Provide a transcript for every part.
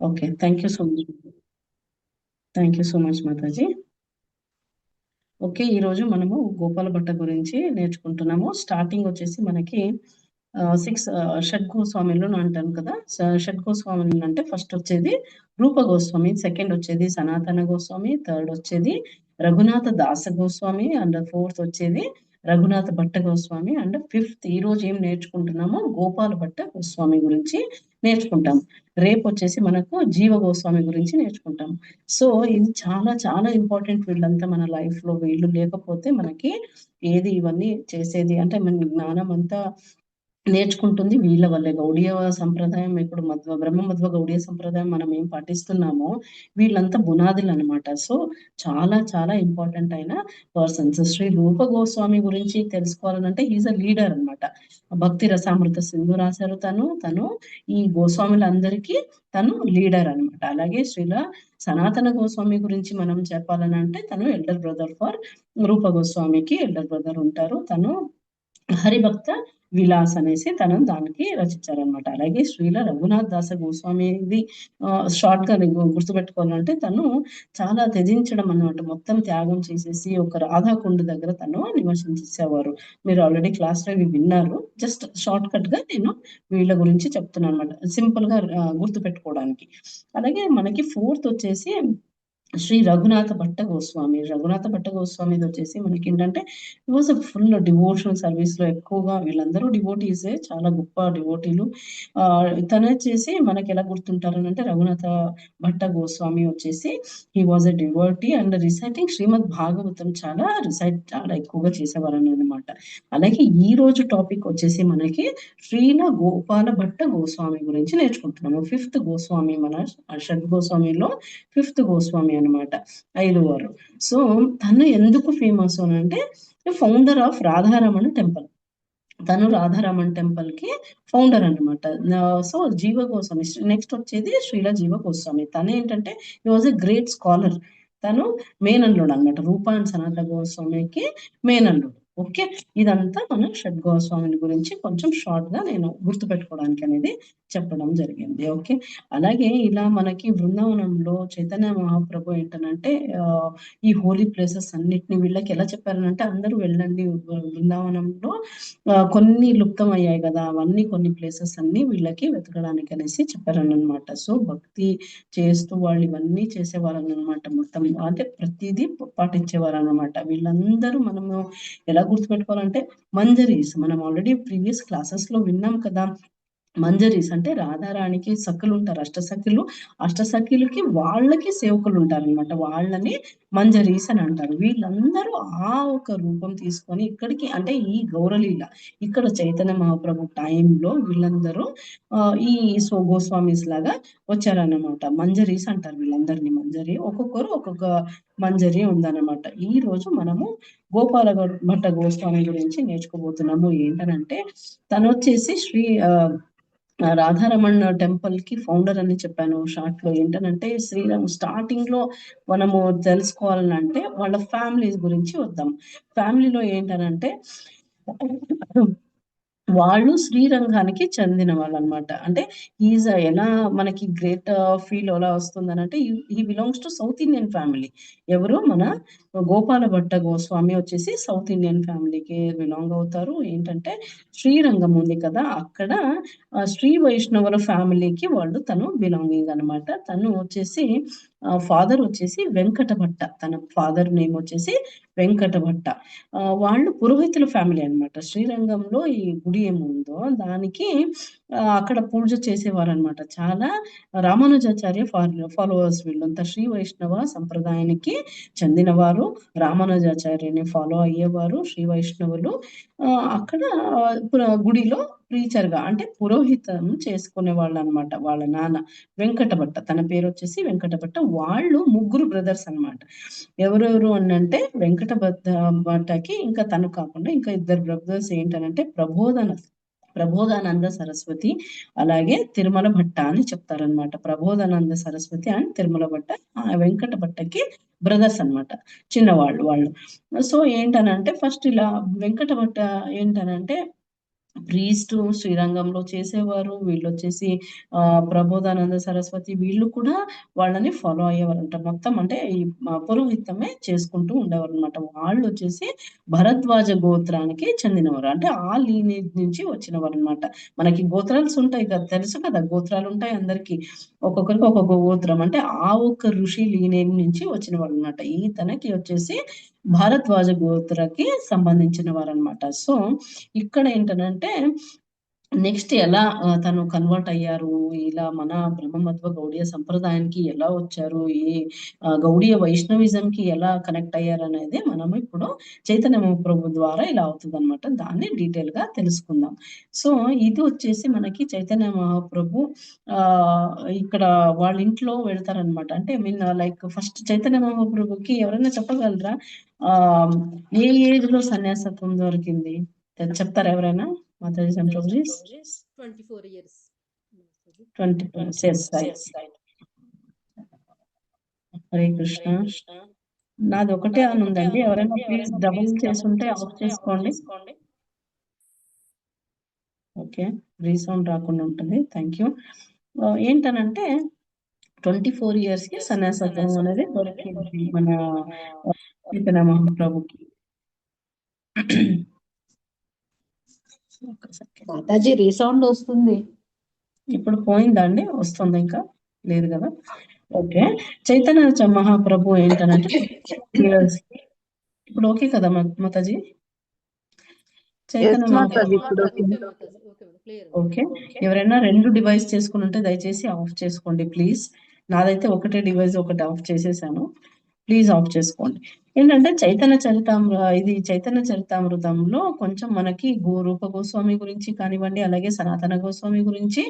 Okay. Thank you so much. Thank you so much Mataji. Okay. ఈరోజు మనము గోపాల భట్ట గురించి నేర్చుకుంటున్నాము. Starting వచ్చేసి మనకి 6 షడ్గోస్వామిలు అంటాం కదా! షడ్గోస్వామిలు అంటే ఫస్ట్ వచ్చేది రూప గోస్వామి, సెకండ్ వచ్చేది సనాతన గోస్వామి, థర్డ్ వచ్చేది రఘునాథ దాస గోస్వామి అండ్ ఫోర్త్ వచ్చేది రఘునాథ భట్ట గోస్వామి అండ్ ఫిఫ్త్ ఈరోజు ఏం నేర్చుకుంటున్నామో గోపాల భట్ట గోస్వామి గురించి నేర్చుకుంటాం. రేపొచ్చేసి మనకు జీవ గోస్వామి గురించి నేర్చుకుంటాం. సో, ఇది చాలా చాలా ఇంపార్టెంట్ వీళ్ళంతా మన లైఫ్‌లో. వీళ్ళు లేకపోతే మనకి ఏది ఇవన్నీ చేసేది అంటే మన జ్ఞానం అంతా నేర్చుకుంటుంది వీళ్ళ వల్లే. గౌడీయ సంప్రదాయం ఇప్పుడు బ్రహ్మ మధ్వ గౌడీయ సంప్రదాయం మనం ఏం పాటిస్తున్నామో వీళ్ళంతా బునాదులనమాట. సో, చాలా చాలా ఇంపార్టెంట్ అయిన పర్సన్స్. శ్రీ రూప గోస్వామి గురించి తెలుసుకోవాలనంటే హి ఈస్ ఎ లీడర్ అన్నమాట. భక్తి రసామృత సింధు రాశారు తను. తను ఈ గోస్వాములందరికీ తను లీడర్ అన్నమాట. అలాగే సనాతన గోస్వామి గురించి మనం చెప్పాలనంటే తను ఎల్డర్ బ్రదర్ ఫర్ రూప గోస్వామికి ఎల్డర్ బ్రదర్ ఉంటారు. తను హరిభక్త విలాస్ అనేసి తను దానికి రచించారనమాట. అలాగే శ్రీల రఘునాథ్ దాస గోస్వామిది షార్ట్‌గా గుర్తుపెట్టుకోవాలంటే తను చాలా త్యజించడం అన్నమాట. మొత్తం త్యాగం చేసేసి ఒక రాధాకుండ దగ్గర తను నివసించేసేవారు. మీరు ఆల్రెడీ క్లాస్‌లో ఇవి విన్నారు. జస్ట్ షార్ట్‌కట్‌గా నేను వీళ్ళ గురించి చెప్తున్నానన్నమాట. సింపుల్‌గా గుర్తుపెట్టుకోవడానికి. అలాగే మనకి ఫోర్త్ వచ్చేసి శ్రీ రఘునాథ భట్ట గోస్వామి. రఘునాథ భట్ట గోస్వామిదొచ్చేసి మనకేంటంటే హి వాస్ ఎ ఫుల్ డివోషనల్ సర్వీస్‌లో ఎక్కువగా వీళ్ళందరూ డివోటీసే. చాలా గొప్ప డివోటీలు. తనొచ్చేసి మనకెలా గుర్తుంటారనంటే రఘునాథ భట్ట గోస్వామి వచ్చేసి he was a devotee and reciting Shrimad Bhagavatam చాలా ఎక్కువగా చేసేవారనమాట. అలాగే ఈరోజు టాపిక్ వచ్చేసి మనకి శ్రీల గోపాల భట్ట గోస్వామి గురించి నేర్చుకుంటున్నాము. ఫిఫ్త్ గోస్వామి మన షడ్గోస్వామిలో ఫిఫ్త్ గోస్వామి అన్నమాట. ఐదోవారు. సో, తను ఎందుకు ఫేమస్ అనంటే ఫౌండర్ ఆఫ్ రాధారమణ టెంపుల్. తను రాధారమణ్ టెంపుల్‌కి ఫౌండర్ అన్నమాట. సో, జీవ గోస్వామి నెక్స్ట్ వచ్చేది శ్రీల జీవ గోస్వామి. తనేంటంటే he was a great scholar. తను మేనల్లుడన్నమాట. రూప అండ్ సనాతన గోస్వామికి మేనల్లుడు. ఓకే. ఇదంతా మన షడ్గోస్వామిని గురించి కొంచెం షార్ట్‌గా నేను గుర్తుపెట్టుకోవడానికనేది చెప్పడం జరిగింది. ఓకే. అలాగే ఇలా మనకి బృందావనంలో చైతన్య మహాప్రభు ఏంటనంటే ఈ హోలీ ప్లేసెస్ అన్నిటిని వీళ్ళకి ఎలా చెప్పారనంటే అందరూ వెళ్ళండి బృందావనంలో కొన్ని లుప్తమయ్యాయి గదా! అవన్నీ కొన్ని ప్లేసెస్ అన్నీ వీళ్ళకి వెతకడానికనేసి చెప్పారననమాట. సో, భక్తి చేస్తూ వాళ్ళు ఇవన్నీ చేసేవారననమాట మొత్తం. అంటే ప్రతీదీ పాటించేవారనమాట. వీళ్ళందరూ మనము ఎలా గుర్తుపెట్టుకోవాలంటే మంజరీస్ మనం ఆల్రెడీ ప్రీవియస్ క్లాసెస్‌లో విన్నాం కదా! మంజరీస్ అంటే రాధారాణికి సఖులుంటారు. అష్టసఖులు. అష్టసఖులకి వాళ్ళకి సేవకులుంటారనమాట. వాళ్ళని మంజరీస్ అని అంటారు. వీళ్ళందరూ ఆ ఒక రూపం తీసుకొని ఇక్కడికి అంటే ఈ గౌరలీల ఇక్కడ చైతన్య మహాప్రభు టైంలో వీళ్ళందరూ ఈ గోస్వామీస్ లాగా వచ్చారన్నమాట. మంజరీస్ అంటారు వీళ్ళందరిని మంజరి. ఒక్కొక్కరు ఒక్కొక్క మంజరి ఉందన్నమాట. ఈరోజు మనము భట్ట గోస్వామి గురించి నేర్చుకోబోతున్నాము. ఏంటనంటే తనొచ్చేసి రాధారమణ టెంపుల్‌కి ఫౌండర్ అని చెప్పాను షార్ట్‌లో. ఏంటనంటే శ్రీరామ్ స్టార్టింగ్‌లో మనము తెలుసుకోవాలనంటే వాళ్ళ ఫ్యామిలీస్ గురించి వద్దాం. ఫ్యామిలీలో ఏంటనంటే వాళ్ళు శ్రీరంగానికి చెందిన వాళ్ళనమాట. అంటే ఎలా మనకి గ్రేట్ ఫీల్ ఎలా వస్తుందనంటే he belongs to South Indian family. ఎవరు మన గోపాల భట్ట గోస్వామి వచ్చేసి సౌత్ ఇండియన్ ఫ్యామిలీకి బిలాంగ్ అవుతారు. ఏంటంటే శ్రీరంగం ఉంది కదా! అక్కడ శ్రీ వైష్ణవుల ఫ్యామిలీకి తను బిలాంగింగ్ అనమాట. తను వచ్చేసి ఫాదర్ వచ్చేసి వెంకట భట్ట. తన ఫాదర్ నేమ్ వచ్చేసి వెంకట భట్ట. వాళ్ళు పురోహితుల ఫ్యామిలీ అన్నమాట. శ్రీరంగంలో ఈ గుడి ఏముందో దానికి అక్కడ పూజ చేసేవారన్నమాట. చాలా రామానుజాచార్య ఫాలోవర్స్ వీళ్ళంతా. శ్రీ వైష్ణవ సంప్రదాయానికి చెందినవారు. రామానుజాచార్యని ఫాలో అయ్యేవారు శ్రీ వైష్ణవులు. అక్కడ గుడిలో ప్రీచర్‌గా అంటే పురోహితం చేసుకునేవాళ్ళన్నమాట. వాళ్ళ నాన్న వెంకట భట్ట. తన పేరొచ్చేసి వెంకట భట్ట. వాళ్ళు ముగ్గురు బ్రదర్స్ అన్నమాట. ఎవరెవరు అనంటే భట్టకి ఇంకా తను కాకుండా ఇంకా ఇద్దరు బ్రదర్స్ ఏంటనంటే ప్రబోధానంద సరస్వతి, అలాగే తిరుమల భట్ట అని చెప్తారనమాట. ప్రబోధానంద సరస్వతి అండ్ తిరుమల భట్ట. వెంకట భట్టకి బ్రదర్స్ అన్నమాట. చిన్నవాళ్ళు వాళ్ళు. సో, ఏంటనంటే ఫస్ట్ ఇలా వెంకట భట్ట ఏంటనంటే ప్రీస్ట్ శ్రీరంగంలో చేసేవారు. వీళ్ళొచ్చేసి ప్రబోధానంద సరస్వతి వీళ్ళు కూడా వాళ్ళని ఫాలో అయ్యేవారంట. మొత్తం అంటే ఈ పురోహితమే చేసుకుంటూ ఉండేవారనమాట. వాళ్ళొచ్చేసి భరద్వాజ గోత్రానికి చెందినవారు. అంటే ఆ లీనేజ్ నుంచి వచ్చినవారనమాట. మనకి గోత్రాల్స్ ఉంటాయి కదా! తెలుసు కదా! గోత్రాలుంటాయి అందరికి. ఒక్కొక్కరికి ఒక్కొక్క గోత్రం. అంటే ఆ ఒక్క ఋషి లీనేజ్ నుంచి వచ్చినవారనమాట. ఈతనకి వచ్చేసి భారద్వాజ గోత్రకి సంబంధించిన వారనమాట. సో, ఇక్కడ ఏంటనంటే నెక్స్ట్ ఎలా తను కన్వర్ట్ అయ్యారు, ఇలా మన బ్రహ్మమత్వ గౌడీయ సంప్రదాయానికి ఎలా వచ్చారు, ఈ గౌడీయ వైష్ణవిజంకి ఎలా కనెక్ట్ అయ్యారనేది మనము ఇప్పుడు చైతన్య మహాప్రభు ద్వారా ఇలా అవుతుందనమాట. దాన్ని డీటెయిల్‌గా తెలుసుకుందాం. సో, ఇది వచ్చేసి మనకి చైతన్య మహాప్రభు ఇక్కడ వాళ్ళ ఇంట్లో వెళ్తారనమాట. అంటే I mean like first Chaitanya మహాప్రభుకి ఎవరైనా చెప్పగలరా? ఆహ్, ఏ ఏజ్‌లో సన్యాసత్వం దొరికింది? చెప్తారా ఎవరైనా? Mataji and Prabhuji? 24 years. 20 yes, right. Hare Krishna. నాది ఒకటే అని ఉందండి. ఎవరైనా ప్లీజ్ డబుల్ చేసుంటే ఆఫ్ చేసుకోండి. ఓకే. రీసౌండ్ రాకుండా ఉంటుంది. Thank you. ఏంటనంటే 24 ఇయర్స్‌కి సన్యాసత్వం అనేది దొరికింది మన చైతన్య మహాప్రభుకి. ఒక సెకండ్. మాతాజీ రీసౌండ్ వస్తుంది. ఇప్పుడు పోయిందా అండి? వస్తుందా ఇంకా? లేదు కదా! ఓకే. చైతన్య మహాప్రభు ఏంటనంటే ఇయర్స్‌కి ఇప్పుడు ఓకే కదా మాతాజీ? చైతన్య మహాప్రభు ఓకే. ఎవరైనా 2 డివైస్ చేసుకునుంటే దయచేసి ఆఫ్ చేసుకోండి ప్లీజ్. నాదైతే ఒకటే డివైస్ ఒకటి ఆఫ్ చేసేసాను. ప్లీజ్ ఆఫ్ చేసుకోండి. ఏంటంటే ఇది చైతన్య చరితామృతంలో కొంచెం మనకి రూప గోస్వామి గురించి కానివ్వండి, అలాగే సనాతన గోస్వామి గురించి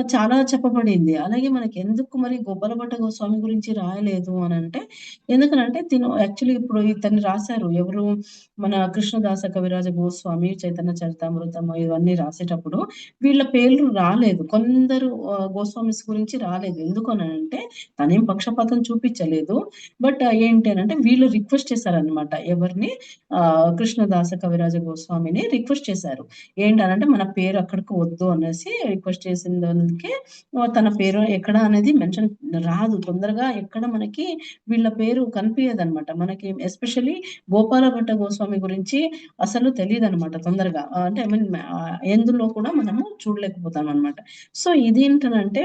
చాలా చెప్పబడింది. అలాగే మనకి ఎందుకు మరి గోపాలభట్ట గోస్వామి గురించి రాయలేదు అనంటే, ఎందుకనంటే యాక్చువల్లీ ఇప్పుడు ఇతన్ని రాశారు. ఎవరు? మన కృష్ణదాస కవిరాజ గోస్వామి చైతన్య చరితామృతం ఇవన్నీ రాసేటప్పుడు వీళ్ళ పేర్లు రాలేదు. కొందరు గోస్వామిస్ గురించి రాలేదు. ఎందుకనంటే తనేం పక్షపాతం చూపించలేదు. బట్ ఏంటి అనంటే వీళ్ళు రిక్వెస్ట్ చేశారనమాట. ఎవరిని? కృష్ణదాస కవిరాజ గోస్వామిని రిక్వెస్ట్ చేశారు. ఏంటనంటే మన పేరు అక్కడికి వద్దు అనేసి రిక్వెస్ట్ చేసిన దానికి తన పేరు ఎక్కడ అనేది మెన్షన్ రాదు. తొందరగా ఎక్కడ మనకి వీళ్ళ పేరు కనిపియదనమాట. మనకి ఎస్పెషల్లీ గోపాల భట్ట గోస్వామి గురించి అసలు తెలీదనమాట తొందరగా. అంటే ఐ మీన్ ఎందులో కూడా మనము చూడలేకపోతామనమాట. సో, ఇదేంటనంటే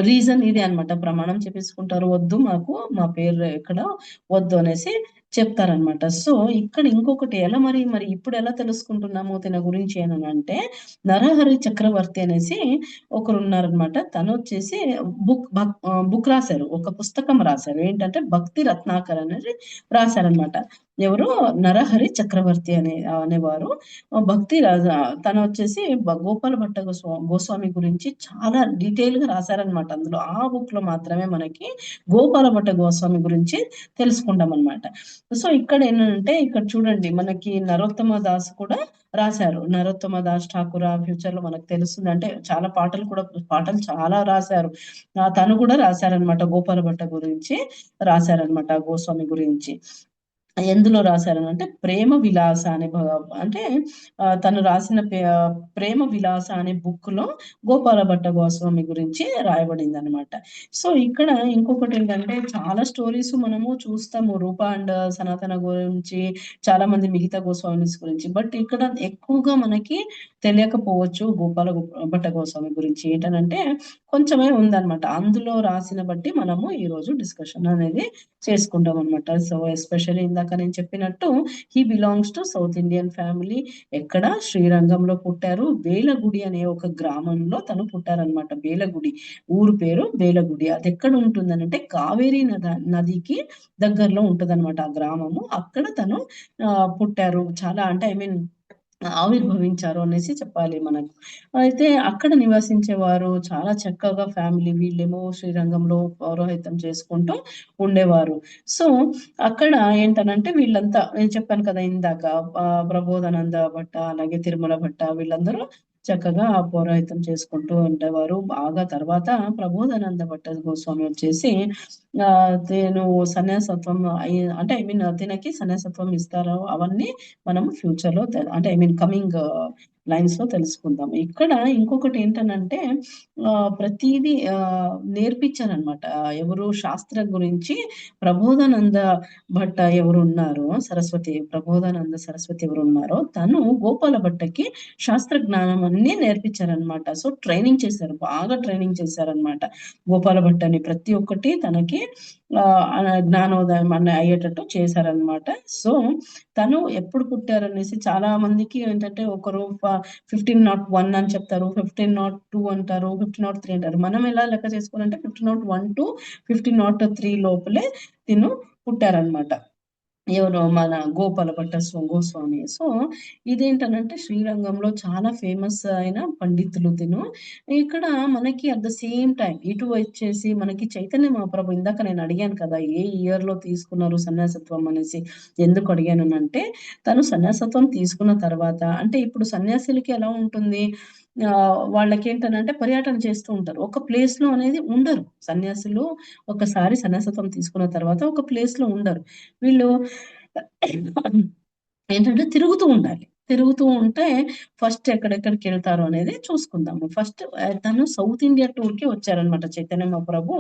రీజన్ ఇదే అన్నమాట. ప్రమాణం చేపించుకుంటారు. వద్దు మాకు మా పేరు ఎక్కడ వద్దు అనేసి చెప్తారనమాట. సో, ఇక్కడ ఇంకొకటి మరి ఇప్పుడు ఎలా తెలుసుకుంటున్నాము తిన గురించి అననంటే, నరహరి చక్రవర్తి అనేసి ఒకరున్నారనమాట. తనొచ్చేసి బుక్ రాశారు. ఒక పుస్తకం రాశారు. ఏంటంటే 'భక్తి రత్నాకర్' అనేది రాశారనమాట. ఎవరు? నరహరి చక్రవర్తి అనేవారు. భక్తి తనొచ్చేసి గోపాల భట్ట గోస్వామి గురించి చాలా డీటెయిల్‌గా రాశారనమాట. అందులో ఆ బుక్‌లో మాత్రమే మనకి గోపాల భట్ట గోస్వామి గురించి తెలుసుకుంటామనమాట. సో, ఇక్కడేంటంటే ఇక్కడ చూడండి మనకి నరోత్తమ దాస్ కూడా రాశారు. నరోత్తమ దాస్ ఠాకూర్ ఫ్యూచర్‌లో మనకు తెలుస్తుంది. అంటే చాలా పాటలు చాలా రాశారు. తను కూడా రాశారనమాట. గోపాల భట్ట గురించి రాశారనమాట. గోస్వామి గురించి. ఎందులో రాశారనంటే 'ప్రేమ విలాస' అనే అంటే తను రాసిన 'ప్రేమ విలాస' అనే బుక్‌లో గోపాల భట్ట గోస్వామి గురించి రాయబడిందనమాట. సో, ఇక్కడ ఇంకొకటేంటంటే చాలా స్టోరీస్ మనము చూస్తాము. రూప అండ్ సనాతన గురించి, చాలామంది మిగతా గోస్వామిస్ గురించి. బట్ ఇక్కడ ఎక్కువగా మనకి తెలియకపోవచ్చు భట్ట గోస్వామి గురించి. ఏంటనంటే కొంచెమే ఉందనమాట. అందులో రాసిన బట్టి మనము ఈరోజు డిస్కషన్ అనేది చేసుకుంటామనమాట. సో, ఎస్పెషల్లీ ఇందాక నేను చెప్పినట్టు he belongs to South Indian family. ఎక్కడ? శ్రీరంగంలో పుట్టారు. వేలగుడి అనే ఒక గ్రామంలో తను పుట్టారనమాట. వేలగుడి. ఊరు పేరు వేలగుడి. అదెక్కడ ఉంటుందనంటే కావేరీ నదికి దగ్గరలో ఉంటదనమాట ఆ గ్రామము. అక్కడ తను పుట్టారు. చాలా అంటే ఐ మీన్ ఆవిర్భవించారు అనేసి చెప్పాలి మనకు. అయితే అక్కడ నివసించేవారు చాలా చక్కగా ఫ్యామిలీ. వీళ్ళేమో శ్రీరంగంలో పౌరోహిత్యం చేసుకుంటూ ఉండేవారు. సో, అక్కడ ఏంటనంటే వీళ్ళంతా నేను చెప్పాను కదా ఇందాక ప్రబోధానంద భట్ట, అలాగే తిరుమల భట్ట వీళ్ళందరూ చక్కగా పౌరోహిత్యం చేసుకుంటూ ఉండేవారు. బాగా తర్వాత ప్రబోధానంద భట్ట గోస్వామి వచ్చేసి తిను సన్యాసత్వం అంటే ఐ మీన్ తినకి సన్యాసత్వం ఇస్తారో అవన్నీ మనం ఫ్యూచర్‌లో అంటే ఐ మీన్ కమింగ్ లైన్స్ లో తెలుసుకుందాం. ఇక్కడ ఇంకొకటి ఏంటనంటే ప్రతిదీ నేర్పించారనమాట. ఎవరు శాస్త్ర గురించి ప్రబోధానంద భట్ట ఎవరు ఉన్నారో, ప్రబోధానంద సరస్వతి ఎవరు ఉన్నారో తను గోపాల భట్టకి శాస్త్ర జ్ఞానం అన్ని నేర్పించారనమాట. సో ట్రైనింగ్ చేశారు, బాగా ట్రైనింగ్ చేశారనమాట గోపాల భట్టని. ప్రతి ఒక్కటి తనకి జ్ఞానోదయం అనే అయ్యేటట్టు చేశారనమాట. సో తను ఎప్పుడు పుట్టారనేసి చాలా మందికి ఏంటంటే ఒకరు 1501 అని చెప్తారు, 1502 అంటారు, 1503 అంటారు. మనం ఎలా లెక్క చేసుకోవాలంటే 1501 to 1503 లోపలే తిను పుట్టారనమాట. ఎవరు మన గోపాల భట్ట గోస్వామి. సో ఇదేంటనంటే శ్రీరంగంలో చాలా ఫేమస్ అయిన పండితులు తిను. ఇక్కడ మనకి అట్ ద సేమ్ టైం ఇటు వచ్చేసి మనకి చైతన్య మహాప్రభు, ఇందాక నేను అడిగాను కదా ఏ ఇయర్ లో తీసుకున్నారు సన్యాసత్వం అనేసి. ఎందుకు అడిగానంటే తను సన్యాసత్వం తీసుకున్న తర్వాత, అంటే ఇప్పుడు సన్యాసులకి ఎలా ఉంటుంది, వాళ్ళకి ఏంటనంటే పర్యటన చేస్తూ ఉంటారు, ఒక ప్లేస్ లో అనేది ఉండరు సన్యాసులు. ఒకసారి సన్యాసత్వం తీసుకున్న తర్వాత ఒక ప్లేస్ లో ఉండరు వీళ్ళు. ఏంటంటే తిరుగుతూ ఉండాలి. తిరుగుతూ ఉంటే ఫస్ట్ ఎక్కడెక్కడికి వెళ్తారు అనేది చూసుకుందాము. ఫస్ట్ తను సౌత్ ఇండియా టూర్ కి వచ్చారనమాట. Chaitanya Mahaprabhu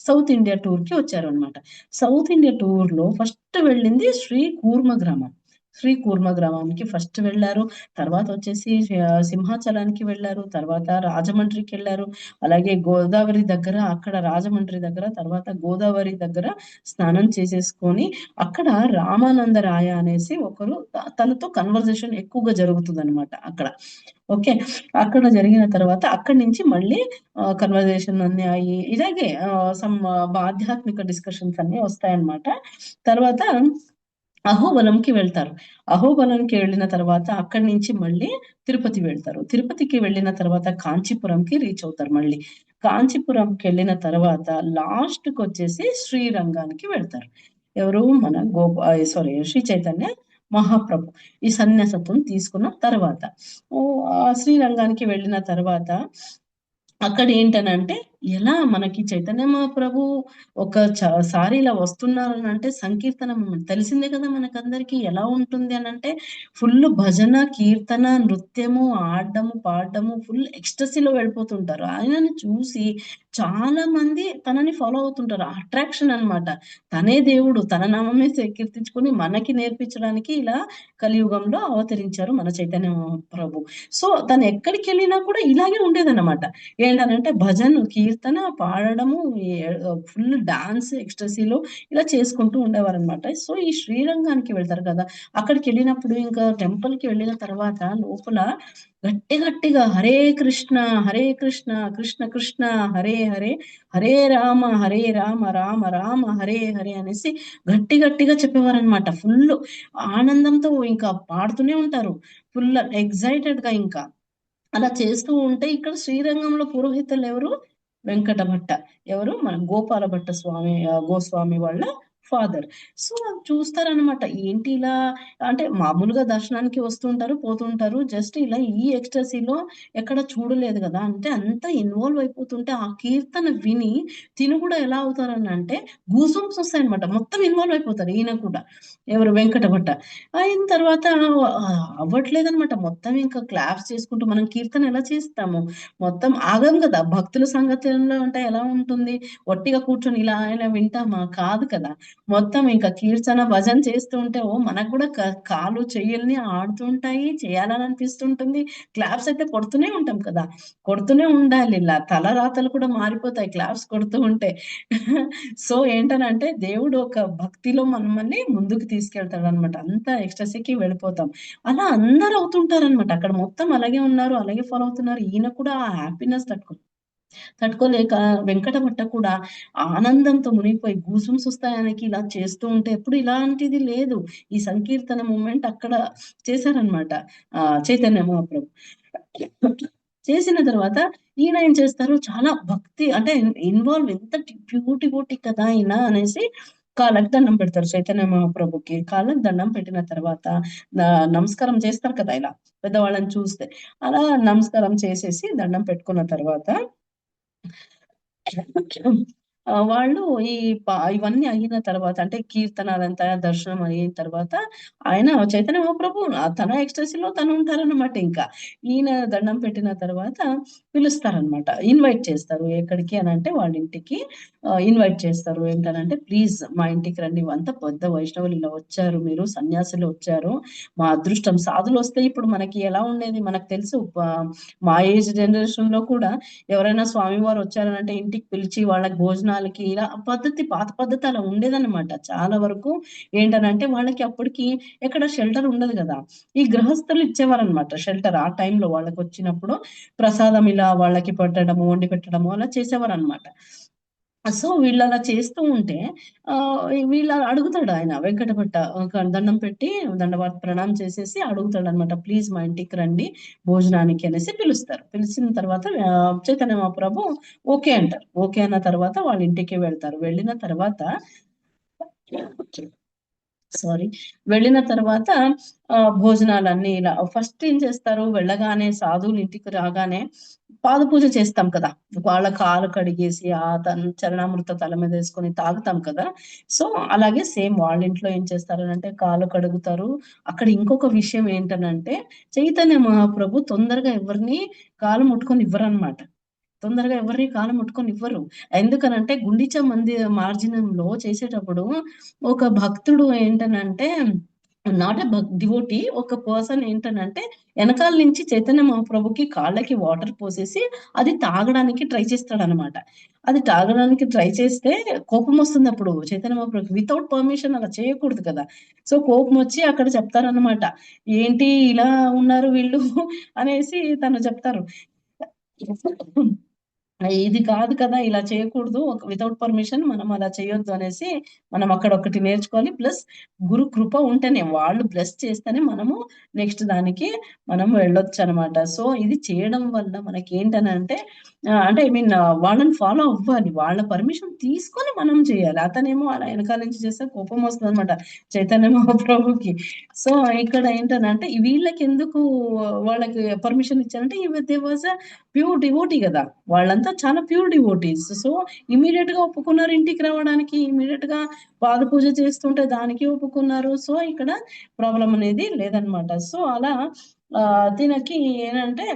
south India tour కి వచ్చారనమాట. సౌత్ ఇండియా టూర్ లో ఫస్ట్ వెళ్ళింది శ్రీ కూర్మ గ్రామం. శ్రీ కూర్మ గ్రామానికి ఫస్ట్ వెళ్ళారు. తర్వాత వచ్చేసి సింహాచలానికి వెళ్ళారు. తర్వాత రాజమండ్రికి వెళ్ళారు. అలాగే గోదావరి దగ్గర, అక్కడ రాజమండ్రి దగ్గర, తర్వాత గోదావరి దగ్గర స్నానం చేసేసుకొని అక్కడ రామానంద రాయ అనేసి ఒకరు, తనతో కన్వర్జేషన్ ఎక్కువగా జరుగుతుంది అనమాట అక్కడ. ఓకే, అక్కడ జరిగిన తర్వాత అక్కడి నుంచి మళ్ళీ కన్వర్జేషన్ అన్ని అయ్యి ఇలాగే సమ్ ఆధ్యాత్మిక డిస్కషన్స్ అన్ని వస్తాయన్నమాట. తర్వాత అహోబలంకి వెళ్తారు. అహోబలంకి వెళ్ళిన తర్వాత అక్కడి నుంచి మళ్ళీ తిరుపతి వెళ్తారు. తిరుపతికి వెళ్ళిన తర్వాత కాంచీపురంకి రీచ్ అవుతారు. మళ్ళీ కాంచీపురంకి వెళ్ళిన తర్వాత లాస్ట్ కి వచ్చేసి శ్రీరంగానికి వెళ్తారు. ఎవరు మన శ్రీ చైతన్య మహాప్రభు ఈ సన్యాసత్వం తీసుకున్న తర్వాత శ్రీరంగానికి వెళ్ళిన తర్వాత అక్కడ ఏంటనంటే ఎలా మనకి చైతన్య మహాప్రభు ఒకసారి ఇలా వస్తున్నారని అంటే సంకీర్తనం తెలిసిందే కదా మనకందరికి ఎలా ఉంటుంది అని అంటే ఫుల్ భజన, కీర్తన, నృత్యము, ఆడడము, పాడడము, ఫుల్ ఎక్స్టసీలో వెళ్ళిపోతుంటారు. ఆయనని చూసి చాలా మంది తనని ఫాలో అవుతుంటారు. అట్రాక్షన్ అన్నమాట. తనే దేవుడు, తన నామమే కీర్తించుకొని మనకి నేర్పించడానికి ఇలా కలియుగంలో అవతరించారు మన చైతన్య మహాప్రభు. సో తను ఎక్కడికి వెళ్ళినా కూడా ఇలాగే ఉండేదన్నమాట. ఏంటనంటే భజన్, కీర్తన, పాడడము, ఫుల్ డాన్స్, ఎక్స్టసీలో ఇలా చేసుకుంటూ ఉండేవారనమాట. సో ఈ శ్రీరంగానికి వెళ్తారు కదా, అక్కడికి వెళ్ళినప్పుడు ఇంకా టెంపుల్ కి వెళ్ళిన తర్వాత లోపల గట్టిగా హరే కృష్ణ కృష్ణ కృష్ణ హరే హరే, హరే రామ రామ రామ హరే హరే అనేసి గట్టిగా చెప్పేవారనమాట. ఫుల్ ఆనందంతో ఇంకా పాడుతూనే ఉంటారు, ఫుల్ ఎగ్జైటెడ్ గా. ఇంకా అలా చేస్తూ ఉంటే ఇక్కడ శ్రీరంగంలో పురోహితులు ఎవరు, వెంకట భట్ట, ఎవరు మన గోపాల భట్ట గోస్వామి వాళ్ళ ఫాదర్. సో చూస్తారనమాట ఏంటి ఇలా, అంటే మామూలుగా దర్శనానికి వస్తుంటారు పోతుంటారు, జస్ట్ ఇలా ఈ ఎక్స్టసీలో ఎక్కడ చూడలేదు కదా, అంటే అంత ఇన్వాల్వ్ అయిపోతుంటే ఆ కీర్తన విని తిను కూడా ఎలా అవుతారని అంటే గూసంప్స్ వస్తాయన్నమాట. మొత్తం ఇన్వాల్వ్ అయిపోతారు ఈయన కూడా, ఎవరు వెంకట భట్ట. అయిన తర్వాత అవ్వట్లేదనమాట. మొత్తం ఇంకా క్లాప్స్ చేసుకుంటూ మనం కీర్తన ఎలా చేస్తాము, మొత్తం ఆగం కదా. భక్తుల సంగతిలో అంటే ఎలా ఉంటుంది, ఒట్టిగా కూర్చొని ఇలా వింటామా, కాదు కదా. మొత్తం ఇంకా కీర్తన భజన చేస్తూ ఉంటే మనకు కూడా కాలు చెయ్యల్ని ఆడుతూ ఉంటాయి, చేయాలని అనిపిస్తుంటుంది. క్లాప్స్ అయితే కొడుతూనే ఉంటాం కదా, కొడుతూనే ఉండాలి. ఇలా తలరాతలు కూడా మారిపోతాయి క్లాప్స్ కొడుతూ ఉంటే. సో ఏంటనంటే దేవుడు ఒక భక్తిలో మనల్ని ముందుకు తీసుకెళ్తాడు అనమాట. అంత ఎక్స్టసీకి వెళ్ళిపోతాం. అలా అందరూ అవుతుంటారనమాట అక్కడ. మొత్తం అలాగే ఉన్నారు, అలాగే ఫాలో అవుతున్నారు. ఈయన కూడా ఆ హ్యాపీనెస్ తట్టుకోలేక వెంకట భట్ట కూడా ఆనందంతో మునిగిపోయి గూసుమ్స్ వస్తాయనికి ఇలా చేస్తూ ఉంటే, ఎప్పుడు ఇలాంటిది లేదు. ఈ సంకీర్తన మూమెంట్ అక్కడ చేశారనమాట చైతన్య మహాప్రభు. చేసిన తర్వాత ఈయన ఏం చేస్తారు, చాలా భక్తి అంటే ఇన్వాల్వ్, ఎంత బ్యూటీ కదా ఈయన అనేసి కాళ్ళకి దండం పెడతారు చైతన్య మహాప్రభుకి. కాళ్ళకి దండం పెట్టిన తర్వాత నమస్కారం చేస్తారు కదా ఇలా పెద్దవాళ్ళని చూస్తే, అలా నమస్కారం చేసేసి దండం పెట్టుకున్న తర్వాత వాళ్ళు ఈ ఇవన్నీ అయిన తర్వాత అంటే కీర్తనాలంతా దర్శనం అయిన తర్వాత ఆయన చైతన్య మహాప్రభు తన ఎక్స్‌టసీ‌లో తను ఉంటారన్నమాట ఇంకా. ఈయన దండం పెట్టిన తర్వాత పిలుస్తారనమాట. ఇన్వైట్ చేస్తారు. ఎక్కడికి అనంటే వాళ్ళ ఇంటికి ఇన్వైట్ చేస్తారు. ఏంటనంటే, "ప్లీజ్ మా ఇంటికి రండి. అంతా పెద్ద వైష్ణవులు ఇలా వచ్చారు మీరు సన్యాసులు వచ్చారు. మా అదృష్టం సాధులొస్తే ఇప్పుడు మనకి ఎలా ఉండేది మనకు తెలుసు. మా ఏజ్ జనరేషన్‌లో కూడా ఎవరైనా స్వామివారు వచ్చారనంటే ఇంటికి పిలిచి వాళ్ళకి భోజనాలకి ఇలా పద్ధతి పాత పద్ధతి అలా ఉండేదన్నమాట. చాలా వరకు ఏంటనంటే వాళ్ళకి అప్పటికి ఎక్కడ షెల్టర్ ఉండదు గదా! ఈ గృహస్థులు ఇచ్చేవారనమాట షెల్టర్ ఆ టైంలో వాళ్ళకొచ్చినప్పుడు ప్రసాదం ఇలా వాళ్ళకి పెట్టడము, వండి పెట్టడము అలా చేసేవారనమాట. సో, వీళ్ళలా చేస్తూ ఉంటే వీళ్ళ అడుగుతాడాయన వెంకటభట్ట ఒక దండం పెట్టి ప్రణామం చేసేసి అడుగుతాడనమాట. "ప్లీజ్ మా ఇంటికి రండి భోజనానికి" అనేసి పిలుస్తారు. పిలిచిన తర్వాత చైతన్య మహాప్రభు ఓకే అంటారు. ఓకే అన్న తర్వాత వాళ్ళ ఇంటికి వెళ్తారు. వెళ్ళిన తర్వాత సారీ. వెళ్ళిన తర్వాత భోజనాలన్నీ ఇలా ఫస్ట్ ఏం చేస్తారు వెళ్ళగానే సాధువులు ఇంటికి రాగానే పాదపూజ చేస్తాం కదా! వాళ్ళ కాళ్ళు కడిగేసి చరణామృత తల మీదేసుకొని తాగుతాం కదా! సో, అలాగే సేమ్ వాళ్ళ ఇంట్లో ఏం చేస్తారనంటే కాళ్ళు కడుగుతారు. అక్కడ ఇంకొక విషయం ఏంటనంటే చైతన్య మహాప్రభు తొందరగా ఎవరిని కాళ్ళు ముట్టుకొనివ్వరనమాట. తొందరగా ఎవరిని కాళ్ళు ముట్టుకొనివ్వరు. ఎందుకనంటే గుండిచా మార్జినంలో చేసేటప్పుడు ఒక భక్తుడు ఏంటనంటే నాట్ ఎ డివోటీ ఒక పర్సన్ ఏంటనంటే ఎనకాల నుంచి చైతన్య మహాప్రభుకి కాళ్ళకి వాటర్ పోసేసి అది తాగడానికి ట్రై చేస్తాడనమాట. అది తాగడానికి ట్రై చేస్తే కోపమొస్తుందప్పుడు చైతన్య మహాప్రభుకి. వితౌట్ పర్మిషన్ అలా చేయకూడదు కదా! సో, కోపమొచ్చి అక్కడ చెప్తారనమాట. ఏంటి ఇలా ఉన్నారు వీళ్ళు అనేసి తను చెప్తారు. ఇది కాదు కదా! ఇలా చేయకూడదు. వితౌట్ పర్మిషన్ మనం అలా చేయొద్దు అనేసి మనం అక్కడ ఒకటి నేర్చుకోవాలి. ప్లస్ గురు కృప ఉంటేనే వాళ్ళు బ్లెస్ చేస్తేనే మనము నెక్స్ట్ దానికి మనం వెళ్ళొచ్చనమాట. సో, ఇది చేయడం వల్ల మనకేంటనంటే అంటే ఐ మీన్ వాళ్ళని ఫాలో అవ్వాలి. వాళ్ళ పర్మిషన్ తీసుకొని మనం చేయాలి. అతనేమో అలా ఎనకాల నుంచి చేస్తే కోపమొస్తదనమాట చైతన్య మహాప్రభుకి. సో, ఇక్కడ ఏంటనంటే వీళ్ళకెందుకు వాళ్ళకి పర్మిషన్ ఇచ్చారంటే they was a pure devotee గదా! వాళ్ళంతా చాలా ప్యూర్ డివోటీస్. సో, ఇమ్మీడియేట్‌గా ఒప్పుకున్నారు ఇంటికి రావడానికి. ఇమ్మీడియేట్‌గా పాద పూజ చేస్తుంటే దానికి ఒప్పుకున్నారు. సో, ఇక్కడ ప్రాబ్లమ్ అనేది లేదనమాట. సో, అలా తినకి ఏంటంటే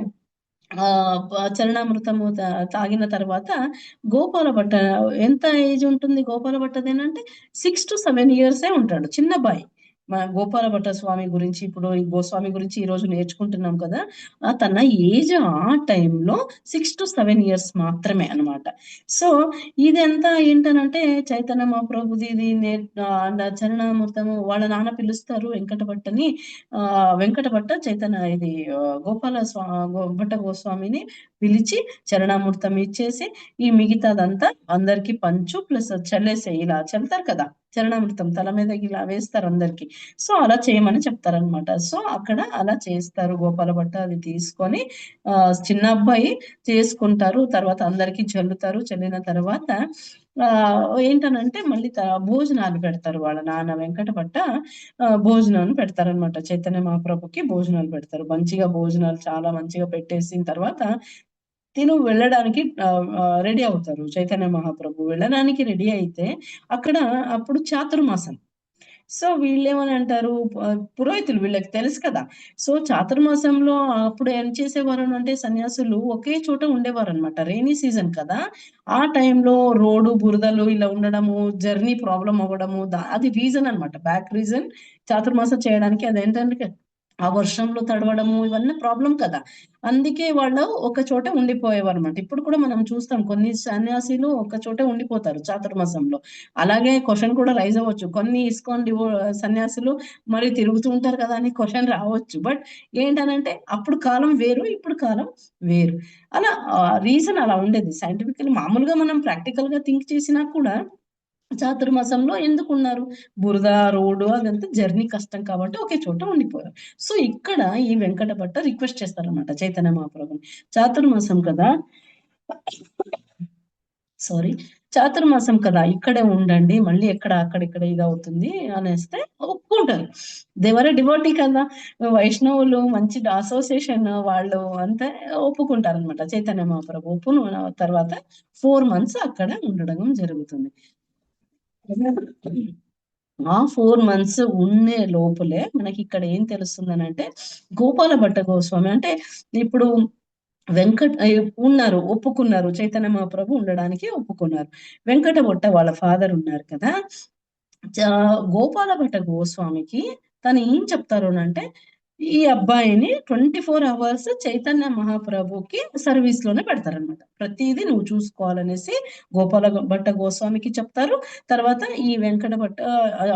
చరణామృతము తాగిన తర్వాత గోపాల భట్ట ఎంత ఏజ్ ఉంటుంది గోపాల భట్టదేనంటే 6-7 ఇయర్సే ఉంటాడు. చిన్నబ్బాయి. మన గోపాల భట్ట స్వామి గురించి ఇప్పుడు ఈ గోస్వామి గురించి ఈరోజు నేర్చుకుంటున్నాం కదా! తన ఏజ్ ఆ టైంలో 6-7 ఇయర్స్ మాత్రమే అన్నమాట. సో, ఇదంతా ఏంటనంటే చైతన్య మహాప్రభుది ఇది చరణామృతము వాళ్ళ నాన్న పిలుస్తారు వెంకట భట్టని. వెంకట భట్ట చైతన్య ఇది భట్ట గోస్వామిని పిలిచి చరణామృతం ఇచ్చేసి, ఈ మిగతాదంతా అందరికి పంచు ప్లస్ చల్లేసేయి. ఇలా చల్లుతారు కదా! చరణామృతం తల మీద ఇలా వేస్తారు అందరికి. సో, అలా చేయమని చెప్తారనమాట. సో, అక్కడ అలా చేస్తారు. గోపాల భట్ట అది తీసుకొని చిన్న అబ్బాయి చేసుకుంటారు. తర్వాత అందరికి చల్లుతారు. చల్లిన తర్వాత ఏంటనంటే మళ్ళీ భోజనాలు పెడతారు. వాళ్ళ నాన్న వెంకట భట్ట భోజనాన్ని పెడతారనమాట. చైతన్య మహాప్రభుకి భోజనాలు పెడతారు. మంచిగా భోజనాలు చాలా మంచిగా పెట్టేసిన తర్వాత తిను వెళ్ళడానికి రెడీ అవుతారు. చైతన్య మహాప్రభు వెళ్ళడానికి రెడీ అయితే అక్కడ అప్పుడు చాతుర్మాసం. సో, వీళ్ళేమని అంటారు పురోహితులు వీళ్ళకి తెలుసు కదా! సో, చాతుర్మాసంలో అప్పుడు ఏం చేసేవారనంటే సన్యాసులు ఒకే చోట ఉండేవారనమాట. రెయినీ సీజన్ కదా! ఆ టైంలో రోడ్డు, బురదలు ఇలా ఉండడము, జర్నీ ప్రాబ్లమ్ అవ్వడము అది రీజన్ అనమాట. బ్యాక్ రీజన్ చాతుర్మాసం చేయడానికి అదేంటంటే ఆ వర్షంలో తడవడము ఇవన్నీ ప్రాబ్లమ్ కదా! అందుకే వాళ్ళు ఒక చోట ఉండిపోయేవారన్నమాట. ఇప్పుడు కూడా మనం చూస్తాం కొన్ని సన్యాసిలు ఒక చోటే ఉండిపోతారు చాతుర్మాసంలో. అలాగే క్వెషన్ కూడా రైజ్ అవ్వచ్చు. కొన్ని ఇస్కాన్ సన్యాసులు మరి తిరుగుతూ ఉంటారు కదా! అని క్వెషన్ రావచ్చు. బట్ ఏంటనంటే అప్పుడు కాలం వేరు, ఇప్పుడు కాలం వేరు. అలా రీజన్ అలా ఉండేది. సైంటిఫికల్లీ మామూలుగా మనం ప్రాక్టికల్‌గా థింక్ చేసినా కూడా చాతుర్మాసంలో ఎందుకున్నారు? బురద, రోడ్డు అదంతా జర్నీ కష్టం కాబట్టి ఒకే చోట ఉండిపోయారు. సో, ఇక్కడ ఈ వెంకట భట్ట రిక్వెస్ట్ చేస్తారన్నమాట చైతన్య మహాప్రభుని. చాతుర్మాసం కదా! సారీ. చాతుర్మాసం కదా! ఇక్కడే ఉండండి. మళ్ళీ అక్కడ ఇక్కడ ఇదవుతుంది అనేస్తే ఒప్పుకుంటారు. దేవర్ డివోటీ కదా! వైష్ణవులు మంచి అసోసియేషన్ వాళ్ళు అంతా ఒప్పుకుంటారనమాట. చైతన్య మహాప్రభు ఒప్పుకున్న తర్వాత 4 మంత్స్ అక్కడ ఉండడం జరుగుతుంది. ఆ 4 మంత్స్ ఉండే లోపలే మనకిక్కడ ఏం తెలుస్తుందనంటే, గోపాల భట్ట గోస్వామి అంటే ఇప్పుడు ఉన్నారు. ఒప్పుకున్నారు. చైతన్య మహాప్రభు ఉండడానికి ఒప్పుకున్నారు. వెంకట భట్ట వాళ్ళ ఫాదర్ ఉన్నారు కదా! గోపాల భట్ట గోస్వామికి తను ఏం చెప్తారునంటే, ఈ అబ్బాయిని 24 అవర్స్ చైతన్య మహాప్రభుకి సర్వీస్ లోనే పెడతారనమాట. ప్రతిదీ నువ్వు చూసుకోవాలనేసి గోపాల భట్ట గోస్వామికి చెప్తారు. తర్వాత ఈ వెంకట భట్ట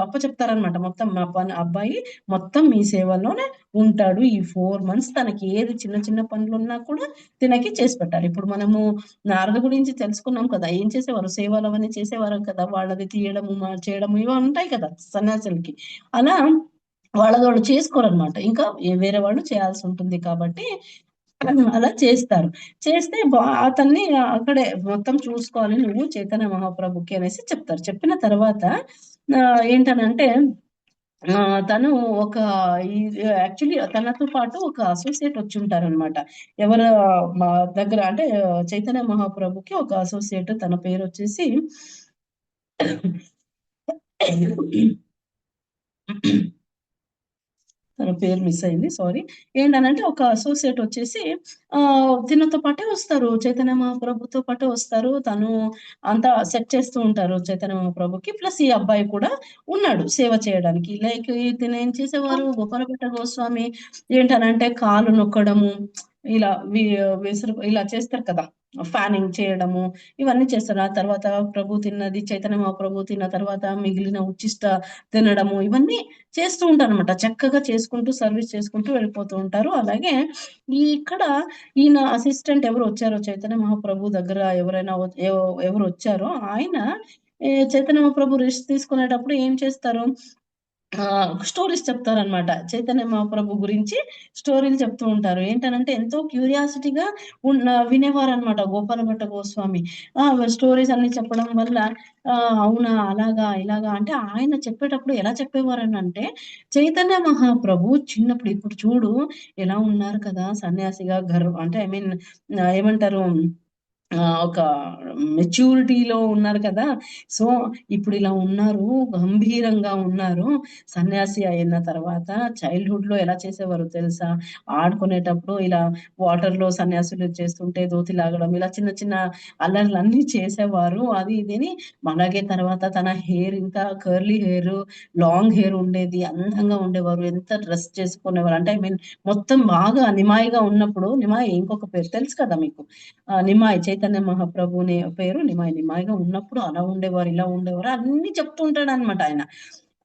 అప్పచెప్తారనమాట. మొత్తం మా అబ్బాయి మొత్తం మీ సేవలోనే ఉంటాడు. ఈ 4 మంత్స్ తనకి ఏది చిన్న చిన్న పనులున్నా కూడా తినకి చేసి పెట్టాలి. ఇప్పుడు మనము నారద గురించి తెలుసుకున్నాం కదా! ఏం చేసేవారు? సేవలు అవన్నీ చేసేవారు కదా! వాళ్ళది తీయడము, చేయడము ఇవి ఉంటాయి కదా సన్యాసులకి. అలా వాళ్ళది వాళ్ళు చేసుకోరనమాట. ఇంకా వేరే వాళ్ళు చేయాల్సి ఉంటుంది కాబట్టి అలా చేస్తారు. చేస్తే అతన్ని అక్కడే మొత్తం చూసుకోవాలి నువ్వు చైతన్య మహాప్రభుకి అనేసి చెప్తారు. చెప్పిన తర్వాత ఏంటనంటే తను ఒక యాక్చువల్లీ తనతో పాటు ఒక అసోసియేట్ వచ్చుంటారనమాట. ఎవరు మా దగ్గర అంటే చైతన్య మహాప్రభుకి ఒక అసోసియేట్ తన పేరొచ్చేసి తన పేరు మిస్ అయింది. సారీ. ఏంటనంటే ఒక అసోసియేట్ వచ్చేసి తినతో పాటే వస్తారు. చైతన్య మహాప్రభుతో పాటే వస్తారు. తను అంతా సెట్ చేస్తూ ఉంటారు చైతన్య మహాప్రభుకి. ప్లస్ ఈ అబ్బాయి కూడా ఉన్నాడు సేవ చేయడానికి. లైక్ ఇతను ఏం చేసేవారు గోపాలభట్ట గోస్వామి ఏంటనంటే కాలు నొక్కడము, ఇలా విసురు ఇలా చేస్తారు కదా! ఫ్యానింగ్ చేయడము ఇవన్నీ చేస్తారు. ఆ తర్వాత ప్రభు తిన్నది చైతన్య మహాప్రభు తిన్న తర్వాత మిగిలిన ఉచ్చిష్ట తినడము ఇవన్నీ చేస్తూ ఉంటారనమాట. చక్కగా చేసుకుంటూ సర్వీస్ చేసుకుంటూ వెళ్ళిపోతూ ఉంటారు. అలాగే ఇక్కడ ఈయన అసిస్టెంట్ ఎవరు వచ్చారో చైతన్య మహాప్రభు దగ్గర ఎవరైనా ఎవరు వచ్చారో ఆయన చైతన్య మహాప్రభు రెస్ట్ తీసుకునేటప్పుడు ఏం చేస్తారు? స్టోరీస్ చెప్తారనమాట. చైతన్య మహాప్రభు గురించి స్టోరీలు చెప్తూ ఉంటారు. ఏంటనంటే ఎంతో క్యూరియాసిటీగా వినేవారనమాట గోపాల భట్ట గోస్వామి. స్టోరీస్ అన్నీ చెప్పడం వల్ల అవునా! అలాగా, ఇలాగా అంటే ఆయన చెప్పేటప్పుడు ఎలా చెప్పేవారనంటే, చైతన్య మహాప్రభు చిన్నప్పుడు ఇప్పుడు చూడు ఎలా ఉన్నారు కదా! సన్యాసిగా అంటే ఐ మీన్ ఏమంటారు? ఒక మెచ్యూరిటీలో ఉన్నారు కదా! సో, ఇప్పుడు ఇలా ఉన్నారు, గంభీరంగా ఉన్నారు. సన్యాసి అయిన తర్వాత చైల్డ్‌హుడ్‌లో ఎలా చేసేవారో తెలుసా? ఆడుకునేటప్పుడు ఇలా వాటర్‌లో సన్యాసులు చేస్తుంటే దోతి లాగడం, ఇలా చిన్న చిన్న అల్లర్లన్నీ చేసేవారు. అది ఇది అని అలాగే తర్వాత తన హెయిర్ ఇంత కర్లీ హెయిర్, లాంగ్ హెయిర్ ఉండేది. అందంగా ఉండేవారు. ఎంత డ్రెస్ చేసుకునేవారు అంటే ఐ మీన్ మొత్తం బాగా నిమాయిగా ఉన్నప్పుడు నిమాయి ఇంకొక పేరు తెలుసు కదా మీకు. నిమాయి చైతన్య మహాప్రభుని పేరు నిమాయి. నిమాయిగా ఉన్నప్పుడు అలా ఉండేవారు, ఇలా ఉండేవారు అన్నీ చెప్తూ ఉంటాడనమాట ఆయన.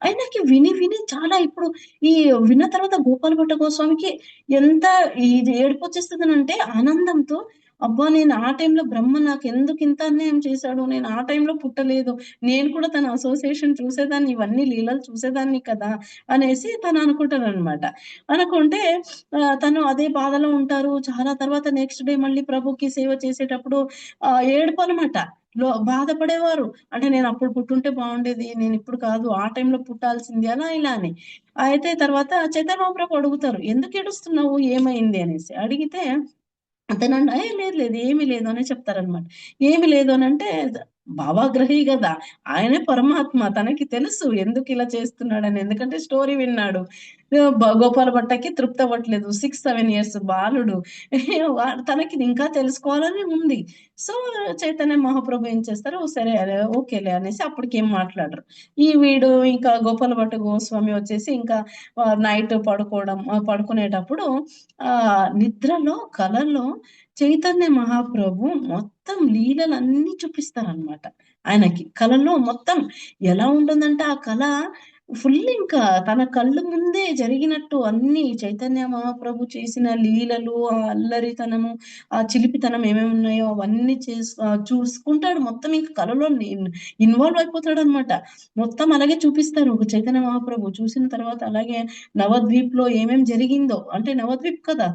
ఆయనకి విని విని చాలా ఇప్పుడు ఈ విన్న తర్వాత గోపాల భట్ట గోస్వామికి ఎంత ఇది ఏడుపొచ్చేస్తదనంటే ఆనందంతో అబ్బా! నేను ఆ టైంలో బ్రహ్మ నాకెందుకు ఇంత అన్యాయం చేశాడు. నేను ఆ టైంలో పుట్టలేదు. నేను కూడా తన అసోసియేషన్ చూసేదాన్ని, ఇవన్నీ లీలలు చూసేదాన్ని కదా! అనేసి తను అనుకుంటారనమాట. అనుకుంటే తను అదే బాధలో ఉంటారు. చాలా తర్వాత నెక్స్ట్ డే మళ్ళీ ప్రభుకి సేవ చేసేటప్పుడు ఏడుపనమాట. బాధపడేవారు. అంటే నేనప్పుడు పుట్టుంటే బావుండేది. నేనిప్పుడు కాదు. ఆ టైంలో పుట్టాల్సింది అలా ఇలా అని. అయితే తర్వాత చైతన్య మహాప్రభు అడుగుతారు. "ఎందుకేడుస్తున్నావు? ఏమైంది?" అనేసి. అడిగితే అతనండి లేదు లేదు. ఏమి లేదు అనే చెప్తారనమాట. ఏమి లేదు అనంటే భావగ్రహి గదా! ఆయనే పరమాత్మ. తనకి తెలుసు ఎందుకిలా చేస్తున్నాడని. ఎందుకంటే స్టోరీ విన్నాడు. గోపాల భట్టకి తృప్తి అవ్వట్లేదు. 6, 7 ఇయర్స్ బాలుడు. తనకి ఇంకా తెలుసుకోవాలని ఉంది. సో, చైతన్య మహాప్రభు ఏం చేస్తారు, సరే ఓకేలే అనేసి అప్పటికేం మాట్లాడరు. వీడు ఇంకా గోపాల భట్ట గోస్వామి వచ్చేసి ఇంకా నైట్ పడుకునేటప్పుడు నిద్రలో కలలో చైతన్య మహాప్రభు మొత్తం లీలలన్నీ చూపిస్తారనమాట ఆయనకి. కలలో మొత్తం ఎలా ఉంటుందంటే ఆ కల ఫుల్ ఇంకా తన కళ్ళు ముందే జరిగినట్టు అన్నీ చైతన్య మహాప్రభు చేసిన లీలలు, ఆ అల్లరితనము, ఆ చిలిపితనం ఏమేమి ఉన్నాయో అవన్నీ చూసుకుంటాడు. మొత్తం ఇంక కలలో ఇన్వాల్వ్ అయిపోతాడనమాట. మొత్తం అలాగే చూపిస్తారు చైతన్య మహాప్రభు. చూసిన తర్వాత అలాగే నవద్వీప్‌లో ఏమేం జరిగిందో అంటే నవద్వీప్ కదా!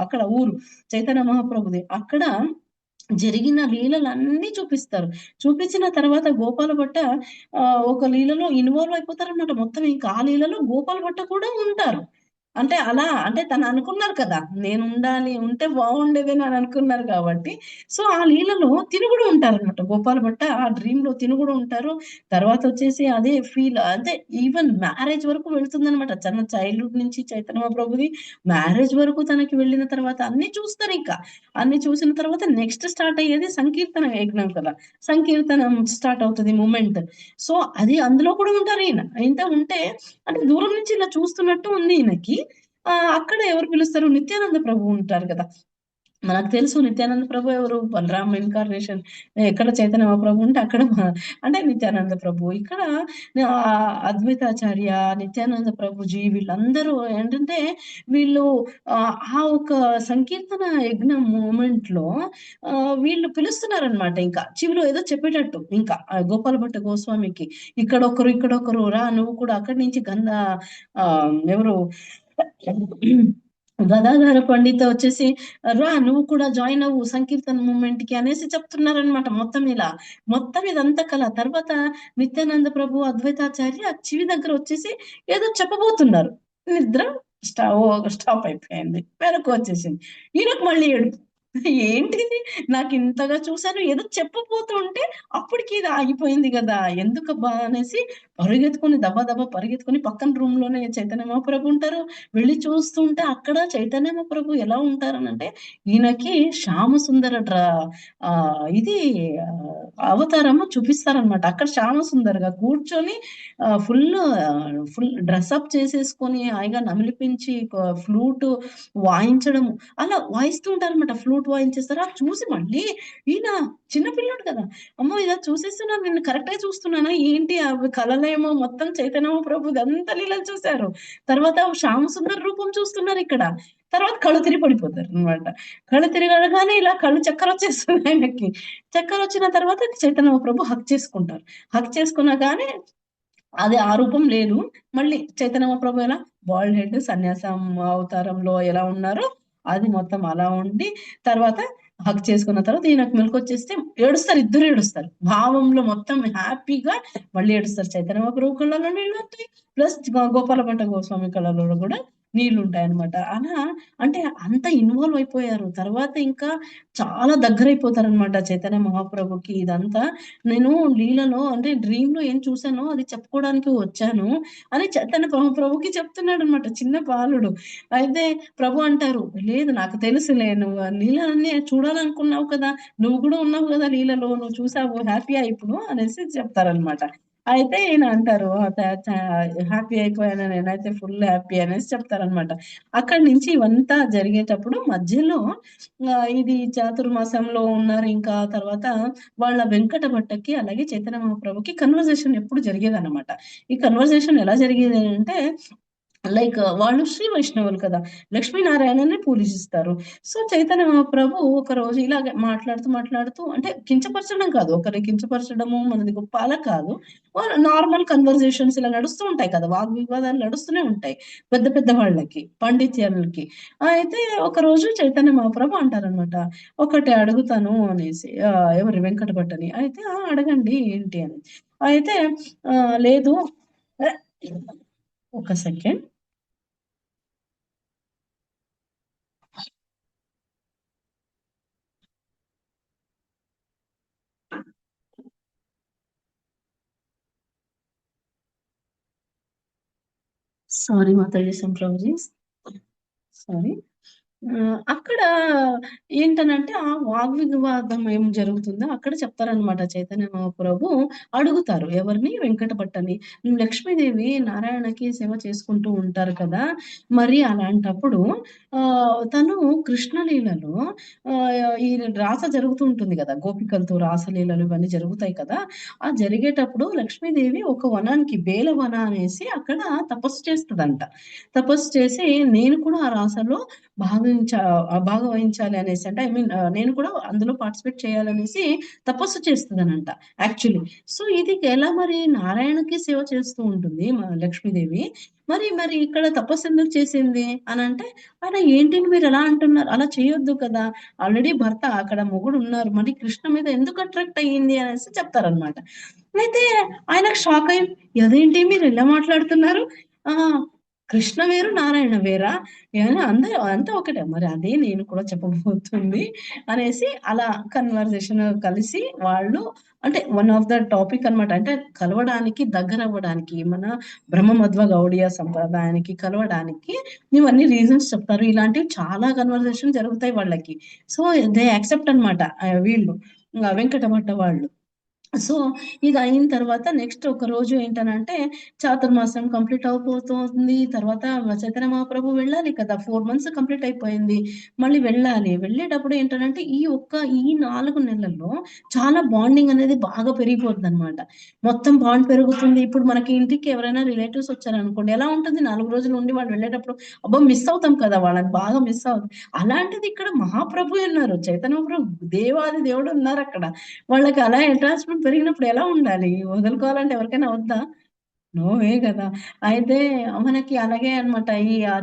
అక్కడ ఊరు చైతన్య మహాప్రభుది. అక్కడ జరిగిన లీలలన్నీ చూపిస్తారు. చూపించిన తర్వాత గోపాల భట్ట ఒక లీలలో ఇన్వాల్వ్ అయిపోతారనమాట. మొత్తం ఇంకా ఆ లీలలో గోపాల భట్ట కూడా ఉంటారు. అంటే అలా అంటే తను అనుకున్నారు కదా! నేనుండాలి, ఉంటే బావుండేదని అని అనుకున్నారు కాబట్టి, సో, ఆ లీలలో తిను గూడా ఉంటారనమాట. గోపాల భట్ట ఆ డ్రీమ్‌లో తిను గూడా ఉంటారు. తర్వాతొచ్చేసి అదే ఫీల్ అంటే ఈవెన్ మ్యారేజ్ వరకు వెళ్తుందనమాట. తన చైల్డ్‌హుడ్ నుంచి చైతన్య మహాప్రభుది మ్యారేజ్ వరకు తనకి వెళ్ళిన తర్వాత అన్నీ చూస్తారింక. అన్నీ చూసిన తర్వాత నెక్స్ట్ స్టార్ట్ అయ్యేది సంకీర్తన యజ్ఞం కదా! సంకీర్తనం స్టార్ట్ అవుతది మూమెంట్. సో, అది అందులో కూడా ఉంటారీయన. ఉంటే అంటే దూరం నుంచి ఇలా చూస్తున్నట్టు ఉంది ఈయనకి. అక్కడ ఎవరు పిలుస్తారు? నిత్యానంద ప్రభు ఉంటారు కదా! మనకు తెలుసు నిత్యానంద ప్రభు ఎవరు? బలరాం ఇన్‌కార్నేషన్. ఎక్కడ చైతన్య మహాప్రభు ఉంటే అక్కడ అంటే నిత్యానంద ప్రభు. ఇక్కడ అద్వైతాచార్య, నిత్యానంద ప్రభుజీ వీళ్ళందరూ ఏంటంటే వీళ్ళు ఆ ఒక సంకీర్తన యజ్ఞం మూమెంట్‌లో వీళ్ళు పిలుస్తున్నారనమాట ఇంకా. చెవిలో ఏదో చెప్పేటట్టు ఇంకా గోపాల భట్ట గోస్వామికి. ఇక్కడొకరు, ఇక్కడొకరు రా నువ్వు కూడా అక్కడి నుంచి ఎవరు గదాధర పండిత వచ్చేసి, "రా నువ్వు కూడా జాయిన్ అవ్వు సంకీర్తన మూవ్‌మెంట్‌కి" అనేసి చెప్తున్నారనమాట మొత్తం ఇలా. మొత్తం ఇదంతా కల. తర్వాత నిత్యానంద ప్రభు, అద్వైతాచార్య చెవి దగ్గర వచ్చేసి ఏదో చెప్పబోతున్నారు. నిద్ర స్టాప్ అయిపోయింది. మెలకువ వచ్చేసింది. ఈయనకు మళ్ళీ ఏడుపు. ఏంటిది? నాకింతగా చూసాను ఏదో చెప్పబోతుంటే అప్పటికి ఇది ఆగిపోయింది గదా! ఎందుకబ్బా అనేసి పరిగెత్తుకొని దబా దబా పరిగెత్తుకొని పక్కన రూమ్‌లోనే చైతన్య మహాప్రభు ఉంటారు. వెళ్లి చూస్తుంటే అక్కడ చైతన్య మహాప్రభు ఎలా ఉంటారనంటే, ఈయనకి శ్యామసుందర ఇది అవతారము చూపిస్తారనమాట. అక్కడ శ్యామసుందర్‌గా కూర్చొని ఫుల్ డ్రెసప్ చేసేసుకొని హాయిగా నమిలిపించి ఫ్లూటు వాయించడము. అలా వాయిస్తూ ఉంటారనమాట. ఫ్లూట్ వాయించేస్తారు. అది చూసి మళ్ళీ ఈయన చిన్న పిల్లోడు కదా! అమ్మో! ఇలా చూసేస్తున్నాను నేను కరెక్ట్‌గా చూస్తున్నానా? ఏంటి అవి కలలేమో మొత్తం చైతన్య మహాప్రభుదంతా లీలలు చూసారు. తర్వాత శ్యామసుందర్ రూపం చూస్తున్నారిక్కడ. తర్వాత కళ్ళు తిరిగి పడిపోతారనమాట. కళ్ళు తిరగగానే ఇలా కళ్ళు చక్కరొచ్చేస్తది ఆయనకి. చక్కరొచ్చిన తర్వాత చైతన్య మహాప్రభు హగ్ చేసుకుంటారు. హగ్ చేసుకునగానే అది ఆ రూపం లేదు. మళ్ళీ చైతన్య మహాప్రభు ఎలా బాల్డ్ హెడ్ సన్యాసం అవతారంలో ఎలా ఉన్నారో, అది మొత్తం అలా ఉండి, తర్వాత హగ్ చేసుకున్న తర్వాత ఈయనకు మెలుకువొచ్చేస్తే ఏడుస్తారు. ఇద్దరు ఏడుస్తారు. భావంలో మొత్తం హ్యాపీగా మళ్ళీ ఏడుస్తారు. చైతన్య మహాప్రభు కళ్ళలో నీళ్లొత్తాయి. ప్లస్ గోపాల భట్ట గోస్వామి కళ్ళలో గూడా నీళ్లుంటాయన్నమాట. అలా అంటే అంత ఇన్వాల్వ్ అయిపోయారు. తర్వాత ఇంకా చాలా దగ్గరైపోతారన్నమాట చైతన్య మహాప్రభుకి ఇదంతా. నేను లీలలో అంటే డ్రీమ్‌లో ఏం చూసానో అది చెప్పుకోవడానికి వచ్చాను అని చైతన్య ప్రభుకి చెప్తున్నాడనమాట చిన్న బాలుడు. అయితే ప్రభు అంటారు, "లేదు నాకు తెలుసులే నువ్వు ఆ లీలలన్నీ చూడాలనుకున్నావు కదా! నువ్వు కూడా ఉన్నావు కదా లీలలో నువ్వు చూసావు హ్యాపీయా ఇప్పుడు?" అనేసి చెప్తారనమాట. అయితే ఈయన అంటారు, "త చ హ్యాపీ అయిపోయాను నేనైతే ఫుల్ హ్యాపీ" అనేసి చెప్తారనమాట. అక్కడి నుంచి ఇవంతా జరిగేటప్పుడు మధ్యలో ఇది చాతుర్మాసంలో ఉన్నారు. ఇంకా తర్వాత వాళ్ళ వెంకట భట్టకి, అలాగే చైతన్య మహాప్రభుకి కన్వర్జేషన్ ఎప్పుడు జరిగేదనమాట. ఈ కన్వర్జేషన్ ఎలా జరిగేది అంటే వాళ్ళు శ్రీ వైష్ణవులు కదా! లక్ష్మీనారాయణని పూజిస్తారు. సో, చైతన్య మహాప్రభు ఒకరోజు ఇలాగే మాట్లాడుతూ అంటే కించపరచడం కాదు. ఒకరిని కించపరచడము మనది గొప్ప అలా కాదు. వాళ్ళు నార్మల్ కన్వర్జేషన్స్ ఇలా నడుస్తూ ఉంటాయి కదా! వాగ్వివాదాలు నడుస్తూనే ఉంటాయి. పెద్ద పెద్ద వాళ్ళకి, పండిత్యాలకి. అయితే ఒకరోజు చైతన్య మహాప్రభు అంటారనమాట. "ఒకటి అడుగుతాను" అనేసి ఎవరి వెంకట భట్టని. అయితే "ఆ! అడగండి ఏంటి" అని. అయితే లేదు ఒక సెకండ్. సారీ మాతాజీ సంప్రభుజీ. సారీ. అక్కడ ఏంటనంటే, ఆ వాగ్వివాదం ఏం జరుగుతుందో అక్కడ చెప్తారనమాట చైతన్య మహాప్రభు అడుగుతారు. ఎవరిని? వెంకట భట్టని. లక్ష్మీదేవి నారాయణకి సేవ చేసుకుంటూ ఉంటారు కదా! మరి అలాంటప్పుడు తను కృష్ణలీలలో ఈ రాస జరుగుతూ ఉంటుంది గదా! గోపికలతో రాసలీలలు ఇవన్నీ జరుగుతాయి కదా! ఆ జరిగేటప్పుడు లక్ష్మీదేవి ఒక వనానికి బేలవన అనేసి అక్కడ తపస్సు చేస్తదంట. తపస్సు చేసి నేను కూడా ఆ రాసలో భాగవహించాలి అనేసి అంటే ఐ మీన్ నేను కూడా అందులో పార్టిసిపేట్ చేయాలనేసి తపస్సు చేస్తుందనంట యాక్చువల్లీ. సో ఇది ఎలా మరి నారాయణకి సేవ చేస్తూ ఉంటుంది లక్ష్మీదేవి. మరి ఇక్కడ తపస్సు ఎందుకు చేసింది అనంటే, ఆయన ఏంటండి మీరు ఎలా అంటున్నారు? అలా చేయొద్దు కదా! ఆల్రెడీ భర్త అక్కడ మొగుడున్నారు. మరి కృష్ణ మీద ఎందుకు అట్రాక్ట్ అయ్యింది అనేసి చెప్తారనమాట. అయితే ఆయనకు షాక్ అయ్యి, అదేంటి మీరు ఇలా మాట్లాడుతున్నారు? ఆ! కృష్ణ వేరు, నారాయణ వేరా? అంతా ఒకటే. మరి అదే నేను కూడా చెప్పబోతుంది అనేసి అలా కన్వర్జేషన్ కలిసి వాళ్ళు అంటే వన్ ఆఫ్ ద టాపిక్ అన్నమాట. అంటే కలవడానికి, దగ్గరవ్వడానికి మన బ్రహ్మమధ్వ గౌడీయ సంప్రదాయానికి కలవడానికి ఇవన్నీ రీజన్స్ చెప్తారు. ఇలాంటివి చాలా కన్వర్జేషన్ జరుగుతాయి వాళ్ళకి. సో, దే యాక్సెప్ట్ అన్నమాట వీళ్ళు వెంకట భట్ట వాళ్ళు. సో, ఇది అయిన తర్వాత నెక్స్ట్ ఒక రోజు ఏంటనంటే, చాతుర్మాసం కంప్లీట్ అవ్వబోతోంది. తర్వాత చైతన్య మహాప్రభు వెళ్ళాలి కదా! 4 మంత్స్ కంప్లీట్ అయిపోయింది. మళ్ళీ వెళ్ళాలి. వెళ్ళేటప్పుడు ఏంటనంటే, ఈ 4 నెలల్లో చాలా బాండింగ్ అనేది బాగా పెరిగిపోతుందనమాట. మొత్తం బాండ్ పెరుగుతుంది. ఇప్పుడు మనకి ఇంటికి ఎవరైనా రిలేటివ్స్ వచ్చారనుకోండి, ఎలా ఉంటుంది 4 రోజులు ఉండి వాళ్ళు వెళ్ళేటప్పుడు అబ్బా! మిస్ అవుతాం కదా! వాళ్ళని బాగా మిస్ అవుతాం. అలాంటిది ఇక్కడ మహాప్రభువే ఉన్నారు. చైతన్య మహాప్రభు దేవాది దేవుడు ఉన్నారక్కడ. వాళ్ళకి అలా అటాచ్‌మెంట్ పెరిగినప్పుడు ఎలా ఉండాలి? వదులుకోవాలంటే ఎవరికైనా వద్దా? నో వే గదా! అయితే మనకి అలాగే అన్నమాట.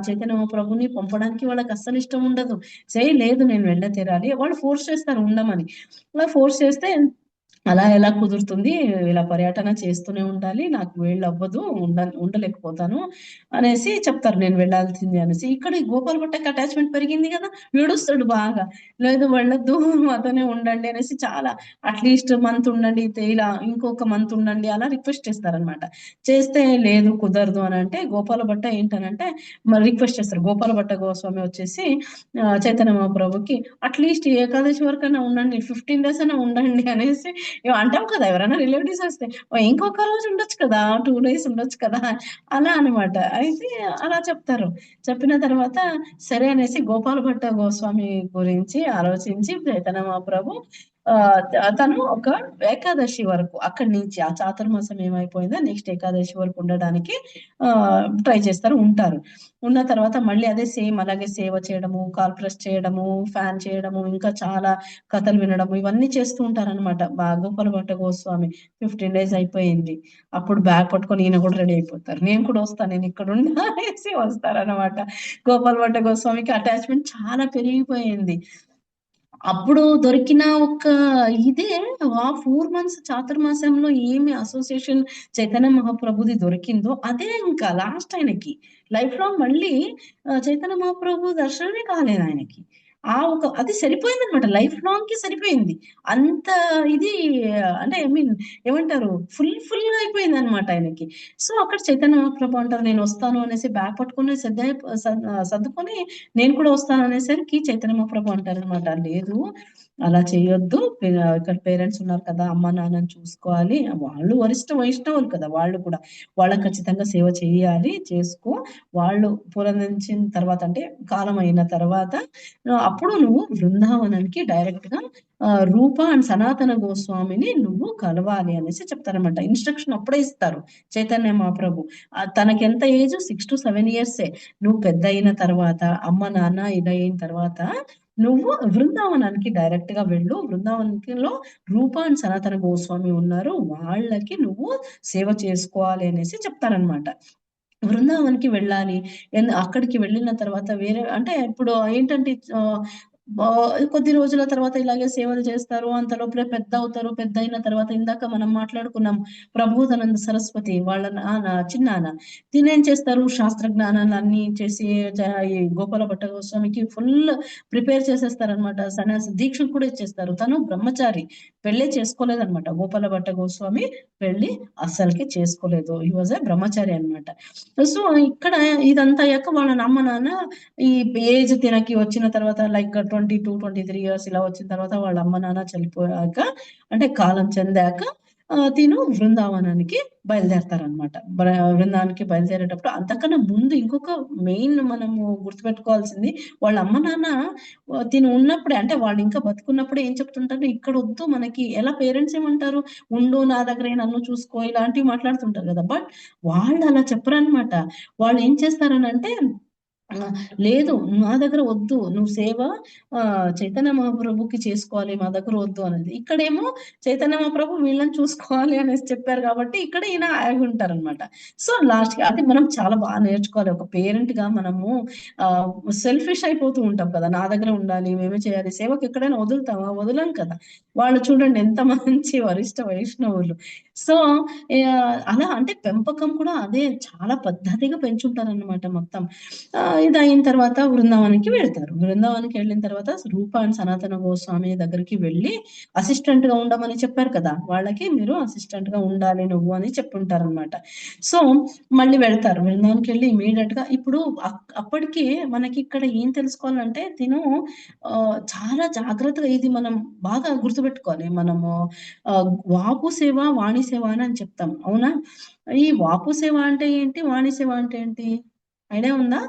చైతన్య మహాప్రభుని పంపడానికి వాళ్ళకి అస్సలు ఇష్టం ఉండదు. లేదు నేను వెళ్ళే తీరాలి. వాళ్ళు ఫోర్స్ చేస్తారు ఉండమని. అలా ఫోర్స్ చేస్తే అలా ఎలా కుదురుతుంది? ఇలా పర్యటన చేస్తూనే ఉండాలి. నాకు వీలవ్వదు. ఉండలేకపోతాను అనేసి చెప్తారు. నేను వెళ్ళాల్సిందే అనేసి. ఇక్కడ ఈ గోపాల్ భట్టకి అటాచ్‌మెంట్ పెరిగింది గదా! ఏడుస్తాడు బాగా. లేదు వెళ్ళొద్దు మాతోనే ఉండండి అనేసి చాలా అట్‌లీస్ట్ మంత్ ఉండండి. ఇలా ఇంకొక మంత్ ఉండండి అలా రిక్వెస్ట్ చేస్తారనమాట. చేస్తే లేదు కుదరదు అనంటే గోపాల భట్ట ఏంటనంటే మరి రిక్వెస్ట్ చేస్తారు. గోపాల భట్ట గోస్వామి వచ్చేసి చైతన్య మహాప్రభుకి అట్‌లీస్ట్ ఏకాదశి వరకైనా ఉండండి. 15 డేస్ అయినా ఉండండి అనేసి అంటాం కదా! ఎవరైనా రిలేటివ్స్ వస్తే ఇంకొక రోజు ఉండొచ్చు కదా! 2 డేస్ ఉండొచ్చు కదా! అలా అనమాట. అయితే అలా చెప్తారు. చెప్పిన తర్వాత సరే అనేసి గోపాల భట్ట గోస్వామి గురించి ఆలోచించి చైతన్య మహాప్రభు తను ఒక ఏకాదశి వరకు అక్కడి నుంచి ఆ చాతుర్మాసం ఏమైపోయిందో నెక్స్ట్ ఏకాదశి వరకు ఉండడానికి ట్రై చేస్తారు. ఉంటారు. ఉన్న తర్వాత మళ్ళీ అదే సేమ్ అలాగే సేవ చేయడము, కాల్ ప్రెస్ చేయడము, ఫ్యాన్ చేయడము, ఇంకా చాలా కథలు వినడము ఇవన్నీ చేస్తూ ఉంటారనమాట. గోపాల భట్ట గోస్వామి 15 డేస్ అయిపోయింది. అప్పుడు బ్యాగ్ పట్టుకొని ఈయన కూడా రెడీ అయిపోతారు. నేను కూడా వస్తా. నేనిక్కడుండా అనేసి వస్తారనమాట. గోపాల భట్ట గోస్వామికి అటాచ్‌మెంట్ చాలా పెరిగిపోయింది. అప్పుడు దొరికిన ఒక ఇదే ఆ 4 మంత్స్ చాతుర్మాసంలో ఏమి అసోసియేషన్ చైతన్య మహాప్రభుది దొరికిందో అదే ఇంకా లాస్ట్ ఆయనకి. లైఫ్ లాంగ్ మళ్ళీ చైతన్య మహాప్రభు దర్శనమే కాలేదాయనకి. అది సరిపోయిందనమాట. లైఫ్ లాంగ్‌కి సరిపోయింది. అంత ఇది అంటే ఐ మీన్ ఏమంటారు ఫుల్‌గా అయిపోయిందనమాట ఆయనకి. సో, అక్కడ చైతన్య మహాప్రభు అంటారు నేనొస్తాను అనేసి బ్యాగ్ పట్టుకొని సర్దుకొని నేను కూడా వస్తాను అనేసరికి చైతన్య మహాప్రభు అంటారనమాట. లేదు అలా చేయొద్దు. ఇక్కడ పేరెంట్స్ ఉన్నారు కదా! అమ్మ, నాన్నని చూసుకోవాలి. వాళ్ళు వరిష్ఠ వైష్ణవులు కదా! వాళ్ళు కూడా. వాళ్ళకి ఖచ్చితంగా సేవ చేయాలి. చేసుకో. వాళ్ళు పులకించిన తర్వాత అంటే కాలం అయిన తర్వాత అప్పుడు నువ్వు బృందావనానికి డైరెక్ట్‌గా రూప అండ్ సనాతన గోస్వామిని నువ్వు కలవాలి అనేసి చెప్తారనమాట. ఇన్‌స్ట్రక్షన్ అప్పుడే ఇస్తారు చైతన్య మహాప్రభు. తనకెంత ఏజ్ 6-7 ఇయర్సే. నువ్వు పెద్దయిన తర్వాత అమ్మ, నాన్న ఇదయిన తర్వాత నువ్వు బృందావనానికి డైరెక్ట్‌గా వెళ్ళు. బృందావనంలో రూప అండ్ సనాతన గోస్వామి ఉన్నారు. వాళ్ళకి నువ్వు సేవ చేసుకోవాలి అనేసి చెప్తారనమాట. బృందావన్‌కి వెళ్ళాలి. అక్కడికి వెళ్ళిన తర్వాత వేరే అంటే ఇప్పుడు ఏంటంటే కొద్ది రోజుల తర్వాత ఇలాగే సేవలు చేస్తారు. అంత లోపలే పెద్దవుతారు. పెద్దయిన తర్వాత ఇందాక మనం మాట్లాడుకున్నాం. ప్రబోధానంద సరస్వతి వాళ్ళ చిన్నాన్న. తినేం చేస్తారు శాస్త్ర జ్ఞానాలన్నీ చేసి ఈ గోపాల భట్ట గోస్వామికి ఫుల్ ప్రిపేర్ చేసేస్తారనమాట. సన్యాసి దీక్షలు కూడా ఇచ్చేస్తారు. తను బ్రహ్మచారి. పెళ్ళే చేసుకోలేదనమాట. గోపాల భట్ట గోస్వామి పెళ్లి అస్సలకి చేసుకోలేదు. హి వాస్ ఎ బ్రహ్మచారి అన్నమాట. సో, ఇక్కడ ఇదంతా అయ్యాక వాళ్ళ అమ్మ, నాన్న ఈ ఏజ్ తినకి వచ్చిన తర్వాత లైక్ 22, 23 ఇయర్స్ ఇలా వచ్చిన తర్వాత వాళ్ళ అమ్మ, నాన్న చనిపోయాక అంటే కాలం చెందాక తిను బృందావనానికి బయలుదేరతారనమాట. బృందావనానికి బయలుదేరేటప్పుడు అంతకన్నా ముందు ఇంకొక మెయిన్ మనము గుర్తుపెట్టుకోవాల్సింది వాళ్ళ అమ్మ, నాన్న తిను ఉన్నప్పుడే అంటే వాళ్ళు ఇంకా బతికున్నప్పుడే ఏం చెప్తుంటారు ఇక్కడొద్దు మనకి ఎలా పేరెంట్స్ ఏమంటారు ఉండు నా దగ్గరే నన్ను చూసుకో ఇలాంటివి మాట్లాడుతుంటారు గదా! బట్ వాళ్ళు అలా చెప్పరనమాట. వాళ్ళు ఏం చేస్తారనంటే ఆ! లేదు. మా దగ్గర వద్దు. నువ్వు సేవ చైతన్య మహాప్రభుకి చేసుకోవాలి. మా దగ్గర వద్దు అనేది. ఇక్కడేమో చైతన్య మహాప్రభు వీళ్ళని చూసుకోవాలి అనేసి చెప్పారు కాబట్టి ఇక్కడ ఈయన ఆగుంటారనమాట. సో, లాస్ట్‌కి అది మనం చాలా నేర్చుకోవాలి. ఒక పేరెంట్‌గా మనము ఆహ్, సెల్ఫిష్ అయిపోతూ ఉంటాం కదా! నా దగ్గర ఉండాలి. మేమే చేయాలి. సేవకి ఎక్కడైనా వదులుతామా? వదలం కదా! వాళ్ళు చూడండి ఎంత మంచి వరిష్ఠ వైష్ణవులు. సో, అలా అంటే పెంపకం కూడా అదే చాలా పద్ధతిగా పెంచుంటారనమాట మొత్తం. ఇదయిన తర్వాత బృందావనానికి వెళ్తారు. బృందావనానికి వెళ్ళిన తర్వాత రూప అండ్ సనాతన గోస్వామి దగ్గరికి వెళ్లి అసిస్టెంట్‌గా ఉండమని చెప్పారు కదా! వాళ్ళకి మీరు అసిస్టెంట్‌గా ఉండాలి నువ్వు అని చెప్పుంటారనమాట. సో, మళ్ళీ వెళ్తారు. బృందావనానికెళ్ళి ఇమ్మీడియేట్‌గా ఇప్పుడు అప్పటికి మనకిక్కడ ఏం తెలుసుకోవాలంటే చాలా జాగ్రత్తగా ఇది మనం బాగా గుర్తుపెట్టుకోవాలి. మనము వాపు సేవ, వాణి సేవ అని చెప్తాం. అవునా? ఈ వాపు సేవ అంటే ఏంటి? వాణి సేవ అంటే ఏంటి? ఐడియా ఉందా?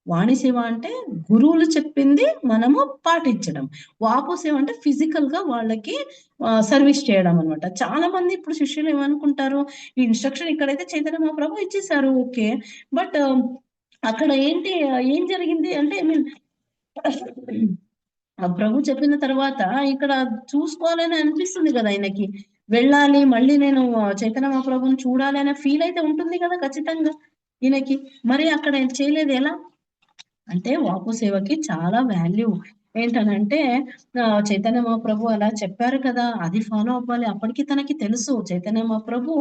వాణి సేవ అంటే గురువులు చెప్పింది మనము పాటించడం. వాపు సేవ అంటే ఫిజికల్‌గా వాళ్ళకి సర్విస్ చేయడం అన్నమాట. చాలా మంది ఇప్పుడు శిష్యులు ఏమనుకుంటారు, ఈ ఇన్‌స్ట్రక్షన్ ఇక్కడైతే చైతన్య మహాప్రభు ఇచ్చేసారు ఓకే. బట్ అక్కడ ఏంటి ఏం జరిగింది అంటే ఐ మీన్ ఆ ప్రభు చెప్పిన తర్వాత ఇక్కడ చూసుకోవాలని అనిపిస్తుంది గదా! ఆయనకి. వెళ్ళాలి మళ్ళీ నేను చైతన్య మహాప్రభుని చూడాలి అనే ఫీల్ అయితే ఉంటుంది గదా! ఖచ్చితంగా ఈయనకి. మరి అక్కడ ఆయన చేయలేదు ఎలా? అంటే వాపు సేవకి చాలా వాల్యూ. ఏంటనంటే చైతన్య మహాప్రభు అలా చెప్పారు కదా! అది ఫాలో అవ్వాలి. అప్పటికి తనకి తెలుసు చైతన్య మహాప్రభు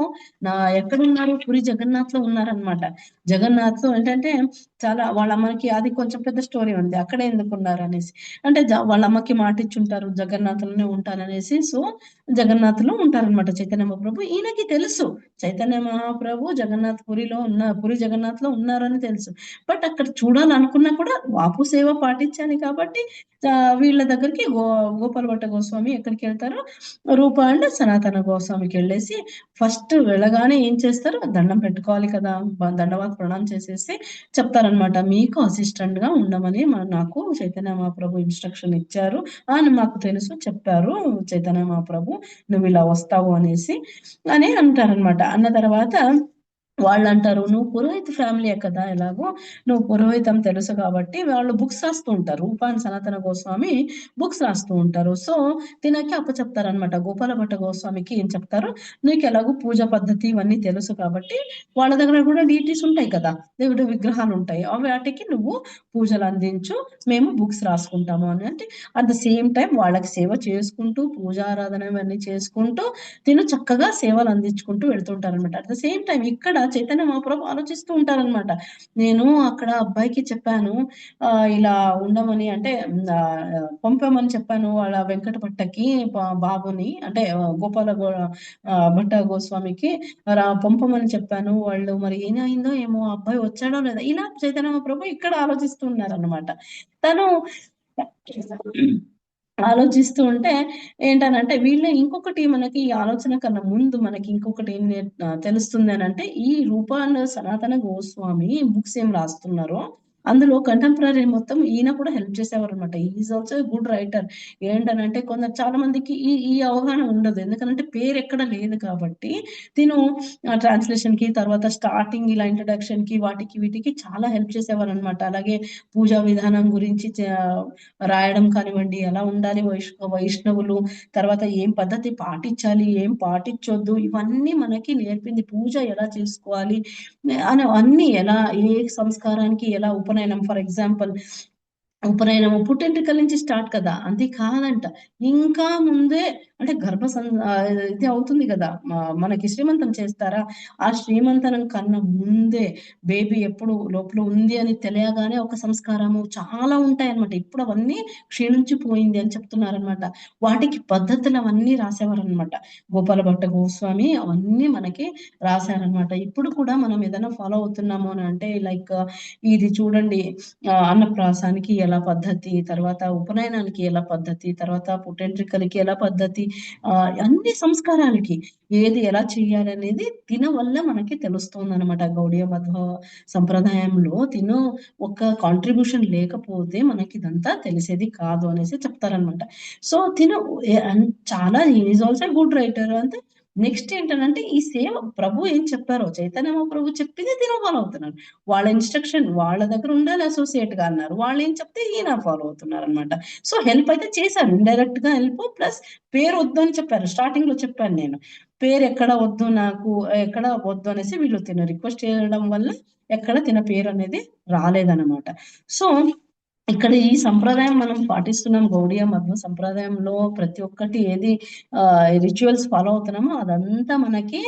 ఎక్కడున్నారు? పూరి జగన్నాథ్‌లో ఉన్నారనమాట. జగన్నాథ్‌లో ఏంటంటే చాలా వాళ్ళ అమ్మకి అది కొంచెం పెద్ద స్టోరీ ఉంది. అక్కడే ఎందుకున్నారనేసి. అంటే వాళ్ళ అమ్మకి మాటిచ్చుంటారు జగన్నాథ్‌లోనే ఉంటాననేసి. సో, జగన్నాథ్‌లో ఉంటారనమాట చైతన్య మహాప్రభు. ఈయనకి తెలుసు చైతన్య మహాప్రభు జగన్నాథ్ పూరి జగన్నాథ్‌లో ఉన్నారని తెలుసు. బట్ అక్కడ చూడాలనుకున్నా కూడా వాపు సేవ పాటించాలి కాబట్టి వీళ్ళ దగ్గరికి గోపాల భట్ట గోస్వామి ఎక్కడికెళ్తారు, రూప అండ్ సనాతన గోస్వామికెళ్ళేసి ఫస్ట్ వెళ్ళగానే ఏం చేస్తారు, దండం పెట్టుకోవాలి కదా! దండవత్ ప్రణామం చేసేసి చెప్తారనమాట. మీకు అసిస్టెంట్‌గా ఉండమని నాకు చైతన్య మహాప్రభు ఇన్‌స్ట్రక్షన్ ఇచ్చారు. అని మాకు తెలుసు చెప్పారు చైతన్య మహాప్రభు. నువ్విలా వస్తావు అనేసి అని అంటారనమాట. అన్న తర్వాత వాళ్ళంటారు, "నువ్వు పురోహిత ఫ్యామిలీయే కదా! ఎలాగో నువ్వు పురోహితం తెలుసు కాబట్టి" వాళ్ళు బుక్స్ రాస్తూ ఉంటారు. రూపాన్ సనాతన గోస్వామి బుక్స్ రాస్తూ ఉంటారు. సో, తినకి అప్పచెప్తారనమాట. గోపాల భట్ట గోస్వామికి ఏం చెప్తారు, "నీకెలాగో పూజ పద్ధతి ఇవన్నీ తెలుసు కాబట్టి" వాళ్ళ దగ్గర కూడా డీటీస్ ఉంటాయి కదా! దేవుడి విగ్రహాలుంటాయి. వాటికి నువ్వు పూజలందించు. మేము బుక్స్ రాసుకుంటాము అని. అంటే అట్ ద సేమ్ టైమ్ వాళ్ళకి సేవ చేసుకుంటూ, పూజారాధన ఇవన్నీ చేసుకుంటూ చక్కగా సేవలందించుకుంటూ వెళ్తుంటారనమాట. అట్ ద సేమ్ టైమ్ ఇక్కడ చైతన్య మహాప్రభు ఆలోచిస్తూ ఉంటారనమాట. నేను అక్కడ అబ్బాయికి చెప్పాను ఇలా ఉండమని అంటే పంపమని చెప్పాను వాళ్ళ వెంకట భట్టకి బాబుని అంటే భట్ట గోస్వామికి పంపమని చెప్పాను. వాళ్ళు మరి ఏమైందో ఏమో ఆ అబ్బాయి వచ్చాడో లేదా ఇలా చైతన్య మహాప్రభు ఇక్కడ ఆలోచిస్తూ ఉన్నారనమాట. తను ఆలోచిస్తూ ఉంటే ఏంటనంటే వీళ్ళే ఇంకొకటి మనకి ఈ ఆలోచన కన్నా ముందు మనకి ఇంకొకటి తెలుస్తుందనంటే ఈ రూప అండ్ సనాతన గోస్వామి బుక్స్ ఏం రాస్తున్నారో అందులో కంటెంపరరీ మొత్తం ఈయన కూడా హెల్ప్ చేసేవారనమాట. He is also a good writer. ఏంటనంటే కొందరు చాలా మందికి ఈ ఈ అవగాహన ఉండదు. ఎందుకనంటే పేరెక్కడ లేదు కాబట్టి తిను ట్రాన్స్‌లేషన్‌కి తర్వాత స్టార్టింగ్ ఇలా ఇంట్రడక్షన్‌కి వాటికి వీటికి చాలా హెల్ప్ చేసేవారనమాట. అలాగే పూజా విధానం గురించి రాయడం కానివ్వండి, ఎలా ఉండాలి వైష్ణవులు, తర్వాత ఏం పద్ధతి పాటించాలి, ఏం పాటించొద్దు, ఇవన్నీ మనకి నేర్పింది. పూజ ఎలా చేసుకోవాలి అని అన్నీ ఎలా ఏ సంస్కారానికి ఎలా ఉపనయనం ఫర్ ఎగ్జాంపుల్ ఉపనయనము పుట్టెంటుకల నుంచి స్టార్ట్ కదా! అది కాదంట. ఇంకా ముందే అంటే ఇది అవుతుంది గదా! మనకి శ్రీమంతం చేస్తారా? ఆ శ్రీమంతనం కన్నా ముందే బేబీ ఎప్పుడు లోపల ఉంది అని తెలియగానే ఒక సంస్కారము చాలా ఉంటాయన్నమాట. ఇప్పుడు అవన్నీ క్షీణించిపోయింది అని చెప్తున్నారన్నమాట. వాటికి పద్ధతులు అవన్నీ రాసేవారన్నమాట. గోపాల భట్ట గోస్వామి అవన్నీ మనకి రాసారన్నమాట. ఇప్పుడు కూడా మనం ఏదైనా ఫాలో అవుతున్నాము అనంటే లైక్ ఇది చూడండి అన్నప్రాసానికి ఎలా పద్ధతి, తర్వాత ఉపనయనానికి ఎలా పద్ధతి, తర్వాత పుట్టెంట్రికలకి ఎలా పద్ధతి, అన్ని సంస్కారాలకి ఏది ఎలా చేయాలనేది వల్ల మనకి తెలుస్తోందనమాట. గౌడీయ మధ్వ సంప్రదాయంలో ఒక కాంట్రిబ్యూషన్ లేకపోతే మనకిదంతా తెలిసేది కాదు అనేసి చెప్తారనమాట. సో, చాలా హి ఈస్ ఆల్సో గుడ్ రైటర్ అంటే నెక్స్ట్ ఏంటనంటే ఈ సేవ ప్రభు ఏం చెప్పారో చైతన్య మహాప్రభు చెప్పింది తిన ఫాలో అవుతున్నారు. వాళ్ళ ఇన్స్ట్రక్షన్ వాళ్ళ దగ్గర ఉండాలి అసోసియేట్ గా అన్నారు. వాళ్ళు ఏం చెప్తే ఈయన ఫాలో అవుతున్నారు అనమాట. సో హెల్ప్ అయితే చేశారు, ఇండైరెక్ట్ గా హెల్ప్, ప్లస్ పేరు వద్దు అని చెప్పారు. స్టార్టింగ్ లో చెప్పాను నేను, పేరు ఎక్కడ వద్దు, నాకు ఎక్కడ వద్దు అనేసి వీళ్ళు తిన రిక్వెస్ట్ చేయడం వల్ల ఎక్కడ తిన పేరు అనేది రాలేదన్నమాట. సో ఇక్కడ ఈ సంప్రదాయం మనం పాటిస్తున్నాం. గౌడియ మధ్వ సంప్రదాయంలో ప్రతి ఒక్కటి ఏది రిచువల్స్ ఫాలో అవుతున్నామో అదంతా మనకి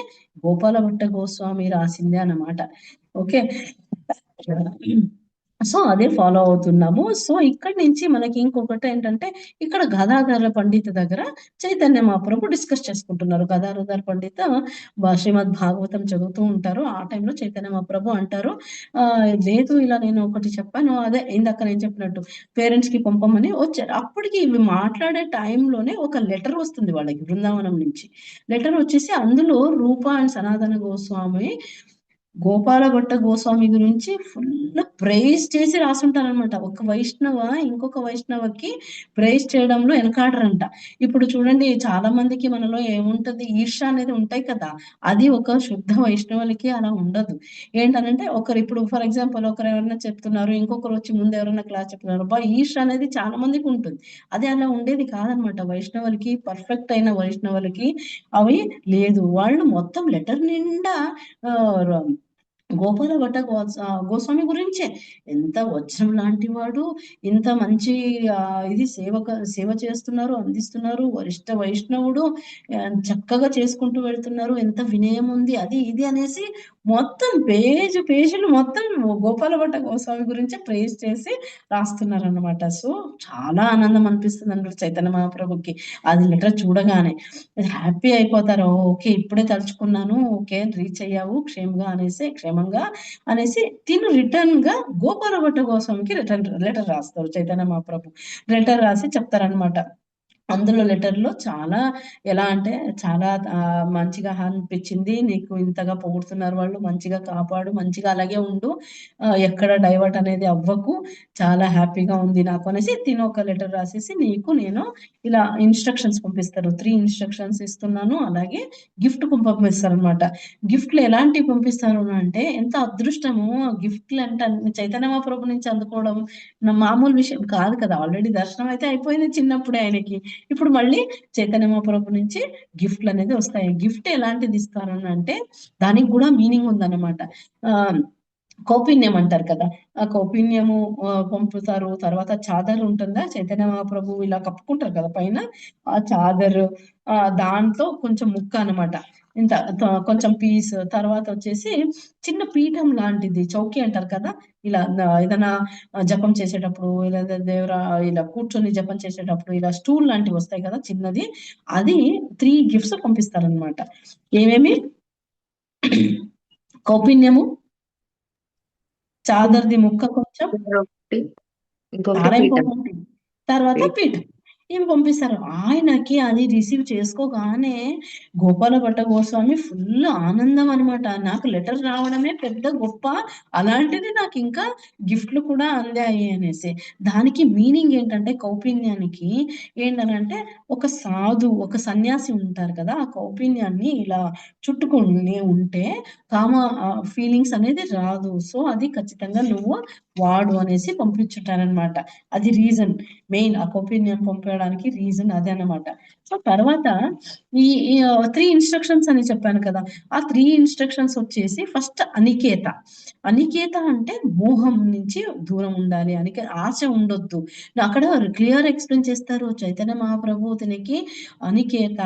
గోపాల భట్ట గోస్వామి రాసిందే అన్నమాట. ఓకే, సో అదే ఫాలో అవుతున్నాము. సో ఇక్కడి నుంచి మనకి ఇంకొకటి ఏంటంటే, ఇక్కడ గదాధర పండిత దగ్గర చైతన్య మహాప్రభు డిస్కస్ చేసుకుంటున్నారు. గదాధర పండిత శ్రీమద్ భాగవతం చదువుతూ ఉంటారు. ఆ టైంలో చైతన్య మహాప్రభు అంటారు, లేదు ఇలా నేను ఒకటి చెప్పాను, అదే ఇందాక నేను చెప్పినట్టు పేరెంట్స్ కి పంపమని వచ్చారు. అప్పటికి ఇవి మాట్లాడే టైంలోనే ఒక లెటర్ వస్తుంది వాళ్ళకి బృందావనం నుంచి. లెటర్ వచ్చేసి అందులో రూప అండ్ సనాతన గోస్వామి గోపాల భట్ట గోస్వామి గురించి ఫుల్ ప్రైజ్ చేసి రాసుంటారనమాట. ఒక వైష్ణవ ఇంకొక వైష్ణవకి ప్రైజ్ చేయడంలో వెనకాడరంట. ఇప్పుడు చూడండి, చాలా మందికి మనలో ఏముంటది, ఈర్ష్య అనేది ఉంటాయి కదా, అది ఒక శుద్ధ వైష్ణవులకి అలా ఉండదు. ఏంటనంటే ఒకరు ఇప్పుడు ఫర్ ఎగ్జాంపుల్ ఒకరు ఎవరైనా చెప్తున్నారు, ఇంకొకరు వచ్చి ముందు ఎవరైనా క్లాస్ చెప్తున్నారు, ఈర్ష్య అనేది చాలా మందికి ఉంటుంది. అది అలా ఉండేది కాదనమాట. వైష్ణవులకి, పర్ఫెక్ట్ అయిన వైష్ణవులకి అవి లేదు. వాళ్ళు మొత్తం లెటర్ నిండా ఆ గోపాల భట్ట గోస్వామి గురించే, ఎంత వజ్రం లాంటి వాడు, ఇంత మంచి ఇది సేవ చేస్తున్నారు, అందిస్తున్నారు, వరిష్ఠ వైష్ణవుడు, చక్కగా చేసుకుంటూ వెళ్తున్నారు, ఎంత వినయం ఉంది, అది ఇది అనేసి మొత్తం పేజీలు మొత్తం గోపాల భట్ట గోస్వామి గురించే ప్రేజ్ చేసి రాస్తున్నారు అన్నమాట. సో చాలా ఆనందం అనిపిస్తుంది అన్నమాట చైతన్య మహాప్రభుకి. అది లెటర్ చూడగానే హ్యాపీ అయిపోతారు. ఓకే, ఇప్పుడే తలుచుకున్నాను, ఓకే రీచ్ అయ్యావు క్షేమంగా అనేసి తిను రిటర్న్ గా గోపాల భట్ట గోస్వామికి లెటర్ రాస్తారు చైతన్య మహాప్రభు. లెటర్ రాసి చెప్తారనమాట. అందులో లెటర్‌లో చాలా ఎలా అంటే చాలా మంచిగా అనిపించింది. నీకు ఇంతగా పొగుడుతున్నారు వాళ్ళు. మంచిగా కాపాడు, మంచిగా అలాగే ఉండు. ఎక్కడ డైవర్ట్ అనేది అవ్వకు. చాలా హ్యాపీగా ఉంది నాకు అనేసి తిను ఒక లెటర్ రాసేసి నీకు నేను ఇలా ఇన్‌స్ట్రక్షన్స్ పంపిస్తారు. 3 ఇన్‌స్ట్రక్షన్స్ ఇస్తున్నాను. అలాగే గిఫ్ట్ పంపిస్తారనమాట. గిఫ్ట్‌లు ఎలాంటివి పంపిస్తారు అంటే, ఎంత అదృష్టము గిఫ్ట్‌లు అంటే చైతన్య మహాప్రభు నుంచి అందుకోవడం మామూలు విషయం కాదు కదా! ఆల్రెడీ దర్శనం అయితే అయిపోయింది చిన్నప్పుడే ఆయనకి. ఇప్పుడు మళ్ళీ చైతన్య మహాప్రభు నుంచి గిఫ్ట్‌లు అనేది వస్తాయి. గిఫ్ట్ ఎలాంటిది ఇస్తారు అంటే దానికి కూడా మీనింగ్ ఉందన్నమాట. కౌపిన్యం అంటారు కదా, ఆ కౌపిన్యము పంపుతారు. తర్వాత చాదర్ ఉంటుందా, చైతన్య మహాప్రభు ఇలా కప్పుకుంటారు కదా పైన, ఆ చాదరు దాంట్లో కొంచెం ముక్క అనమాట, ఇంత కొంచెం పీస్. తర్వాత వచ్చేసి చిన్న పీఠం లాంటిది, చౌకీ అంటారు కదా, ఇలా ఏదైనా జపం చేసేటప్పుడు ఇలా ఇలా కూర్చొని జపం చేసేటప్పుడు ఇలా స్టూల్ లాంటివి వస్తాయి కదా చిన్నది, అది 3 గిఫ్ట్స్ పంపిస్తారనమాట. ఏమేమి, కౌపిన్యము, చాదర్ది ముక్క కొంచెం, ఇంకొకటి చాలా పీఠం. ఇంపార్టెంట్. తర్వాత పీఠం. ఇవి పంపిస్తారు. ఆయనకి అది రిసీవ్ చేసుకోగానే గోపాల భట్ట గోస్వామి ఫుల్ ఆనందం అనమాట. నాకు లెటర్ రావడమే పెద్ద గొప్ప, అలాంటిది నాకు ఇంకా గిఫ్ట్‌లు కూడా అందాయి అనేసి. దానికి మీనింగ్ ఏంటంటే కౌపిన్యానికి ఏంటనంటే, ఒక సన్యాసి ఉంటారు కదా, ఆ కౌపిన్యాన్ని ఇలా చుట్టుకొని ఉంటే కామ ఫీలింగ్స్ అనేది రాదు. సో అది ఖచ్చితంగా నువ్వు వాడు అనేసి పంపించుంటారనమాట. అది రీజన్, మెయిన్ ఆ ఒపీనియన్ పంపడానికి రీజన్ అదే అన్నమాట. సో తర్వాత ఈ 3 ఇన్‌స్ట్రక్షన్స్ అని చెప్పాను కదా, ఆ 3 ఇన్‌స్ట్రక్షన్స్ వచ్చేసి ఫస్ట్ అనికేత. అనికేత అంటే మోహం నుంచి దూరం ఉండాలి, ఆశ ఉండొద్దు. అక్కడ క్లియర్ ఎక్స్‌ప్లెయిన్ చేస్తారు చైతన్య మహాప్రభు తనకి. అనికేత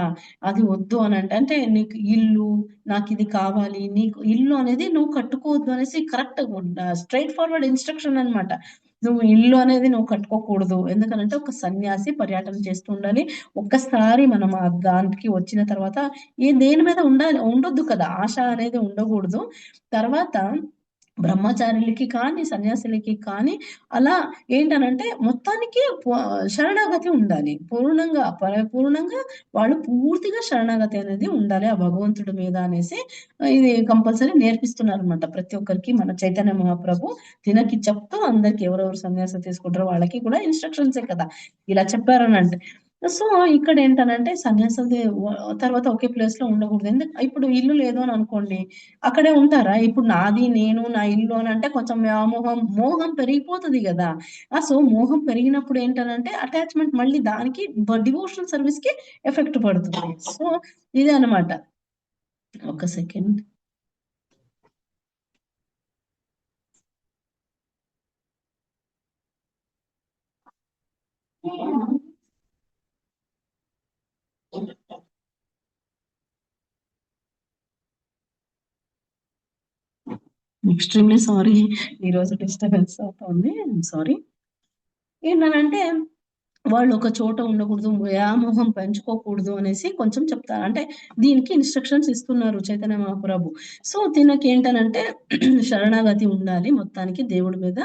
అది వద్దు అనంటే, అంటే నీకు ఇల్లు, నాకిది కావాలి, నీకు ఇల్లు అనేది నువ్వు కట్టుకోవద్దు అనేసి కరెక్ట్ స్ట్రెయిట్ ఫార్వర్డ్ ఇన్‌స్ట్రక్షన్ అన్నమాట. నువ్వు ఇల్లు అనేది నువ్వు కట్టుకోకూడదు. ఎందుకనంటే ఒక సన్యాసి పర్యటన చేస్తూ ఉండాలి. ఒక్కసారి మనం దానికి వచ్చిన తర్వాత దేని మీద ఉండొద్దు కదా, ఆశ అనేది ఉండకూడదు. తర్వాత బ్రహ్మచారులకి కానీ, సన్యాసులకి కానీ అలా ఏంటనంటే మొత్తానికి శరణాగతి ఉండాలి. పరిపూర్ణంగా వాళ్ళు పూర్తిగా శరణాగతి అనేది ఉండాలి ఆ భగవంతుడి మీద అనేసి ఇది కంపల్సరీ నేర్పిస్తున్నారనమాట ప్రతి ఒక్కరికి మన చైతన్య మహాప్రభు. తినకి చెప్తూ అందరికి ఎవరెవరు సన్యాసం తీసుకుంటారో వాళ్ళకి కూడా ఇన్‌స్ట్రక్షన్సే కదా ఇలా చెప్పారనంటే. సో, ఇక్కడేంటనంటే సన్యాసులది తర్వాత ఒకే ప్లేస్‌లో ఉండకూడదు. ఇప్పుడు ఇల్లు లేదు అని అనుకోండి, అక్కడే ఉంటారా? ఇప్పుడు నాది, నేను, నా ఇల్లు అనంటే కొంచెం మోహం పెరిగిపోతది గదా! సో, మోహం పెరిగినప్పుడు ఏంటనంటే అటాచ్‌మెంట్ మళ్ళీ దానికి డివోషనల్ సర్వీస్‌కి ఎఫెక్ట్ పడుతుంది. సో, ఇదే అనమాట. ఒక్క సెకండ్. Extremely sorry. ఈరోజు డిస్టర్బెన్స్ అవుతోంది. సారీ. ఏంటనంటే వాళ్ళు ఒక చోట ఉండకూడదు, వ్యామోహం పెంచుకోకూడదు అనేసి కొంచెం చెప్తారు. అంటే దీనికి ఇన్‌స్ట్రక్షన్స్ ఇస్తున్నారు చైతన్య మహాప్రభు. సో, తినకేంటనంటే శరణాగతి ఉండాలి. మొత్తానికి దేవుడి మీద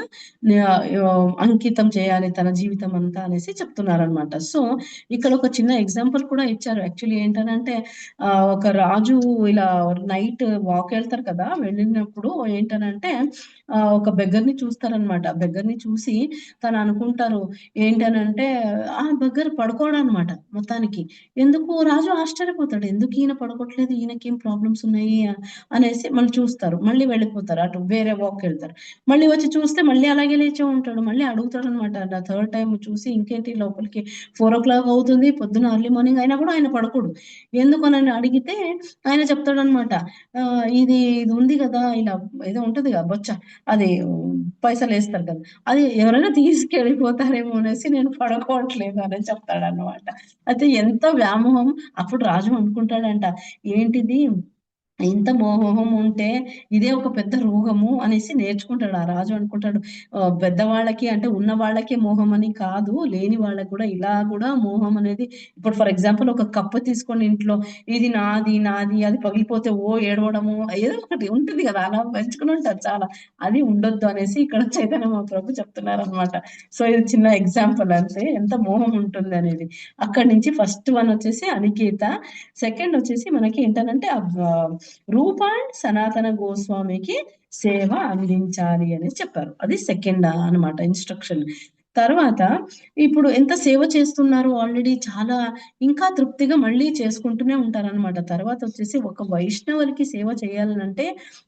అంకితం చేయాలి తన జీవితం అంతా అనేసి చెప్తున్నారనమాట. సో, ఇక్కడ ఒక చిన్న ఎగ్జాంపుల్ కూడా ఇచ్చారు. యాక్చువల్లీ ఏంటనంటే ఒక రాజు ఇలా నైట్ వాకెళ్తారు కదా! వెళ్ళినప్పుడు ఏంటనంటే ఒక బెగ్గర్‌ని చూస్తారనమాట. బెగ్గర్‌ని చూసి తను అనుకుంటారు ఏంటనంటే బెగ్గర్ పడుకోడనమాట మొత్తానికి. ఎందుకు రాజు ఆశ్చర్యపోతాడు. ఎందుకు ఈయన పడుకోవట్లేదు? ఈయనకేం ప్రాబ్లమ్స్ ఉన్నాయి అనేసి మళ్ళీ చూస్తారు. మళ్ళీ వెళ్ళిపోతారు. అటు వేరే వాక్‌కెళ్తారు. మళ్ళీ వచ్చి చూస్తే మళ్ళీ అలాగే లేచే ఉంటాడు. మళ్ళీ అడుగుతాడనమాట. నా థర్డ్ టైమ్ చూసి ఇంకేంటి లోపలికి 4:00 అవుతుంది. పొద్దున్న ఎర్లీ మార్నింగ్ అయినా కూడా ఆయన పడుకోడు. ఎందుకనని అడిగితే ఆయన చెప్తాడనమాట. ఇది ఉంది గదా! ఇలా ఏదో ఉంటదిగా బొచ్చ. అది పైసలేస్తారు కదా! అది ఎవరైనా తీసుకెళ్ళిపోతారేమో అనేసి నేను పడుకోవట్లేదు అని చెప్తాడన్నమాట. అయితే ఎంత వ్యామోహం అప్పుడు రాజు అనుకుంటాడంట. ఏంటిది ఇంత మోహం ఉంటే ఇదే ఒక పెద్ద రోగము అనేసి నేర్చుకుంటాడు. ఆ రాజు అనుకుంటాడు పెద్దవాళ్ళకి అంటే ఉన్న వాళ్ళకే మోహం అని కాదు. లేని వాళ్ళకి కూడా ఇలా కూడా మోహం అనేది ఇప్పుడు ఫర్ ఎగ్జాంపుల్ ఒక కప్పు తీసుకోండి ఇంట్లో. ఇది నాది, నాది అది పగిలిపోతే ఏడవడము ఏదో ఒకటి ఉంటుంది గదా! అలా పెంచుకొని ఉంటారు చాలా. అది ఉండొద్దు అనేసి ఇక్కడ చైతన్య మహాప్రభు చెప్తున్నారనమాట. సో, ఇది చిన్న ఎగ్జాంపుల్ అంతే. ఎంత మోహం ఉంటుందనేది. అక్కడి నుంచి ఫస్ట్ వన్ వచ్చేసి అనికేత. సెకండ్ వచ్చేసి మనకి ఏంటనంటే రూప అండ్ సనాతన గోస్వామికి సేవ అందించాలి అనేసి చెప్పారు. అది సెకండ్ అనమాట ఇన్‌స్ట్రక్షన్. తర్వాత ఇప్పుడు ఎంత సేవ చేస్తున్నారు ఆల్రెడీ చాలా ఇంకా తృప్తిగా మళ్ళీ చేసుకుంటూనే ఉంటారనమాట. తర్వాతొచ్చేసి ఒక వైష్ణవులకి సేవ చేయాలనంటే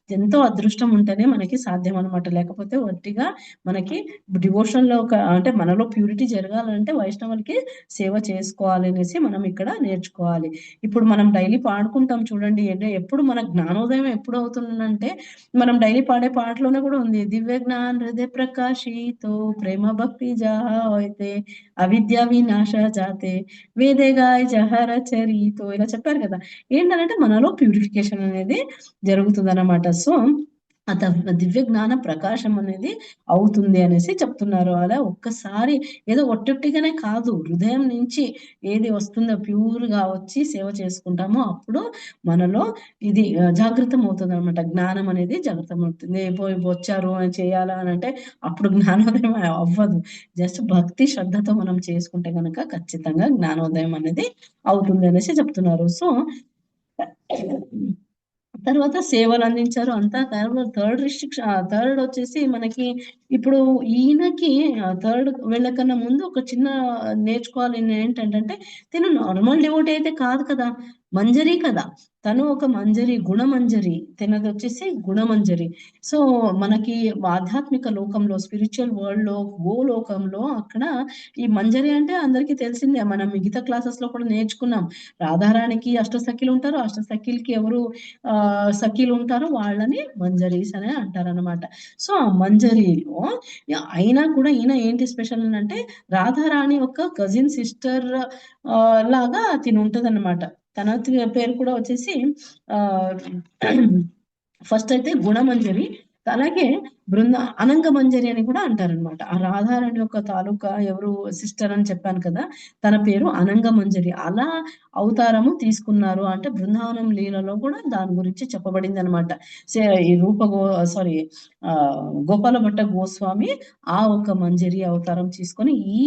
ఎంతో అదృష్టం ఉంటేనే మనకి సాధ్యమనమాట. లేకపోతే ఒట్టిగా మనకి డివోషన్‌లో అంటే మనలో ప్యూరిటీ జరగాలంటే వైష్ణవులకి సేవ చేసుకోవాలనేసి మనం ఇక్కడ నేర్చుకోవాలి. ఇప్పుడు మనం డైలీ పాడుకుంటాం చూడండి. ఎప్పుడు మన జ్ఞానోదయం ఎప్పుడవుతుందంటే మనం డైలీ పాడే పాటలోనే కూడా ఉంది. దివ్య జ్ఞాన హృదయ ప్రకాశితో ప్రేమ భక్తి జాయితే అవిద్య వినాశ జాతే వేదే గాయ్ జహర చరితో ఇలా చెప్పారు కదా! ఏంటనంటే మనలో ప్యూరిఫికేషన్ అనేది జరుగుతుందనమాట. సో, దివ్య జ్ఞాన ప్రకాశం అనేది అవుతుంది అనేసి చెప్తున్నారు. అలా ఒక్కసారి ఏదో ఒట్టొట్టిగానే కాదు. హృదయం నుంచి ఏది వస్తుందో ప్యూర్‌గా వచ్చి సేవ చేసుకుంటామో అప్పుడు మనలో ఇది జాగృతమవుతదనమాట. జ్ఞానం అనేది జాగృతమవుతుంది. వచ్చారు అని చేయాలా అనంటే అప్పుడు జ్ఞానోదయం అవ్వదు. జస్ట్ భక్తి శ్రద్ధతో మనం చేసుకుంటే గనక ఖచ్చితంగా జ్ఞానోదయం అనేది అవుతుంది అనేసి చెప్తున్నారు. సో, తర్వాత సేవలందించారు. అంతా థర్డ్ వచ్చేసి మనకి ఇప్పుడు ఈయనకి థర్డ్ వెళ్ళకన్నా ముందు ఒక చిన్న నేర్చుకోవాల్సింది ఏంటంటే తిను నార్మల్ డివోటీ అయితే కాదు కదా! మంజరి కదా! తను ఒక మంజరి, గుణమంజరి. తినదొచ్చేసి గుణమంజరి. సో, మనకి ఆధ్యాత్మిక లోకంలో స్పిరిచ్యువల్ వరల్డ్‌లో గోలోకంలో అక్కడ ఈ మంజరి అంటే అందరికీ తెలిసిందే. మనం మిగతా క్లాసెస్‌లో కూడా నేర్చుకున్నాం. రాధారాణికి అష్టసఖిలుంటారు. అష్టసఖిలకి ఎవరు సఖీలుంటారో వాళ్ళని మంజరీస్ అని అంటారనమాట. సో, ఆ మంజరీలో అయినా కూడా ఈయన ఏంటి స్పెషల్ అనంటే రాధారాణి యొక్క కజిన్ సిస్టర్ లాగా తినుంటదనమాట. తన పేరు కూడా వచ్చేసి ఆహ్, ఫస్ట్ అయితే గుణమంజరి. అలాగే అనంగమంజరి అని కూడా అంటారనమాట. ఆ రాధారాణి యొక్క తాలూకా ఎవరు సిస్టర్ అని చెప్పాను కదా! తన పేరు అనంగమంజరి. అలా అవతారము తీసుకున్నారు. అంటే బృందావనం లీలలో కూడా దాని గురించి చెప్పబడిందనమాట. సే ఈ రూప గో సారీ గోపాల భట్ట గోస్వామి ఆ ఒక్క మంజరి అవతారం తీసుకొని ఈ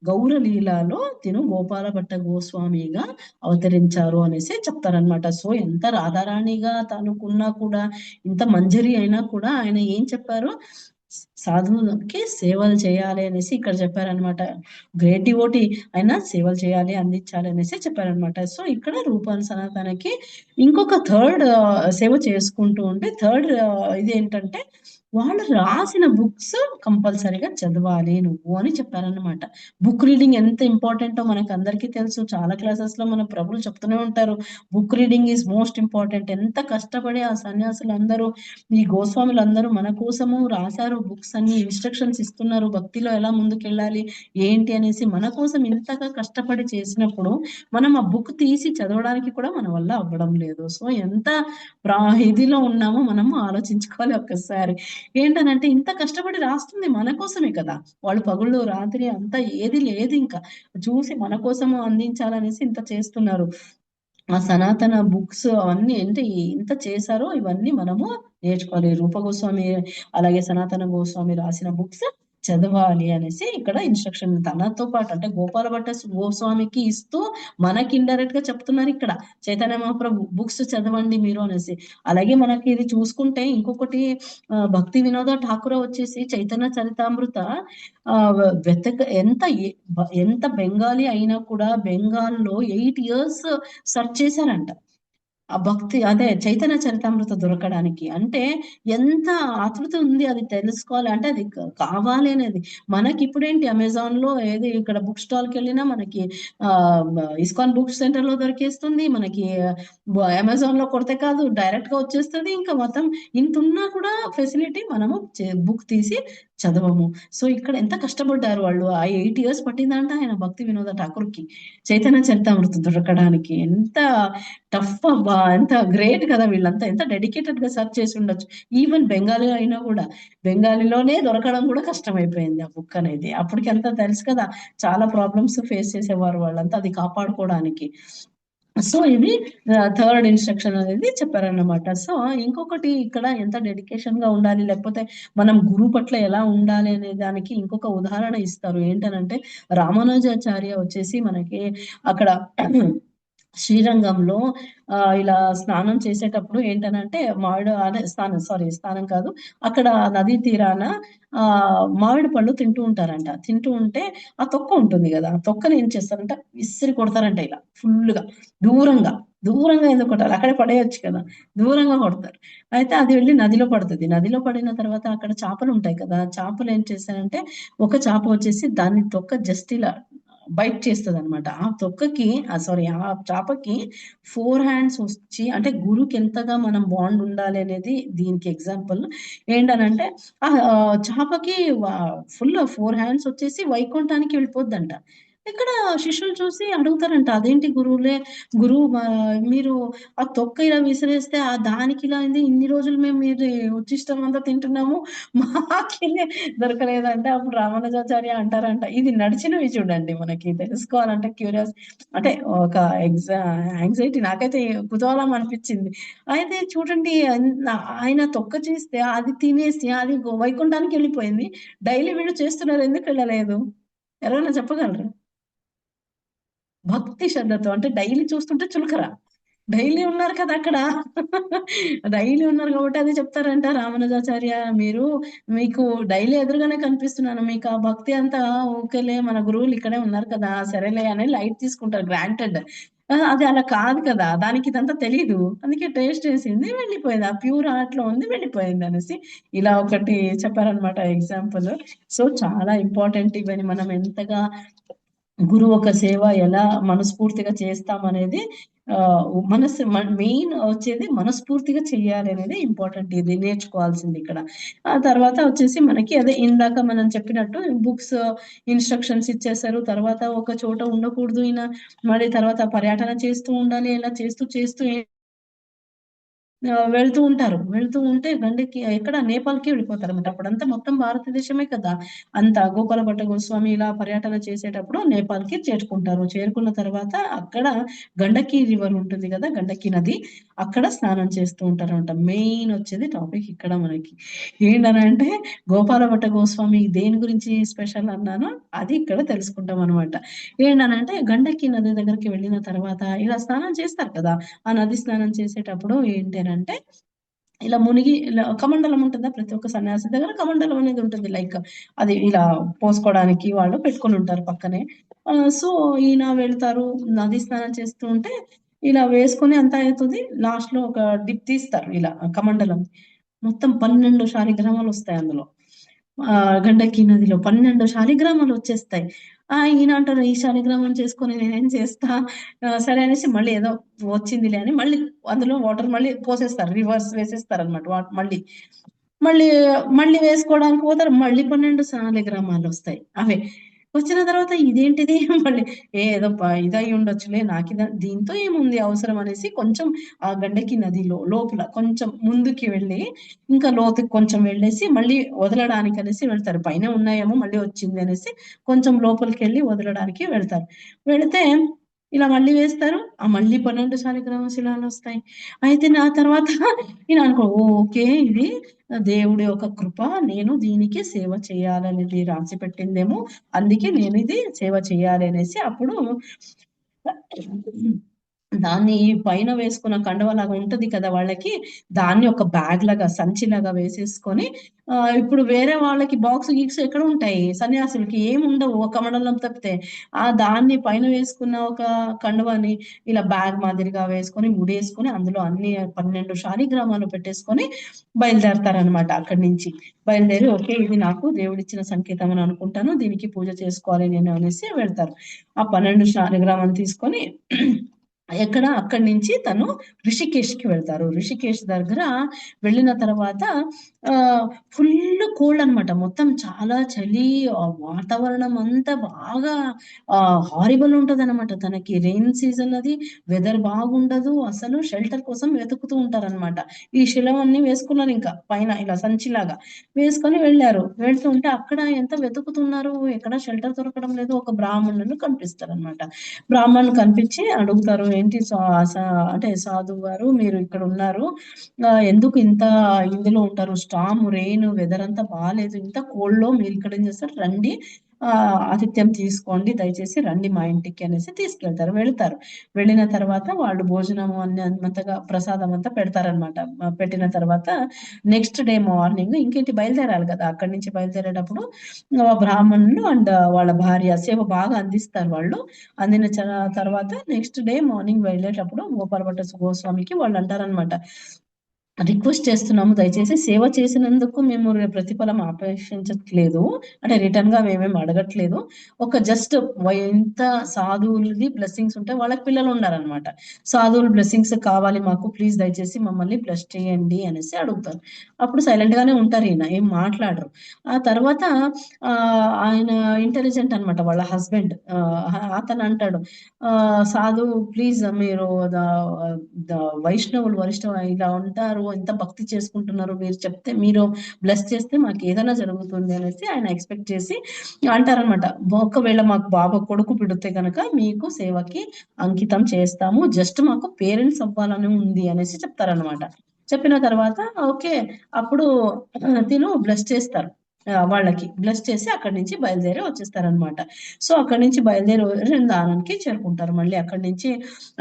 గౌర లీలలో తిను గోపాల భట్ట గోస్వామిగా అవతరించారు అనేసి చెప్తారనమాట. సో, ఎంత రాధారాణిగా తనుకున్నా కూడా ఇంత మంజరి అయినా కూడా ఆయన ఏం చెప్పారు? సాధువులకి సేవలు చేయాలి అనేసి ఇక్కడ చెప్పారనమాట. గ్రేట్ డివోటీ అయినా సేవలు చేయాలి, అందించాలి అనేసి చెప్పారనమాట. సో ఇక్కడ రూపాన్ సనాతనకి ఇంకొక థర్డ్ సేవ చేసుకుంటూ ఉంటే థర్డ్ ఇది ఏంటంటే వాళ్ళు రాసిన బుక్స్ కంపల్సరీగా చదవాలి నువ్వు అని చెప్పారన్నమాట. బుక్ రీడింగ్ ఎంత ఇంపార్టెంటో మనకు అందరికీ తెలుసు. చాలా క్లాసెస్ లో మన ప్రభులు చెప్తూనే ఉంటారు, book reading is most important. ఎంత కష్టపడి ఆ సన్యాసులు అందరూ, ఈ గోస్వాములు అందరూ మన కోసము రాశారు బుక్స్ అన్ని, ఇన్స్ట్రక్షన్స్ ఇస్తున్నారు భక్తిలో ఎలా ముందుకెళ్ళాలి ఏంటి అనేసి మన కోసం ఇంతగా కష్టపడి చేసినప్పుడు మనం ఆ బుక్ తీసి చదవడానికి కూడా మన వల్ల అవ్వడం లేదు. సో ఎంత ఇదిలో ఉన్నామో మనము ఆలోచించుకోవాలి ఒక్కసారి. ఏంటనంటే ఇంత కష్టపడి రాస్తుంది మన కోసమే కదా, వాళ్ళు పగుళ్ళు రాత్రి అంతా ఏది లేదు ఇంకా, చూసి మన కోసము అందించాలనేసి ఇంత చేస్తున్నారు. ఆ సనాతన బుక్స్ అవన్నీ అంటే ఇంత చేశారో ఇవన్నీ మనము నేర్చుకోవాలి. రూప గోస్వామి అలాగే సనాతన గోస్వామి రాసిన బుక్స్ చదవాలి అనేసి ఇక్కడ ఇన్స్ట్రక్షన్ తనతో పాటు అంటే గోపాల భట్ట గోస్వామికి ఇస్తూ మనకి ఇండైరెక్ట్ గా చెప్తున్నారు ఇక్కడ, చైతన్య మహాప్రభు బుక్స్ చదవండి మీరు అనేసి. అలాగే మనకి ఇది చూసుకుంటే ఇంకొకటి భక్తి వినోద ఠాకూర్ వచ్చేసి చైతన్య చరితామృత ఎంత బెంగాలీ అయినా కూడా బెంగాల్లో 8 years సెర్చ్ చేశారంట ఆ భక్తి అదే చైతన్య చరితామృత దొరకడానికి. అంటే ఎంత ఆతృత ఉంది అది తెలుసుకోవాలి అంటే, అది కావాలి అనేది. మనకి ఇప్పుడేంటి అమెజాన్ లో ఏది ఇక్కడ బుక్ స్టాల్ కి వెళ్ళినా మనకి ఇస్కాన్ బుక్ సెంటర్ లో దొరికేస్తుంది మనకి, అమెజాన్ లో కొడితే కాదు డైరెక్ట్ గా వచ్చేస్తుంది. ఇంకా మొత్తం ఇంత ఉన్నా కూడా ఫెసిలిటీ మనము బుక్ తీసి చదవము. సో ఇక్కడ ఎంత కష్టపడ్డారు వాళ్ళు, ఆ 8 years పట్టిందంట ఆయన భక్తి వినోద ఠాకూర్ కి చైతన్య చరితామృత దొరకడానికి. ఎంత టఫ్ అబ్బా, ఎంత గ్రేట్ కదా వీళ్ళంతా, ఎంత డెడికేటెడ్ గా సెర్చ్ చేసి ఉండొచ్చు. ఈవెన్ బెంగాలీ అయినా కూడా బెంగాలీలోనే దొరకడం కూడా కష్టమైపోయింది ఆ బుక్ అనేది. అప్పటికి అంతా తెలుసు కదా, చాలా ప్రాబ్లమ్స్ ఫేస్ చేసేవారు వాళ్ళంతా అది కాపాడుకోవడానికి. సో ఇది థర్డ్ ఇన్స్ట్రక్షన్ అనేది చెప్పారన్నమాట. సో ఇంకొకటి ఇక్కడ ఎంత డెడికేషన్ గా ఉండాలి, లేకపోతే మనం గురువు పట్ల ఎలా ఉండాలి అనే దానికి ఇంకొక ఉదాహరణ ఇస్తారు. ఏంటనంటే రామానుజాచార్య వచ్చేసి మనకి అక్కడ శ్రీరంగంలో ఇలా స్నానం చేసేటప్పుడు ఏంటనంటే అదే స్నానం కాదు, అక్కడ నదీ తీరాన మామిడి పళ్ళు తింటూ ఉంటారంట. తింటూ ఉంటే ఆ తొక్క ఉంటుంది కదా, ఆ తొక్కని ఏం చేస్తారంట విసిరి కొడతారంట ఇలా ఫుల్గా దూరంగా. దూరంగా ఎందుకు కొట్టాలి, అక్కడే పడేయచ్చు కదా, దూరంగా కొడతారు. అయితే అది వెళ్ళి నదిలో పడుతుంది. నదిలో పడిన తర్వాత అక్కడ చేపలు ఉంటాయి కదా, చేపలు ఏం చేస్తారంటే ఒక చేప వచ్చేసి దాన్ని తొక్క జస్ట్ ఇలా బైట్ చేస్తుంది అనమాట. ఆ తొక్కకి సారీ ఆ చేపకి 4 hands వచ్చి, అంటే గురువుకి ఎంతగా మనం బాండ్ ఉండాలి అనేది దీనికి ఎగ్జాంపుల్. ఏంటనంటే ఆ చేపకి ఫుల్ 4 hands వచ్చేసి వైకుంఠానికి వెళ్ళిపోద్దంట. ఇక్కడ శిష్యులు చూసి అడుగుతారంట, అదేంటి గురువు మీరు ఆ తొక్క ఇలా విసిరేస్తే ఆ దానికి ఇలా అయింది, ఇన్ని రోజులు మేము మీరు ఉచ్చిష్టం అంతా తింటున్నాము మాకెళ్ళి దొరకలేదంటే అప్పుడు రామానుజాచార్య అంటారంట, ఇది నడిచినవి చూడండి, మనకి తెలుసుకోవాలంటే క్యూరియాస్ అంటే ఒక యాంగ్జైటీ నాకైతే కుతూహలం అనిపించింది. అయితే చూడండి ఆయన తొక్క చేస్తే అది తినేసి అది వైకుంఠానికి వెళ్ళిపోయింది, డైలీ వీళ్ళు చేస్తున్నారు, ఎందుకు వెళ్ళలేదు? ఎవరైనా చెప్పగలరు? భక్తి శ్రద్ధతో, అంటే డైలీ చూస్తుంటే చులకర, డైలీ ఉన్నారు కదా అక్కడ డైలీ ఉన్నారు కాబట్టి అది చెప్తారంట రామానుజాచార్య, మీకు డైలీ ఎదురుగానే కనిపిస్తున్నాను, మీకు ఆ భక్తి అంతా ఓకేలే, మన గురువులు ఇక్కడే ఉన్నారు కదా సరేలే అని లైట్ తీసుకుంటారు, గ్రాంటెడ్. అది అలా కాదు కదా, దానికి ఇదంతా తెలీదు, అందుకే టేస్ట్ చేసింది వెళ్ళిపోయింది, ఆ ప్యూర్ హార్ట్ లో ఉంది వెళ్ళిపోయింది అనేసి ఇలా ఒకటి చెప్పారనమాట ఎగ్జాంపుల్. సో చాలా ఇంపార్టెంట్ ఇవన్నీ, మనం ఎంతగా గురువు ఒక సేవ ఎలా మనస్ఫూర్తిగా చేస్తామనేది మెయిన్ వచ్చేది మనస్ఫూర్తిగా చెయ్యాలి అనేది ఇంపార్టెంట్, ఇది నేర్చుకోవాల్సింది ఇక్కడ. ఆ తర్వాత వచ్చేసి మనకి అదే ఇందాక మనం చెప్పినట్టు బుక్స్ ఇన్స్ట్రక్షన్స్ ఇచ్చేసారు. తర్వాత ఒక చోట ఉండకూడదు ఈయన, మళ్ళీ తర్వాత పర్యటన చేస్తూ ఉండాలి, ఇలా చేస్తూ చేస్తూ వెళ్తూ ఉంటారు. వెళ్తూ ఉంటే గండకి ఎక్కడ నేపాల్‌కి వెళ్ళిపోతారన్నమాట. అప్పుడంతా మొత్తం భారతదేశమే కదా, అంతా గోపాల భట్ట గోస్వామి ఇలా పర్యటన చేసేటప్పుడు నేపాల్‌కి చేరుకుంటారు. చేరుకున్న తర్వాత అక్కడ గండకి రివర్ ఉంటుంది కదా, గండకి నది, అక్కడ స్నానం చేస్తూ ఉంటారన్నమాట. మెయిన్ వచ్చేది టాపిక్ ఇక్కడ మనకి. ఏంటనంటే గోపాల భట్ట గోస్వామి దేని గురించి స్పెషల్ అన్నానో అది ఇక్కడ తెలుసుకుంటామన్నమాట. ఏంటనంటే గండకి నది దగ్గరికి వెళ్ళిన తర్వాత ఇలా స్నానం చేస్తారు కదా, ఆ నది స్నానం చేసేటప్పుడు ఏంటి అనంటే ఇలా మునిగి ఇలా కమండలం ఉంటుందా, ప్రతి ఒక్క సన్యాసి దగ్గర కమండలం అనేది ఉంటుంది. లైక్ అది ఇలా పోసుకోవడానికి వాళ్ళు పెట్టుకొని ఉంటారు పక్కనే. సో ఈయన వెళ్తారు, నది స్నానం చేస్తూ ఉంటే ఇలా వేసుకొని అంతా అవుతుంది. లాస్ట్ లో ఒక డిప్ తీస్తారు ఇలా కమండలం. మొత్తం 12 శాలిగ్రామాలు వస్తాయి అందులో. గండకి నదిలో 12 శాలిగ్రామాలు వచ్చేస్తాయి. ఈయన అంటారు, ఈ శాలిగ్రామం చేసుకొని నేనేం చేస్తా, సరే అనేసి మళ్ళీ ఏదో వచ్చిందిలే అని మళ్ళీ అందులో వాటర్ మళ్ళీ పోసేస్తారు, రివర్స్ వేసేస్తారు అనమాట. మళ్ళీ మళ్ళీ మళ్ళీ వేసుకోవడానికి పోతారు, మళ్ళీ 12 శాలిగ్రామాలు వస్తాయి. అవే వచ్చిన తర్వాత ఇదేంటిది మళ్ళీ ఏదో ఇదై ఉండొచ్చులే, నాకు దీంతో ఏముంది అవసరం అనేసి కొంచెం ఆ గండకి నదిలో లోపల కొంచెం ముందుకి వెళ్ళి ఇంకా లోతుకి కొంచెం వెళ్ళేసి మళ్ళీ వదలడానికి అనేసి వెళ్తారు. పైన ఉన్నాయేమో మళ్ళీ వచ్చింది అనేసి కొంచెం లోపలికి వెళ్ళి వదలడానికి వెళ్తారు. వెళితే ఇలా మళ్ళీ వేస్తారు, ఆ మళ్ళీ 12 శాలిగ్రామ శిలాలు వస్తాయి. అయితే నా తర్వాత ఈయన అనుకో, ఓకే ఇది దేవుడి యొక్క కృప, నేను దీనికి సేవ చేయాలనేది రాసి పెట్టిందేమో, అందుకే నేను ఇది సేవ చేయాలి అనేసి అప్పుడు దాన్ని పైన వేసుకున్న కండువలాగా ఉంటది కదా వాళ్ళకి, దాన్ని ఒక బ్యాగ్ లాగా సంచిలాగా వేసేసుకొని ఇప్పుడు వేరే వాళ్ళకి బాక్స్ గీక్స్ ఎక్కడ ఉంటాయి, సన్యాసులకి ఏమి ఉండవు ఒక కమండలం తప్పితే. దాన్ని పైన వేసుకున్న ఒక కండువాని ఇలా బ్యాగ్ మాదిరిగా వేసుకొని ముడేసుకొని అందులో అన్ని 12 శాలిగ్రామాలు పెట్టేసుకొని బయలుదేరతారనమాట. అక్కడి నుంచి బయలుదేరి ఓకే ఇది నాకు దేవుడిచ్చిన సంకేతం అని అనుకుంటాను, దీనికి పూజ చేసుకోవాలి నేను అనేసి వెళ్తారు. ఆ 12 శాలిగ్రామం తీసుకొని అక్కడి నుంచి తను ఋషికేష్కి వెళ్తారు. ఋషికేష్ దగ్గర వెళ్ళిన తర్వాత ఫుల్ కోల్డ్ అనమాట, మొత్తం చాలా చలి, వాతావరణం అంతా బాగా హారిబుల్ ఉంటది అనమాట. తనకి రెయిన్ సీజన్ అది, వెదర్ బాగుండదు అసలు, షెల్టర్ కోసం వెతుకుతూ ఉంటారనమాట. ఈ శిలవన్నీ వేసుకున్నారు ఇంకా పైన ఇలా సంచిలాగా వేసుకొని వెళ్ళారు. వెళ్తుంటే అక్కడ ఎంత వెతుకుతున్నారు, ఎక్కడ షెల్టర్ దొరకడం లేదు. ఒక బ్రాహ్మణులు కనిపిస్తారు అనమాట. బ్రాహ్మణులు కనిపించి అడుగుతారు, ఏంటి అంటే సాధువు గారు మీరు ఇక్కడ ఉన్నారు, ఎందుకు ఇంత ఇందులో ఉంటారు, స్టామ్ రెయిన్ వెదర్ అంతా బాగాలేదు, ఇంత కోల్డ్ లో మీరు ఇక్కడ ఏం చేస్తారు, రండి ఆతిథ్యం తీసుకోండి దయచేసి రండి మా ఇంటికి అనేసి తీసుకెళ్తారు. వెళ్తారు. వెళ్ళిన తర్వాత వాళ్ళు భోజనం అంతగా ప్రసాదం అంతా పెడతారనమాట. పెట్టిన తర్వాత నెక్స్ట్ డే మార్నింగ్ ఇంకేంటి బయలుదేరాలి కదా, అక్కడి నుంచి బయలుదేరేటప్పుడు బ్రాహ్మణులు అండ్ వాళ్ళ భార్య సేవ బాగా అందిస్తారు వాళ్ళు. అందిన తర్వాత నెక్స్ట్ డే మార్నింగ్ వెళ్ళేటప్పుడు గోపాలభట్ట గోస్వామికి వాళ్ళు అంటారనమాట, రిక్వెస్ట్ చేస్తున్నాము దయచేసి సేవ చేసినందుకు మేము ప్రతిఫలం అపేక్షించట్లేదు, అంటే రిటర్న్ గా మేమేమి అడగట్లేదు, ఒక జస్ట్ ఎంత సాధువులది బ్లెస్సింగ్స్ ఉంటే వాళ్ళకి పిల్లలు ఉన్నారనమాట, సాధువుల బ్లెస్సింగ్స్ కావాలి మాకు, ప్లీజ్ దయచేసి మమ్మల్ని బ్లెస్ చేయండి అనేసి అడుగుతారు. అప్పుడు సైలెంట్ గానే ఉంటారు, ఈయన ఏం మాట్లాడరు. ఆ తర్వాత ఆయన ఇంటెలిజెంట్ అనమాట వాళ్ళ హస్బెండ్, అతను అంటాడు, సాధు ప్లీజ్ మీరు వైష్ణవులు వరిష్ఠ ఇలా ఉంటారు, ఎంత భక్తి చేసుకుంటున్నారు, మీరు చెప్తే మీరు బ్లెస్ చేస్తే మాకు ఏదైనా జరుగుతుంది అనేసి ఆయన ఎక్స్పెక్ట్ చేసి అంటారనమాట. ఒకవేళ మాకు బాబా కొడుకు పుడితే కనుక మీకు సేవకి అంకితం చేస్తాము, జస్ట్ మాకు పేరెంట్స్ అవ్వాలని ఉంది అనేసి చెప్తారనమాట. చెప్పిన తర్వాత ఓకే అప్పుడు తిను బ్లెస్ చేస్తారు, వాళ్ళకి బ్లెస్ చేసి అక్కడి నుంచి బయలుదేరి వచ్చేస్తారనమాట. సో అక్కడి నుంచి బయలుదేరి బృందావనానికి చేరుకుంటారు. మళ్ళీ అక్కడి నుంచి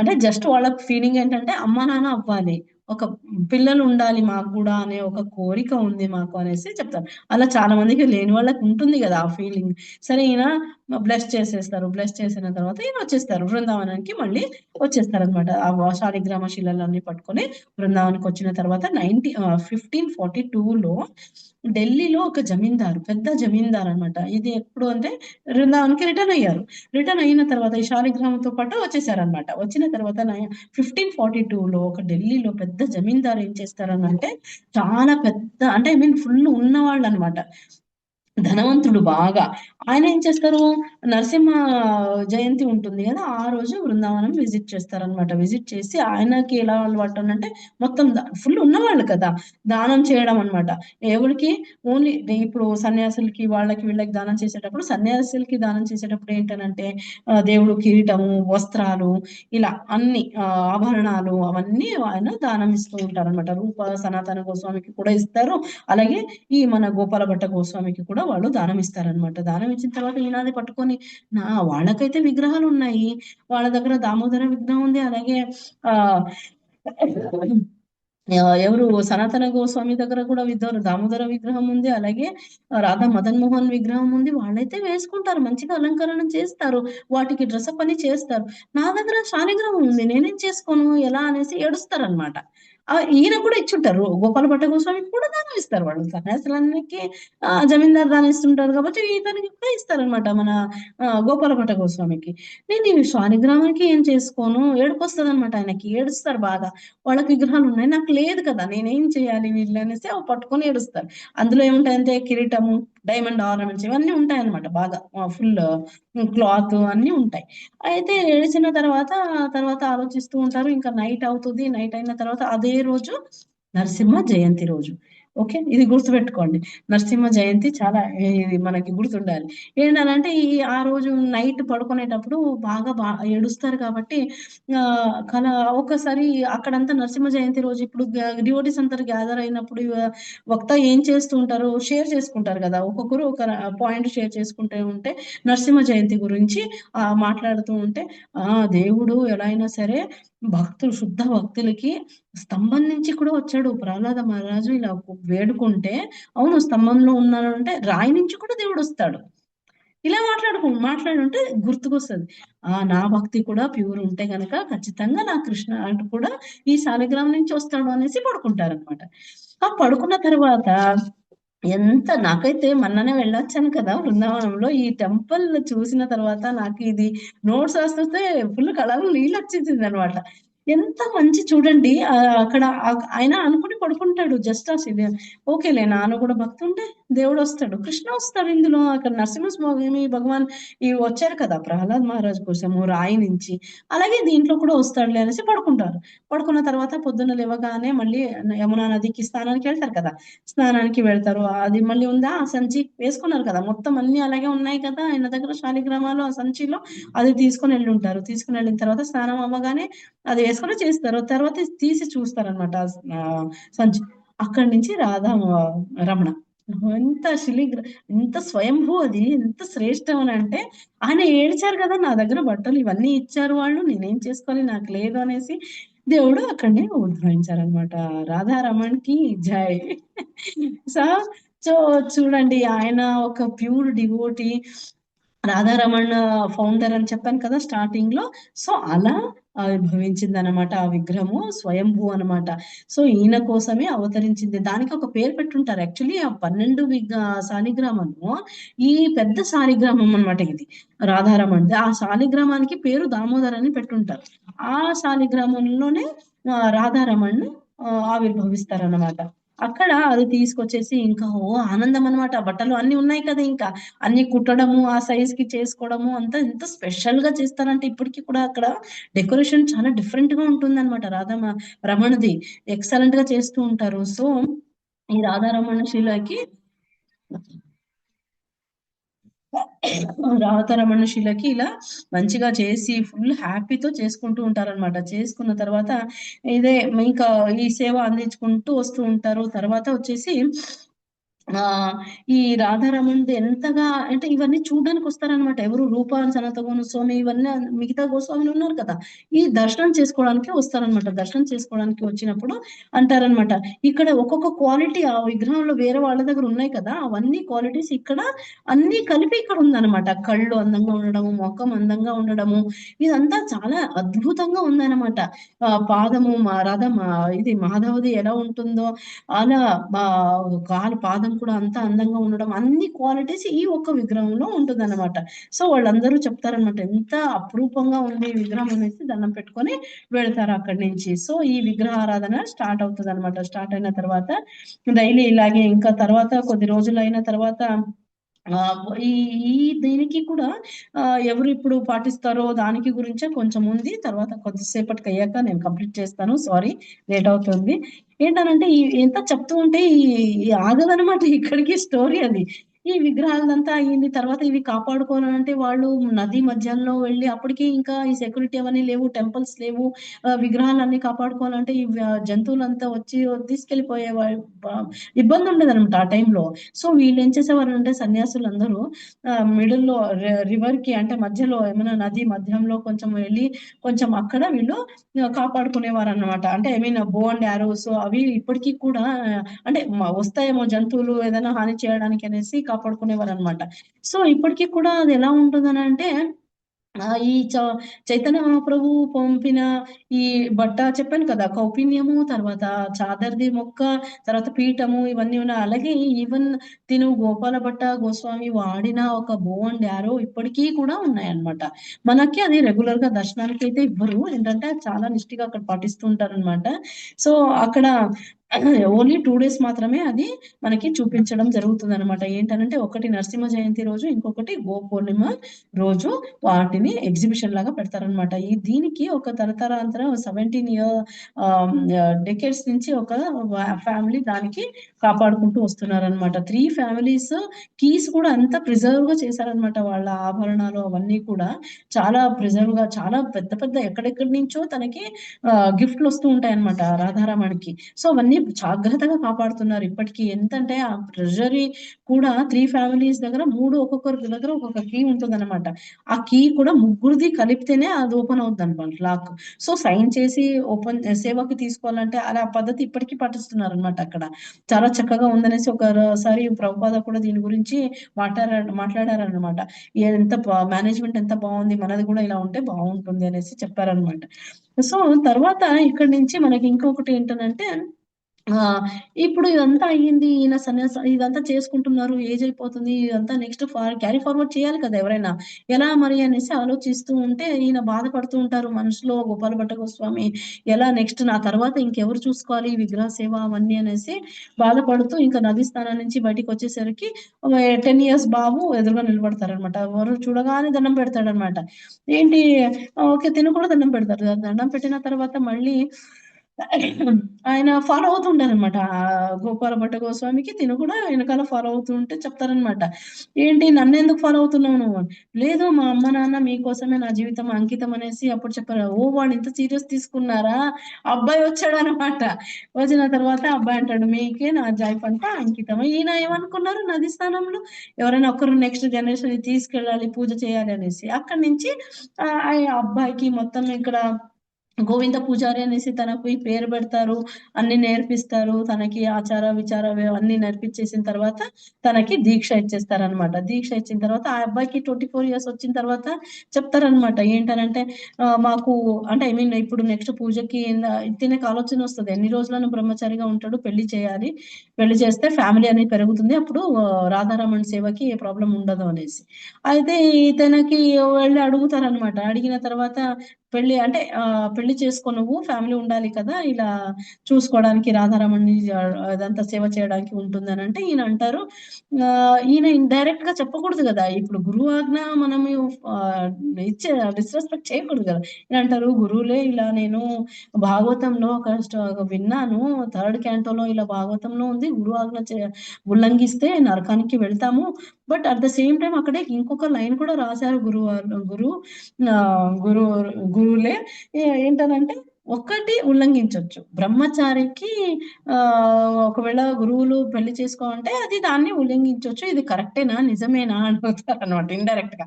అంటే జస్ట్ వాళ్ళ ఫీలింగ్ ఏంటంటే అమ్మ నాన్న అవ్వాలి, ఒక పిల్లలు ఉండాలి మాకు కూడా అనే ఒక కోరిక ఉంది మాకు అనేసి చెప్తారు. అలా చాలా మందికి లేని వాళ్ళకి ఉంటుంది కదా ఆ ఫీలింగ్. సరే ఈయన బ్లెస్ చేసేస్తారు. బ్లెస్ చేసిన తర్వాత ఈయన వచ్చేస్తారు బృందావనానికి, మళ్ళీ వచ్చేస్తారనమాట. ఆ శాలిగ్రామ శిలలన్నీ పట్టుకొని బృందావనానికి వచ్చిన తర్వాత 1542లో ఢిల్లీలో ఒక జమీందారు, పెద్ద జమీందారు అనమాట. ఇది ఎప్పుడు అంటే బృందావనానికి రిటర్న్ అయ్యారు. రిటర్న్ అయిన తర్వాత ఈ శాలిగ్రామంతో పాటు వచ్చేసారనమాట. వచ్చిన తర్వాత 1542లో ఒక ఢిల్లీలో పెద్ద జమీందారు ఏం చేస్తారని అంటే, చాలా పెద్ద అంటే ఐ మీన్ ఫుల్ ఉన్నవాళ్ళు అనమాట, ధనవంతుడు బాగా. ఆయన ఏం చేస్తారు, నరసింహ జయంతి ఉంటుంది కదా, ఆ రోజు బృందావనం విజిట్ చేస్తారనమాట. విజిట్ చేసి ఆయనకి ఎలా అలవాటు అంటే మొత్తం ఫుల్ ఉన్నవాళ్ళు కదా, దానం చేయడం అనమాట. ఎవరికి, ఓన్లీ ఇప్పుడు సన్యాసులకి వాళ్ళకి వీళ్ళకి దానం చేసేటప్పుడు, సన్యాసులకి దానం చేసేటప్పుడు ఏంటనంటే దేవుడు కిరీటము, వస్త్రాలు, ఇలా అన్ని ఆభరణాలు అవన్నీ ఆయన దానం ఇస్తూ ఉంటారనమాట. రూప సనాతన గోస్వామికి కూడా ఇస్తారు, అలాగే ఈ మన గోపాల భట్ట గోస్వామికి కూడా వాళ్ళు దానం ఇస్తారనమాట. దానం ఇచ్చిన తర్వాత ఈయనది పట్టుకొని, వాళ్ళకైతే విగ్రహాలు ఉన్నాయి, వాళ్ళ దగ్గర దామోదర విగ్రహం ఉంది, అలాగే ఆ ఎవరు సనాతన గోస్వామి దగ్గర కూడా దామోదర విగ్రహం ఉంది. అలాగే రాధా మదన్ మోహన్ విగ్రహం ఉంది. వాళ్ళైతే వేసుకుంటారు. మంచిగా అలంకరణ చేస్తారు. వాటికి డ్రెసప్ అని చేస్తారు. నా దగ్గర శాలిగ్రామం ఉంది. నేనేం చేసుకోను ఎలా అనేసి ఏడుస్తారనమాట. ఈయన కూడా ఇచ్చుంటారు. గోపాల భట్ట గోస్వామికి కూడా దానం ఇస్తారు వాళ్ళు. సన్యాసులన్నిటికి జమీందారు దానం ఇస్తుంటారు కాబట్టి ఇతనికి కూడా ఇస్తారనమాట మన గోపాల భట్ట గోస్వామికి. నేను ఈ శాలిగ్రామానికి ఏం చేసుకోను. ఏడుపొస్తదనమాట ఆయనకి. ఏడుస్తారు బాగా. వాళ్ళకి విగ్రహాలు ఉన్నాయి. నాకు లేదు కదా! నేనేం చేయాలి వీళ్ళు అనేసి అవి పట్టుకొని ఏడుస్తారు. అందులో ఏముంటాయంటే కిరీటము, డైమండ్ ఆర్నమెంట్స్ ఇవన్నీ ఉంటాయన్నమాట బాగా. ఫుల్ క్లాత్ అన్నీ ఉంటాయి. అయితే ఏడిచిన తర్వాత ఆలోచిస్తూ ఉంటారు. ఇంకా నైట్ అవుతుంది. నైట్ అయిన తర్వాత అదే రోజు నరసింహ జయంతి రోజు. ఓకే. ఇది గుర్తుపెట్టుకోండి. నరసింహ జయంతి చాలా ఇది మనకి గుర్తుండాలి. ఏంటనంటే ఆ రోజు నైట్ పడుకునేటప్పుడు ఏడుస్తారు కాబట్టి ఒక్కసారి అక్కడంతా నరసింహ జయంతి రోజు ఇప్పుడు డివోటీస్ అందరూ గ్యాదర్ అయినప్పుడు వక్త ఏం చేస్తూ ఉంటారు? షేర్ చేసుకుంటారు కదా! ఒక్కొక్కరు ఒక పాయింట్ షేర్ చేసుకుంటూ ఉంటే నరసింహ జయంతి గురించి మాట్లాడుతూ ఉంటే దేవుడు ఎలా అయినా సరే శుద్ధ భక్తులకి స్తంభం నుంచి కూడా వచ్చాడు. ప్రహ్లాద మహారాజు ఇలా వేడుకుంటే, అవును స్తంభంలో ఉన్నాడు అంటే రాయి నుంచి కూడా దేవుడొస్తాడు. ఇలా మాట్లాడుంటే గుర్తుకొస్తది. నా భక్తి కూడా ప్యూర్ ఉంటే గనక ఖచ్చితంగా నా కృష్ణ అటు కూడా ఈ శాలిగ్రామం నుంచి వస్తాడు అనేసి పడుకుంటారనమాట. పడుకున్న తర్వాత నాకైతే మొన్ననే వెళ్ళొచ్చాను కదా! బృందావనంలో. ఈ టెంపుల్ చూసిన తర్వాత నాకు ఇది నోట్స్ రాస్తుంటే ఫుల్ కళ్ళలో నీళ్ళొచ్చేసిందనమాట. ఎంత మంచి చూడండి అక్కడ ఆయన అనుకుని పడుకుంటాడు. జస్ట్ ఓకేలే నాలో కూడా భక్తి ఉంటే దేవుడొస్తాడు. కృష్ణ వస్తాడు ఇందులో. అక్కడ నరసింహస్వామి భగవాన్ వచ్చారు కదా! ప్రహ్లాద్ మహారాజ్ కోసము రాయి నుంచి. అలాగే దీంట్లో కూడా వస్తాడులే అనేసి పడుకుంటారు. పడుకున్న తర్వాత పొద్దున్న లేవగానే మళ్ళీ యమునా నదికి స్నానానికి వెళ్తారు కదా! స్నానానికి వెళ్తారు. అది మళ్ళీ ఉందా ఆ సంచి వేసుకున్నారు కదా! మొత్తం అన్నీ అలాగే ఉన్నాయి కదా! ఆయన దగ్గర శాలిగ్రామాలు ఆ సంచిలో అది తీసుకొనెళ్ళుంటారు. తీసుకొనెళ్ళిన తర్వాత స్నానం అవ్వగానే అది వేసుకొని చేస్తారు. తర్వాత తీసి చూస్తారనమాట. సంచి. అక్కడి నుంచి రమణ. ఎంత స్వయంభూ అది. ఎంత శ్రేష్టం అనంటే ఆయన ఏడ్చారు కదా! నా దగ్గర బట్టలు ఇవన్నీ ఇచ్చారు వాళ్ళు. నేనేం చేసుకోవాలి నాకు లేదు అనేసి దేవుడు అక్కడనే ఉద్భవించారనమాట. రాధారమణ్‌కి జై. సో, సో చూడండి ఆయన ఒక ప్యూర్ డివోటీ. రాధారమణ ఫౌండర్ అని చెప్పాను కదా స్టార్టింగ్‌లో. సో, అలా ఆవిర్భవించిందనమాట ఆ విగ్రహము. స్వయంభూ అనమాట. సో, ఈయన కోసమే అవతరించింది. దానికి ఒక పేరు పెట్టుంటారు. యాక్చువల్లీ ఆ 12 శాలిగ్రామంలో ఈ పెద్ద శాలిగ్రామం అనమాట ఇది. రాధారమణ్‌ది. ఆ శాలిగ్రామానికి పేరు దామోదర్ అని పెట్టుంటారు. ఆ శాలిగ్రామంలోనే రాధారమణ్ ఆవిర్భవిస్తారనమాట. అక్కడ అది తీసుకొచ్చేసి ఇంకా ఆనందం అనమాట. బట్టలు అన్నీ ఉన్నాయి కదా! ఇంకా. అన్నీ కుట్టడము, ఆ సైజ్‌కి చేసుకోవడము అంతా ఎంత స్పెషల్‌గా చేస్తారంటే ఇప్పటికి కూడా అక్కడ డెకరేషన్ చాలా డిఫరెంట్‌గా ఉంటుందన్నమాట. రమణది. ఎక్సలెంట్‌గా చేస్తూ ఉంటారు. సో, ఈ రాధారమణ శిలకి రాధారమణ శిలకి ఇలా మంచిగా చేసి ఫుల్ హ్యాపీతో చేసుకుంటూ ఉంటారనమాట. చేసుకున్న తర్వాత ఇదే ఇంకా ఈ సేవ అందించుకుంటూ వస్తూ ఉంటారు. తర్వాత వచ్చేసి ఈ రాధారమణ్‌ది ఎంతగా అంటే ఇవన్నీ చూడ్డానికొస్తారనమాట. ఎవరు రూప, సనాతన గోస్వామి ఇవన్నీ మిగతా గోస్వాములు ఉన్నారు కదా! ఈ దర్శనం చేసుకోవడానికే వస్తారనమాట. దర్శనం చేసుకోవడానికి వచ్చినప్పుడు అంటారనమాట. ఇక్కడ ఒక్కొక్క క్వాలిటీ ఆ విగ్రహంలో వేరే వాళ్ళ దగ్గర ఉన్నాయి కదా! అవన్నీ క్వాలిటీస్ ఇక్కడ అన్నీ కలిపి ఇక్కడ ఉందనమాట. కళ్ళు అందంగా ఉండడము, మొఖం అందంగా ఉండడము, ఇదంతా చాలా అద్భుతంగా ఉందనమాట. పాదము ఇది మాధవది ఎలా ఉంటుందో అలా పాదం కూడా అంత అందంగా ఉండడం అన్ని క్వాలిటీస్ ఈ ఒక్క విగ్రహంలో ఉంటుందన్నమాట. సో, వాళ్ళందరూ చెప్తారనమాట. ఎంత అపురూపంగా ఉంది ఈ విగ్రహం అనేసి దండం పెట్టుకొని వెళ్తారు అక్కడి నుంచి. సో, ఈ విగ్రహారాధన స్టార్ట్ అవుతదనమాట. స్టార్ట్ అయిన తర్వాత డైలీ ఇలాగే ఇంకా తర్వాత కొద్ది రోజులైన తర్వాత ఈ ఈ దీనికి కూడా ఎవరు ఇప్పుడు పాటిస్తారో దానికి గురించే కొంచెం ఉంది. తర్వాత కొద్దిసేపటికయ్యాక నేను కంప్లీట్ చేస్తాను. సారీ లేట్ అవుతుంది. ఏంటనంటే ఎంత చెప్తూ ఉంటే ఆగదనమాట ఇక్కడికి స్టోరీ అది. ఈ విగ్రహాలంతా అయ్యింది. తర్వాత ఇవి కాపాడుకోవాలంటే వాళ్ళు నది మధ్యంలో వెళ్ళి అప్పటికి ఇంకా ఈ సెక్యూరిటీ అవన్నీ లేవు, టెంపుల్స్ లేవు. విగ్రహాలన్నీ కాపాడుకోవాలంటే ఈ జంతువులంతా వచ్చి తీసుకెళ్ళిపోయేవాళ్ళు. ఇబ్బంది ఉండదనమాట ఆ టైంలో. సో వీళ్ళేం చేసేవారంటే సన్యాసులందరూ మిడిల్‌లో రివర్‌కి అంటే మధ్యలో ఏమైనా నది మధ్యంలో కొంచెం వెళ్ళి కొంచెం అక్కడ వీళ్ళు కాపాడుకునేవారన్నమాట. అంటే ఐ మీన్ బో అండ్ యారోస్ అవి ఇప్పటికి కూడా అంటే వస్తాయేమో జంతువులు ఏదైనా హాని చేయడానికి అనేసి కాపాడుకునేవారన్నమాట. సో ఇప్పటికి కూడా అది ఎలా ఉంటుందనంటే ఈ చైతన్య మహాప్రభు పంపిన ఈ బట్ట చెప్పాను కదా! కౌపిన్యము, తర్వాత చాదర్ది మొక్క, తర్వాత పీఠము ఇవన్నీ ఉన్నాయి. అలాగే ఈవెన్ గోపాల భట్ట గోస్వామి వాడిన ఒక బో అండ్ యారో ఇప్పటికీ కూడా ఉన్నాయన్నమాట. మనకి అది రెగ్యులర్‌గా దర్శనానికైతే ఇవ్వరు. ఏంటంటే చాలా నిష్ఠగా అక్కడ పాటిస్తూ ఉంటారన్నమాట. సో అక్కడ ఓన్లీ 2 డేస్ మాత్రమే అది మనకి చూపించడం జరుగుతుందన్నమాట. ఏంటనంటే ఒకటి నరసింహ జయంతి రోజు, ఇంకొకటి గోపూర్ణిమ రోజు వాటిని ఎగ్జిబిషన్ లాగా పెడతారన్నమాట. దీనికి ఒక తరతరాంతరం 17 డెకేడ్స్ నుంచి ఒక ఫ్యామిలీ దానికి కాపాడుకుంటూ వస్తున్నారన్నమాట. 3 ఫ్యామిలీస్ కీస్ కూడా అంతా ప్రిజర్వ్‌గా చేశారన్నమాట. వాళ్ళ ఆభరణాలు అవన్నీ కూడా చాలా ప్రిజర్వ్‌గా చాలా పెద్ద పెద్ద ఎక్కడెక్కడి నుంచో తనకి గిఫ్ట్‌లు వస్తూ ఉంటాయన్నమాట రాధారమణికి. సో అవన్నీ జాగ్రత్తగా కాపాడుతున్నారు ఇప్పటికి. ఎంతంటే ఆ ట్రెజరీ కూడా 3 ఫ్యామిలీస్ దగ్గర ఒక్కొక్కరి దగ్గర ఒక్కొక్క కీ ఉంటుందన్నమాట. ఆ కీ కూడా ముగ్గురిది కలిపితేనే అది ఓపెన్ అవుద్దన్నమాట లాక్. సో సైన్ చేసి సేవకి తీసుకోవాలంటే అలా పద్ధతి ఇప్పటికి పాటిస్తున్నారన్నమాట అక్కడ. చాలా చక్కగా ఉందనేసి ఒకసారి ప్రభుపాద కూడా దీని గురించి మాట్లాడారన్నమాట. మేనేజ్‌మెంట్ ఎంత బావుంది. మనది కూడా ఇలా ఉంటే బావుంటుంది అనేసి చెప్పారన్నమాట. సో తర్వాత ఇక్కడి నుంచి మనకి ఇంకొకటి ఏంటనంటే ఇప్పుడు ఇదంతా అయ్యింది. ఈయన ఇదంతా చేసుకుంటున్నారు. ఏజ్ అయిపోతుంది. ఇదంతా నెక్స్ట్ క్యారీ ఫార్వర్డ్ చేయాలి కదా! ఎవరైనా. ఎలా మరి అనేసి ఆలోచిస్తూ ఉంటే ఈయన బాధపడుతూ ఉంటారు మనసులో గోపాల భట్ట గోస్వామి. ఎలా నెక్స్ట్ నా తర్వాత ఇంకెవరు చూసుకోవాలి ఈ విగ్రహ సేవ అవన్నీ అనేసి బాధపడుతూ ఇంకా నది స్థానం నుంచి బయటికొచ్చేసరికి 10 ఇయర్స్ బాబు ఎదురుగా నిలబడతారనమాట. ఎవరు చూడగానే దండం పెడతాడనమాట. ఏంటి ఓకే. తిను కూడా దండం పెడతారు. దండం పెట్టిన తర్వాత మళ్ళీ ఆయన ఫాలో అవుతూ ఉంటారనమాట. గోపాల భట్ట గోస్వామికి తిను కూడా వెనకాల ఫాలో అవుతూ ఉంటే చెప్తారనమాట. "ఏంటి నన్నెందుకు ఫాలో అవుతున్నావు నువ్వు?" అని. "లేదు మా అమ్మ, నాన్న మీకోసమే నా జీవితం అంకితం" అనేసి అప్పుడు చెప్పారు. ఓహ్! వాడు ఇంత సీరియస్ తీసుకున్నారా? అబ్బాయి వచ్చాడనమాట. వచ్చిన తర్వాత అబ్బాయి అంటాడు, "మీకే నా లైఫ్ అంతా అంకితం." ఈయన ఏమనుకున్నారు నది స్థానంలో ఎవరైనా ఒకరు నెక్స్ట్ జనరేషన్‌ని తీసుకెళ్ళాలి, పూజ చేయాలి అనేసి. అక్కడి నుంచి ఆ అబ్బాయికి మొత్తం ఇక్కడ గోవింద పూజారి అనేసి తనకు ఈ పేరు పెడతారు. అన్ని నేర్పిస్తారు. తనకి ఆచార, విచారం అన్నీ నేర్పించేసిన తర్వాత తనకి దీక్ష ఇచ్చేస్తారనమాట. దీక్ష ఇచ్చిన తర్వాత ఆ అబ్బాయికి 24 ఇయర్స్ వచ్చిన తర్వాత చెప్తారనమాట. ఏంటనంటే మాకు అంటే ఐ మీన్ ఇప్పుడు నెక్స్ట్ పూజకి తినకి ఆలోచన వస్తది. ఎన్ని రోజులను బ్రహ్మచారిగా ఉంటాడు. పెళ్లి చేయాలి. పెళ్లి చేస్తే ఫ్యామిలీ అనేది పెరుగుతుంది. అప్పుడు రాధారమణ సేవకి ఏ ప్రాబ్లమ్ ఉండదు అనేసి. అయితే ఇతనికి వెళ్లి అడుగుతారనమాట. అడిగిన తర్వాత పెళ్లి చేసుకో నువ్వు. ఫ్యామిలీ ఉండాలి కదా! ఇలా చూసుకోవడానికి రాధారమణ్‌ని అదంతా సేవ చేయడానికి ఉంటుందనంటే ఈయన అంటారు ఈయన ఇండైరెక్ట్‌గా చెప్పకూడదు గదా! ఇప్పుడు గురువు ఆజ్ఞ మనము ఆహ్, డిస్‌రెస్పెక్ట్ చేయకూడదు గదా! ఈయన అంటారు గురువులే ఇలా నేను భాగవతంలో విన్నాను. థర్డ్ క్యాంటోలో ఇలా భాగవతంలో ఉంది. గురువు ఆజ్ఞ ఉల్లంఘిస్తే నరకానికి వెళ్తాము. But at the same time అక్కడే ఇంకొక లైన్ కూడా రాశారు గురువులే ఏంటనంటే ఒక్కటి ఉల్లంఘించొచ్చు. బ్రహ్మచారికి ఒకవేళ గురువులు పెళ్లి చేసుకోమంటే అది దాన్ని ఉల్లంఘించొచ్చు. ఇది కరెక్టేనా? నిజమేనా? అడుగుతారనమాట ఇండైరెక్ట్‌గా.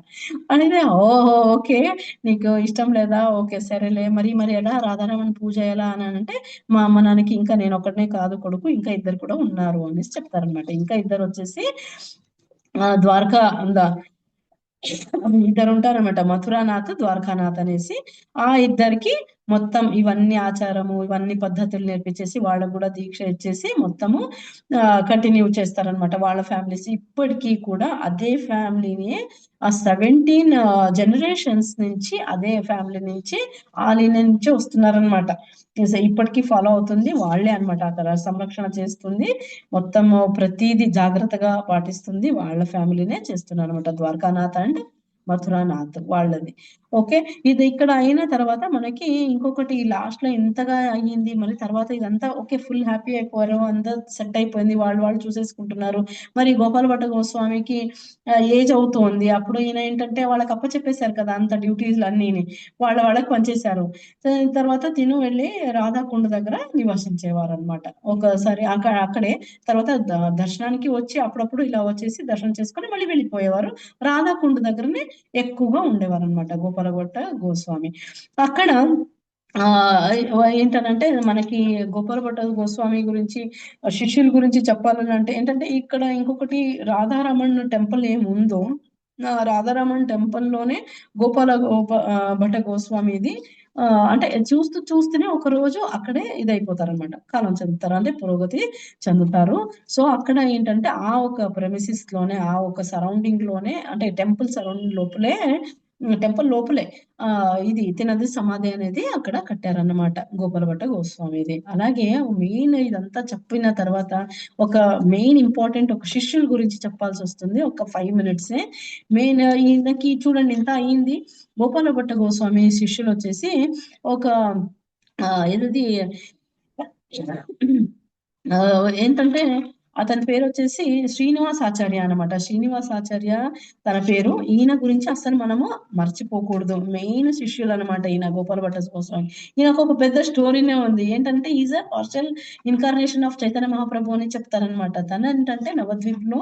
అడిగితే ఓహో! ఓకే. నీకు ఇష్టం లేదా? ఓకే. సరేలే. మరి ఎలా రాధారమణ పూజ ఎలా అనంటే మా అమ్మ నాన్నకి ఇంకా నేనొక్కడినే కాదు కొడుకు ఇంకా ఇద్దరు కూడా ఉన్నారు అనేసి చెప్తారనమాట. ఇంకా ఇద్దరొచ్చేసి ద్వారకా ఇద్దరుంటారనమాట. మథురానాథ్, ద్వారకానాథ్ అనేసి. ఆ ఇద్దరికి మొత్తం ఇవన్నీ ఆచారము, ఇవన్నీ పద్ధతులు నేర్పించేసి వాళ్ళకి గూడా దీక్ష ఇచ్చేసి మొత్తము కంటిన్యూ చేస్తారనమాట. వాళ్ళ ఫ్యామిలీస్ ఇప్పటికి కూడా అదే ఫ్యామిలీనే 17 జనరేషన్స్ నుంచి అదే ఫ్యామిలీ నుంచి ఆ లీనియేజ్ నుంచే వస్తున్నారనమాట. ఇప్పటికి ఫాలో అవుతుంది. వాళ్ళే అన్నమాట అక్కడ సంరక్షణ చేస్తుంది. మొత్తము ప్రతీది జాగ్రత్తగా పాటిస్తుంది. వాళ్ళ ఫ్యామిలీనే చేస్తున్నారనమాట. ద్వారకానాథ్ అండ్ మథురానాథ్ వాళ్ళది. ఓకే. ఇది ఇక్కడ అయిన తర్వాత మనకి ఇంకొకటి లాస్ట్‌లో ఇంతగా అయ్యింది. మళ్ళీ తర్వాత ఇదంతా ఓకే. ఫుల్ హ్యాపీ అయిపోయారు. అంతా సెట్ అయిపోయింది. వాళ్ళు చూసేసుకుంటున్నారు. మరి గోపాల భట్ట గోస్వామికి ఏజ్ అవుతోంది. అప్పుడు ఈయన ఏంటంటే వాళ్ళకి అప్పచెప్పేసారు కదా! అంత డ్యూటీస్‌లన్నీని. వాళ్ళకి పంచేశారు. తర్వాత తిను వెళ్ళి రాధాకుండ దగ్గర నివసించేవారనమాట. ఒకసారి అక్కడే తర్వాత దర్శనానికి వచ్చి అప్పుడప్పుడు ఇలా వచ్చేసి దర్శనం చేసుకొని మళ్ళీ వెళ్ళిపోయేవారు. రాధాకుండ దగ్గరనే ఎక్కువగా ఉండేవారనమాట గోపాలభట్ట గోస్వామి. అక్కడ ఏంటనంటే మనకి గోపాలభట్ట గోస్వామి గురించి శిష్యుల గురించి చెప్పాలనంటే ఏంటంటే ఇక్కడ ఇంకొకటి రాధారమణ్ టెంపుల్ ఏముందో రాధారమణ్ టెంపుల్‌లోనే భట్ట గోస్వామిది అంటే చూస్తూనే ఒకరోజు అక్కడే ఇదయిపోతారనమాట. కాలం చెందుతారు. అంటే పురోగతి చెందుతారు. సో, అక్కడ ఏంటంటే ఆ ఒక ప్రెమిసిస్‌లోనే ఆ ఒక సరౌండింగ్‌లోనే అంటే టెంపుల్ సరౌండింగ్ లోపలే టెంపుల్ లోపలే ఇది తినది సమాధి అనేది అక్కడ కట్టారన్నమాట. గోపాలభట్ట గోస్వామిది. అలాగే మెయిన్ ఇదంతా చెప్పిన తర్వాత ఒక మెయిన్ ఇంపార్టెంట్ ఒక శిష్యుల గురించి చెప్పాల్సొస్తుంది. ఒక 5 మినిట్సే. మెయిన్ ఈయనకి చూడండి ఇంత అయింది. గోపాలభట్ట గోస్వామి శిష్యులొచ్చేసి ఒక ఏదది ఏంటంటే అతని పేరొచ్చేసి శ్రీనివాసాచార్య అనమాట. శ్రీనివాసాచార్య తన పేరు. ఈయన గురించి అస్సలు మనము మర్చిపోకూడదు. మెయిన్ శిష్యులనమాట ఈయన గోపాలభట్ట గోస్వామి. ఈయనకొక పెద్ద స్టోరీనే ఉంది. ఏంటంటే is a partial incarnation of Chaitanya Mahaprabhu అని చెప్తారనమాట. తనేంటంటే నవద్వీప్‌లో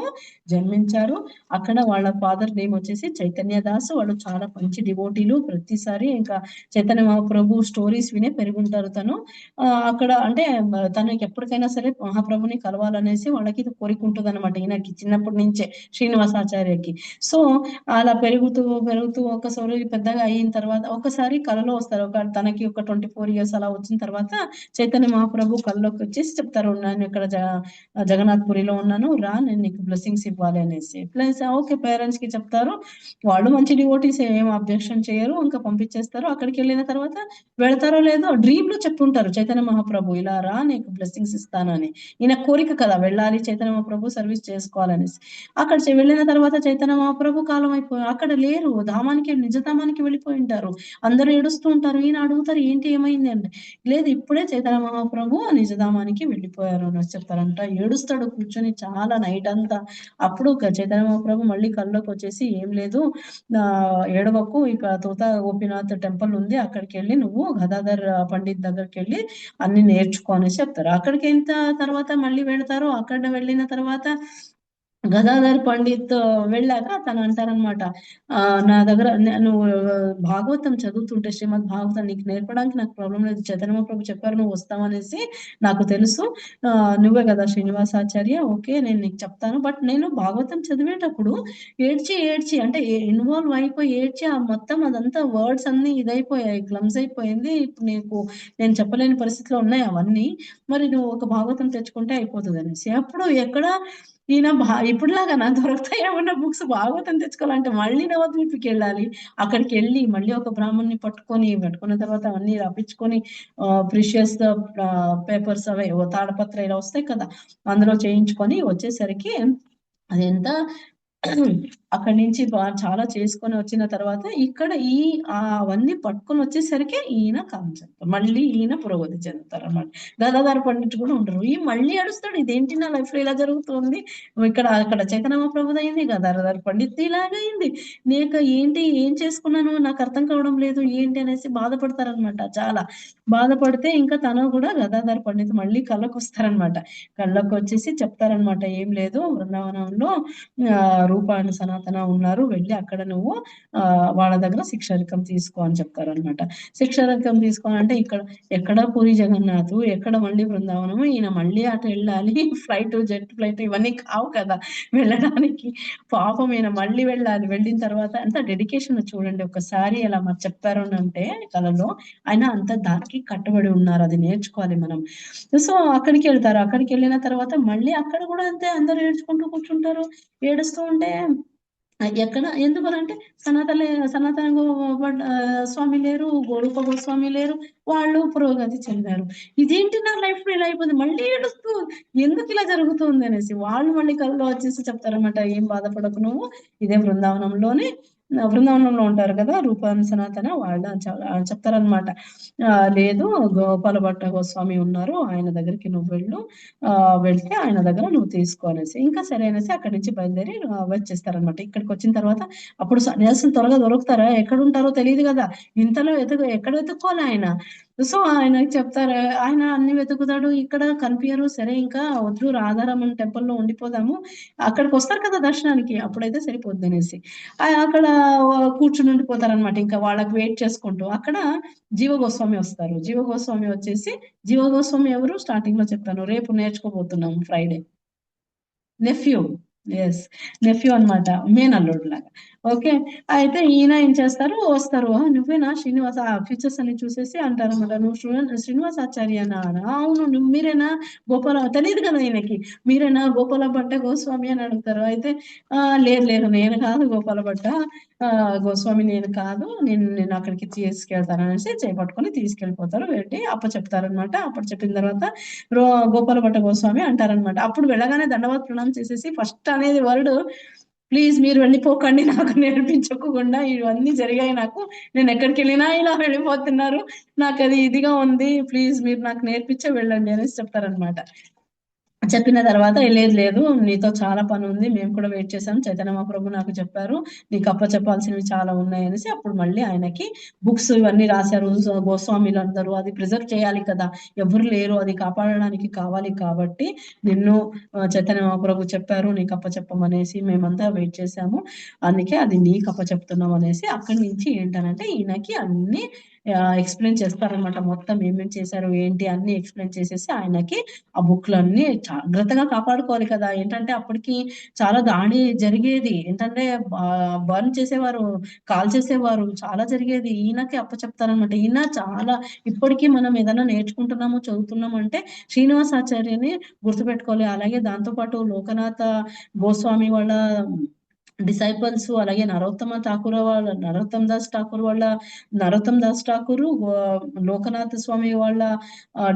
జన్మించారు. అక్కడ వాళ్ళ ఫాదర్ నేమ్ వచ్చేసి చైతన్య దాస్. వాళ్ళు చాలా మంచి డివోటీలు. ప్రతిసారి ఇంకా చైతన్య మహాప్రభు స్టోరీస్ వినే పెరుగుంటారు తను. అక్కడ అంటే తనకి ఎప్పటికైనా సరే మహాప్రభుని కలవాలనేసి వాళ్ళకి కోరిక ఉంటదనమాట. ఈయనకి చిన్నప్పటి నుంచే శ్రీనివాసాచార్యకి. సో, అలా పెరుగుతూ ఒకసారి పెద్దగా అయిన తర్వాత ఒకసారి కలలో వస్తారు. తనకి ఒక 24 ఇయర్స్ అలా వచ్చిన తర్వాత చైతన్య మహాప్రభు కల్లోకి వచ్చేసి చెప్తారు. నేను ఇక్కడ జగన్నాథ్‌పురిలో ఉన్నాను. రా నేను నీకు బ్లెస్సింగ్స్ ఇవ్వాలి అనేసి. Plus okay. పేరెంట్స్‌కి చెప్తారు. వాళ్ళు మంచి డివోటీసే ఏం అబ్జెక్షన్ చేయరు. ఇంకా పంపించేస్తారు. అక్కడికెళ్ళిన తర్వాత వెళ్తారో లేదో డ్రీమ్‌లో చెప్పుంటారు చైతన్య మహాప్రభు. ఇలా రా నీకు బ్లెస్సింగ్స్ ఇస్తానని. ఈయన కోరిక కదా! వెళ్ళాలి చైతన్య మహాప్రభు సర్వీస్ చేసుకోవాలనేసి. అక్కడ వెళ్ళిన తర్వాత చైతన్య మహాప్రభు కాలం అక్కడ లేరు. నిజధామానికి వెళ్ళిపోయుంటారు. అందరూ ఏడుస్తూ ఉంటారు. ఈయన అడుగుతారు ఏంటి ఏమైంది అంటే, లేదు ఇప్పుడే చైతన్య మహాప్రభు నిజధామానికి వెళ్ళిపోయారు అనేసి చెప్తారంట. ఏడుస్తాడు కూర్చొని చాలా నైట్ అంతా. అప్పుడు చైతన్య మహాప్రభు మళ్ళీ కల్లోకొచ్చేసి ఏం లేదు ఏడవకు ఇక తోత గోపీనాథ్ టెంపుల్ ఉంది. అక్కడికెళ్ళి నువ్వు గదాధర్ పండిత్ దగ్గరికెళ్ళి అన్నీ నేర్చుకో అనేసి చెప్తారు. అక్కడికెంత తర్వాత మళ్ళీ వెళ్తారు. అక్కడ వెళ్ళిన తర్వాత గదాధర్ పండిత్ వెళ్ళాక తను అంటారనమాట. నా దగ్గర నువ్వు భాగవతం చదువుతుంటే శ్రీమద్ భాగవతం నీకు నేర్పడానికి నాకు ప్రాబ్లమ్ లేదు. చైతన్య మహాప్రభు చెప్పారు నువ్వు వస్తావనేసి నాకు తెలుసు. నువ్వే కదా శ్రీనివాసాచార్య. ఓకే. నేను నీకు చెప్తాను. బట్ నేను భాగవతం చదివేటప్పుడు ఏడ్చి అంటే ఇన్వాల్వ్ అయిపోయి ఏడ్చి మొత్తం అదంతా వర్డ్స్ అన్నీ ఇదయిపోయాయి. క్లమ్స్ అయిపోయింది. ఇప్పుడు నేను చెప్పలేని పరిస్థితిలో ఉన్నాయి అవన్నీ. మరి నువ్వు ఒక భాగవతం తెచ్చుకుంటే అయిపోతదనేసి. అప్పుడు ఎక్కడ ఈయన ఇప్పుడులాగానా దొరుకుతాయేమన్నా బుక్స్ భాగవతం తెచ్చుకోవాలంటే మళ్ళీ నవద్వీప్‌కెళ్ళాలి. అక్కడికెళ్ళి మళ్ళీ ఒక బ్రాహ్మణ్ణి పట్టుకున్న తర్వాత అవన్నీ రప్పించుకొని ప్రీషియస్ పేపర్స్ అవే తాళపత్ర ఇలా వస్తాయి కదా! అందులో చేయించుకొని వచ్చేసరికి అదెంత అక్కడి నుంచి చాలా చేసుకొని వచ్చిన తర్వాత ఇక్కడ అవన్నీ పట్టుకొని వచ్చేసరికి ఈయన కాలం చెప్తారు. మళ్ళీ ఈయన పురోగతి చెందుతారనమాట. గదాధర పండిట్ కూడా ఉండరు. మళ్ళీ ఏడుస్తాడు. ఇదేంటి నా లైఫ్‌లో ఇలా జరుగుతుంది. అక్కడ చైతన్య మహాప్రభుదయింది. గదాధర పండిత్‌ది ఇలాగయింది. ఏంటి ఏం చేసుకున్నాను నాకు అర్థం కావడం లేదు. ఏంటి అనేసి బాధపడతారనమాట చాలా. బాధపడితే ఇంకా తను కూడా గదాధర పండిత్ మళ్ళీ కళ్ళకొస్తారనమాట. కళ్ళకొచ్చేసి చెప్తారనమాట. ఏం లేదు బృందావనంలో రూప అండ్ సనాతన ఉన్నారు. వెళ్లి అక్కడ నువ్వు వాళ్ళ దగ్గర శిక్షరికం తీసుకో అని చెప్తారనమాట. శిక్షరికం తీసుకోవాలంటే ఎక్కడ పూరి జగన్నాథ్, ఎక్కడ మళ్ళీ బృందావనము. ఈయన మళ్ళీ అటు వెళ్ళాలి. జెట్ ఫ్లైట్ ఇవన్నీ కావు కదా! వెళ్ళడానికి. పాపం ఈయన మళ్ళీ వెళ్ళాలి. వెళ్ళిన తర్వాత అంత డెడికేషన్ చూడండి. ఒకసారి ఎలా మరి చెప్పారు అనంటే కలలో ఆయన అంత దానికి కట్టుబడి ఉన్నారు. అది నేర్చుకోవాలి మనం. సో, అక్కడికెళ్తారు. అక్కడికెళ్ళిన తర్వాత మళ్ళీ అక్కడ కూడా అంతే అందరూ ఏడ్చుకుంటూ కూర్చుంటారు. ఏడుస్తూ ఉంటే ఎందుకనంటే సనాతన స్వామి లేరు, రూప గోస్వామి లేరు. వాళ్ళు పురోగతి చెందారు. ఇదేంటి నా లైఫ్‌లో ఇలా అయిపోయింది. మళ్ళీ ఏడుస్తూ ఎందుకిలా జరుగుతుంది అనేసి. వాళ్ళు మళ్ళీ కలలో వచ్చేసి చెప్తారనమాట. ఏం బాధపడకు నువ్వు. ఇదే బృందావనంలోనే బృందావనంలో ఉంటారు కదా రూపం సనాతన వాళ్ళు చెప్తారనమాట. లేదు, గోపాల భట్ట గోస్వామి ఉన్నారు, ఆయన దగ్గరికి నువ్వు వెళ్తే ఆయన దగ్గర నువ్వు తీసుకో అనేసి. ఇంకా సరే అనేసి అక్కడి నుంచి బయలుదేరి వచ్చేస్తారనమాట. ఇక్కడికి వచ్చిన తర్వాత అప్పుడు సన్యాసులు త్వరగా దొరుకుతారా, ఎక్కడ ఉంటారో తెలియదు కదా, ఇంతలో ఎక్కడ వెతుక్కోవాలి ఆయన. సో ఆయన చెప్తారు, ఆయన అన్ని వెతుకుతాడు, ఇక్కడ కనిపించరు. సరే ఇంకా వద్దు, రాధారమణ టెంపుల్లో ఉండిపోదాము, అక్కడికి వస్తారు కదా దర్శనానికి, అప్పుడైతే సరిపోద్ది అనేసి అక్కడ కూర్చుని ఉండిపోతారనమాట. ఇంకా వాళ్ళకి వెయిట్ చేసుకుంటూ అక్కడ జీవ గోస్వామి వస్తారు. జీవ గోస్వామి వచ్చేసి, జీవ గోస్వామి ఎవరు స్టార్టింగ్ లో చెప్తాను, రేపు నేర్చుకోబోతున్నాము ఫ్రైడే. నెఫ్యూ, ఎస్, నెఫ్యూ అనమాట, మేనల్లుడు లాగా. ఓకే, అయితే ఈయన ఏం చేస్తారు, వస్తారు, నువ్వేనా శ్రీనివాస, ఫీచర్స్ అన్ని చూసేసి అంటారు అనమాట, నువ్వు శ్రీనివాసాచార్యనా? అవును, మీరేనా గోపాల, తెలియదు కదా ఈయనకి, మీరేనా గోపాల భట్ట గోస్వామి అని అడుగుతారు. అయితే లేదు లేదు, నేను కాదు గోపాల భట్ట గోస్వామి, నేను కాదు, నేను అక్కడికి తీసుకెళ్తాను అనేసి చేపట్టుకొని తీసుకెళ్ళిపోతారు. వెళ్ళి చెప్తారనమాట. అప్పుడు చెప్పిన తర్వాత గోపాల భట్ట గోస్వామి అంటారనమాట. అప్పుడు వెళ్ళగానే దండవత్ ప్రణామం చేసేసి ఫస్ట్ అనేది వర్డ్, ప్లీజ్ మీరు వెళ్ళిపోకండి, నాకు నేర్పించకుండా, ఇవన్నీ జరిగాయి నాకు, నేను ఎక్కడికి వెళ్ళినా ఇలా వెళ్ళిపోతున్నారు, నాకు అది ఇదిగా ఉంది, ప్లీజ్ మీరు నాకు నేర్పించే వెళ్ళండి అనేసి చెప్తారనమాట. చెప్పిన తర్వాత లేదు లేదు, నీతో చాలా పని ఉంది, మేము కూడా వెయిట్ చేసాం, చైతన్య మహాప్రభు నాకు చెప్పారు, నీకు చెప్పాల్సినవి చాలా ఉన్నాయి అనేసి అప్పుడు మళ్ళీ ఆయనకి బుక్స్ ఇవన్నీ రాశారు. గోస్వామిలు అందరూ అది ప్రిజర్వ్ చేయాలి కదా, ఎవరు లేరు, అది కాపాడడానికి కావాలి, కాబట్టి నిన్ను చైతన్య మహాప్రభు చెప్పారు నీకు చెప్పమనేసి, మేమంతా వెయిట్ చేసాము, అందుకే అది నీకు చెప్తున్నాం అనేసి అక్కడి నుంచి ఏంటనంటే ఈయనకి అన్ని ఎక్స్ప్లెయిన్ చేస్తారనమాట. మొత్తం ఏమేమి చేశారు ఏంటి అన్ని ఎక్స్ప్లెయిన్ చేసేసి ఆయనకి ఆ బుక్లన్నీ జాగ్రత్తగా కాపాడుకోవాలి కదా. ఏంటంటే అప్పటికి చాలా దాడి జరిగేది, ఏంటంటే బర్న్ చేసేవారు, కాల్ చేసేవారు, చాలా జరిగేది. ఈయనకి చెప్తారనమాట. ఈయన చాలా, ఇప్పటికీ మనం ఏదైనా నేర్చుకుంటున్నాము చదువుతున్నాము అంటే శ్రీనివాసాచార్యని గుర్తుపెట్టుకోవాలి. అలాగే దాంతోపాటు లోకనాథ గోస్వామి వాళ్ళ డిసైపల్స్, అలాగే నరోత్తమ దాస్ ఠాకూర్, లోకనాథ స్వామి వాళ్ళ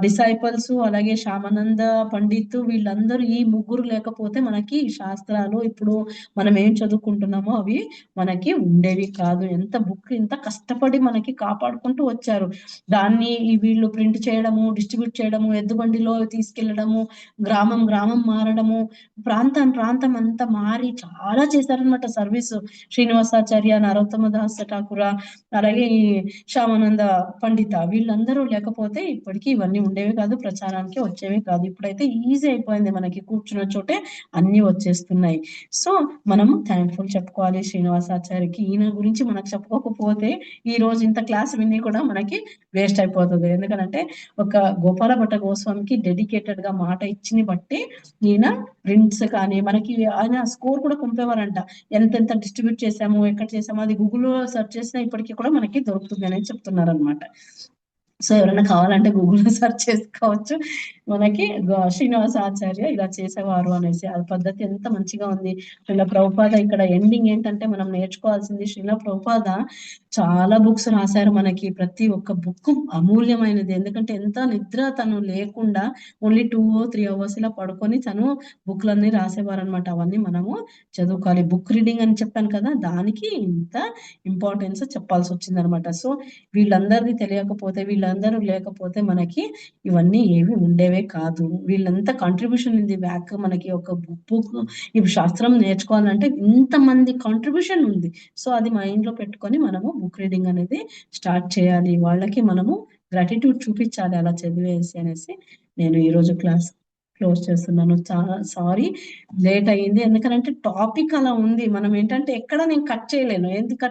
డిసైపల్స్, అలాగే శ్యామానంద పండిత్, వీళ్ళందరూ, ఈ ముగ్గురు లేకపోతే మనకి శాస్త్రాలు ఇప్పుడు మనం ఏం చదువుకుంటున్నామో అవి మనకి ఉండేవి కాదు. ఎంత బుక్ ఇంత కష్టపడి మనకి కాపాడుకుంటూ వచ్చారు. దాన్ని వీళ్ళు ప్రింట్ చేయడము, డిస్ట్రిబ్యూట్ చేయడము, ఎద్దుబండిలో తీసుకెళ్లడము, గ్రామం గ్రామం మారడము, ప్రాంతం అంతా మారి చాలా చేశారనమాట సర్వీస్. శ్రీనివాసాచార్య, నరోత్తమ దాస్ ఠాకూర, అలాగే ఈ శ్యామానంద పండిత, వీళ్ళందరూ లేకపోతే ఇప్పటికీ ఇవన్నీ ఉండేవి కాదు, ప్రచారానికి వచ్చేవి కాదు. ఇప్పుడైతే ఈజీ అయిపోయింది, మనకి కూర్చున్న చోటే అన్ని వచ్చేస్తున్నాయి. సో మనము థ్యాంక్ఫుల్ చెప్పుకోవాలి శ్రీనివాసాచార్యకి. ఈయన గురించి మనకు చెప్పుకోకపోతే ఈ రోజు ఇంత క్లాస్ విని కూడా మనకి వేస్ట్ అయిపోతుంది. ఎందుకంటే ఒక గోపాల భట్ట గోస్వామికి డెడికేటెడ్ గా మాట ఇచ్చిన బట్టి ఈయన ప్రింట్స్ కానీ మనకి, ఆయన స్కోర్ కూడా పంపేవారంట, ఎంతెంత డిస్ట్రిబ్యూట్ చేసాము, ఎక్కడ చేసాము, అది గూగుల్లో సెర్చ్ చేసినా ఇప్పటికీ కూడా మనకి దొరుకుతుంది అని చెప్తున్నారు అనమాట. సో ఎవరైనా కావాలంటే గూగుల్లో సెర్చ్ చేసుకోవచ్చు. మనకి శ్రీనివాసాచార్య ఇలా చేసేవారు అనేసి, ఆ పద్ధతి ఎంత మంచిగా ఉంది. శ్రీల ప్రభుపాద ఇక్కడ ఎండింగ్ ఏంటంటే మనం నేర్చుకోవాల్సింది, శ్రీల ప్రభుపాద చాలా బుక్స్ రాశారు మనకి, ప్రతి ఒక్క బుక్ అమూల్యమైనది. ఎందుకంటే ఎంత నిద్ర తను లేకుండా ఓన్లీ 2 or 3 hours ఇలా పడుకొని తను బుక్లన్నీ రాసేవారు అనమాట. అవన్నీ మనము చదువుకోవాలి. బుక్ రీడింగ్ అని చెప్పాను కదా, దానికి ఇంత ఇంపార్టెన్స్ చెప్పాల్సి వచ్చింది అనమాట. సో వీళ్ళందరిది తెలియకపోతే, వీళ్ళందరూ లేకపోతే మనకి ఇవన్నీ ఏవి ఉండేవే కాదు. వీళ్ళంతా కాంట్రిబ్యూషన్ ఉంది బ్యాక్, మనకి ఒక బుక్ ఇప్పుడు శాస్త్రం నేర్చుకోవాలంటే ఇంతమంది కాంట్రిబ్యూషన్ ఉంది. సో అది మైండ్ లో పెట్టుకొని మనము బుక్ రీడింగ్ అనేది స్టార్ట్ చేయాలి. వాళ్ళకి మనము గ్రాటిట్యూడ్ చూపించాలి అలా చదివేసి అనేసి నేను ఈరోజు క్లాస్ క్లోజ్ చేస్తున్నాను. చాలా సారీ లేట్ అయ్యింది, ఎందుకంటే టాపిక్ అలా ఉంది. మనం ఏంటంటే ఎక్కడ నేను కట్ చేయలేను, ఎందుకంటే